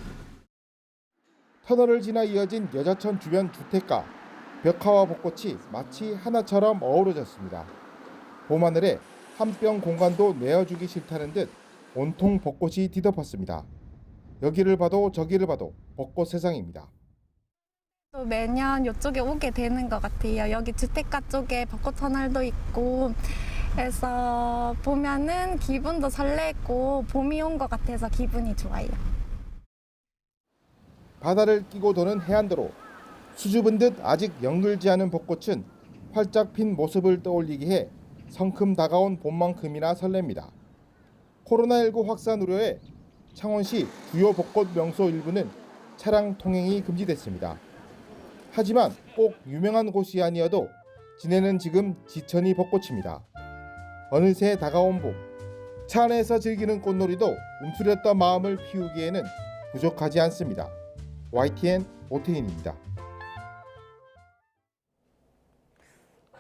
터널을 지나 이어진 여자천 주변 주택가, 벽화와 벚꽃이 마치 하나처럼 어우러졌습니다. 봄하늘에 한 뼘 공간도 내어주기 싫다는 듯 온통 벚꽃이 뒤덮었습니다. 여기를 봐도 저기를 봐도 벚꽃 세상입니다. 매년 이쪽에 오게 되는 것 같아요. 여기 주택가 쪽에 벚꽃 터널도 있고 그래서 보면은 기분도 설레고 봄이 온 것 같아서 기분이 좋아요. 바다를 끼고 도는 해안도로. 수줍은 듯 아직 연글지 않은 벚꽃은 활짝 핀 모습을 떠올리게 해 성큼 다가온 봄만큼이나 설렙니다. 코로나19 확산 우려에 창원시 주요 벚꽃 명소 일부는 차량 통행이 금지됐습니다. 하지만 꼭 유명한 곳이 아니어도 진해는 지금 지천이 벚꽃입니다. 어느새 다가온 봄, 차 안에서 즐기는 꽃놀이도 움츠렸던 마음을 피우기에는 부족하지 않습니다. YTN 오태인입니다.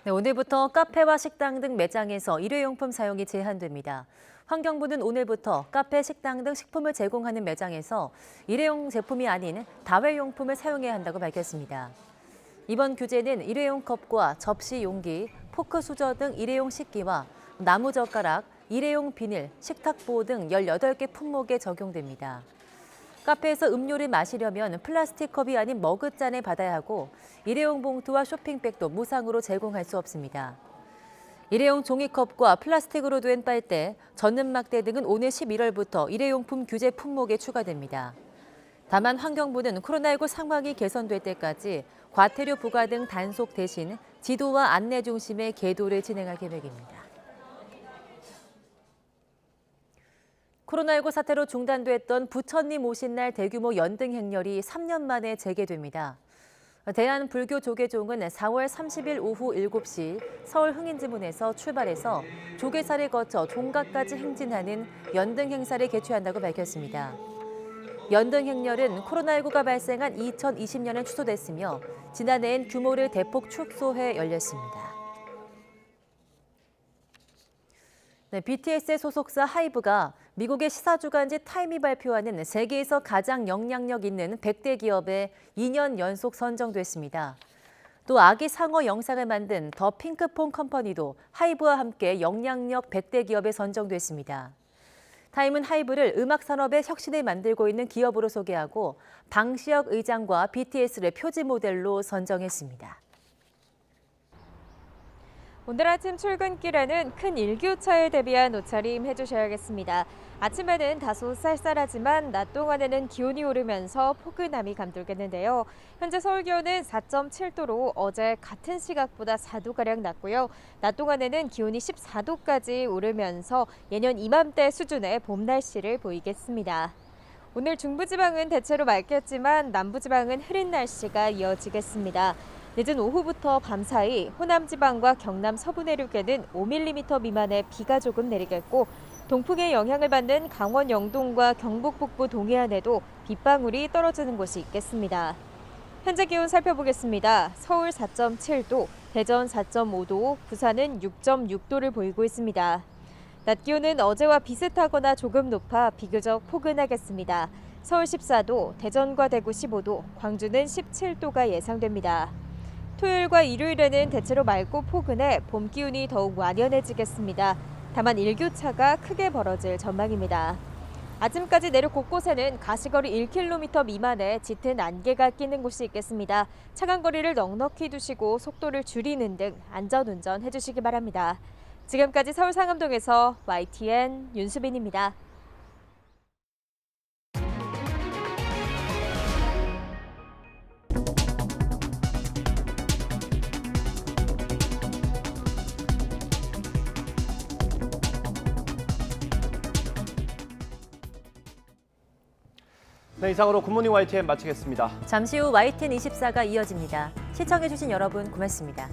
네, 오늘부터 카페와 식당 등 매장에서 일회용품 사용이 제한됩니다. 환경부는 오늘부터 카페, 식당 등 식품을 제공하는 매장에서 일회용 제품이 아닌 다회용품을 사용해야 한다고 밝혔습니다. 이번 규제는 일회용 컵과 접시 용기, 포크 수저 등 일회용 식기와 나무젓가락, 일회용 비닐, 식탁보 등 18개 품목에 적용됩니다. 카페에서 음료를 마시려면 플라스틱 컵이 아닌 머그잔을 받아야 하고 일회용 봉투와 쇼핑백도 무상으로 제공할 수 없습니다. 일회용 종이컵과 플라스틱으로 된 빨대, 젖는 막대 등은 오늘 11월부터 일회용품 규제 품목에 추가됩니다. 다만 환경부는 코로나19 상황이 개선될 때까지 과태료 부과 등 단속 대신 지도와 안내 중심의 계도를 진행할 계획입니다. 코로나19 사태로 중단됐던 부처님 오신 날 대규모 연등 행렬이 3년 만에 재개됩니다. 대한불교조계종은 4월 30일 오후 7시 서울 흥인지문에서 출발해서 조계사를 거쳐 종각까지 행진하는 연등 행사를 개최한다고 밝혔습니다. 연등 행렬은 코로나19가 발생한 2020년에 취소됐으며 지난해엔 규모를 대폭 축소해 열렸습니다. BTS의 소속사 하이브가 미국의 시사주간지 타임이 발표하는 세계에서 가장 영향력 있는 100대 기업에 2년 연속 선정됐습니다. 또 아기 상어 영상을 만든 더 핑크퐁 컴퍼니도 하이브와 함께 영향력 100대 기업에 선정됐습니다. 타임은 하이브를 음악 산업의 혁신을 만들고 있는 기업으로 소개하고 방시혁 의장과 BTS를 표지 모델로 선정했습니다. 오늘 아침 출근길에는 큰 일교차에 대비한 옷차림 해주셔야겠습니다. 아침에는 다소 쌀쌀하지만 낮 동안에는 기온이 오르면서 포근함이 감돌겠는데요. 현재 서울 기온은 4.7도로 어제 같은 시각보다 4도가량 낮고요. 낮 동안에는 기온이 14도까지 오르면서 예년 이맘때 수준의 봄 날씨를 보이겠습니다. 오늘 중부지방은 대체로 맑겠지만 남부지방은 흐린 날씨가 이어지겠습니다. 늦은 오후부터 밤사이 호남지방과 경남 서부 내륙에는 5mm 미만의 비가 조금 내리겠고 동풍의 영향을 받는 강원 영동과 경북 북부 동해안에도 빗방울이 떨어지는 곳이 있겠습니다. 현재 기온 살펴보겠습니다. 서울 4.7도, 대전 4.5도, 부산은 6.6도를 보이고 있습니다. 낮 기온은 어제와 비슷하거나 조금 높아 비교적 포근하겠습니다. 서울 14도, 대전과 대구 15도, 광주는 17도가 예상됩니다. 토요일과 일요일에는 대체로 맑고 포근해 봄 기운이 더욱 완연해지겠습니다. 다만 일교차가 크게 벌어질 전망입니다. 아침까지 내륙 곳곳에는 가시거리 1km 미만의 짙은 안개가 끼는 곳이 있겠습니다. 차간 거리를 넉넉히 두시고 속도를 줄이는 등 안전운전 해주시기 바랍니다. 지금까지 서울 상암동에서 YTN 윤수빈입니다. 네, 이상으로 굿모닝 YTN 마치겠습니다. 잠시 후 YTN 24가 이어집니다. 시청해주신 여러분 고맙습니다.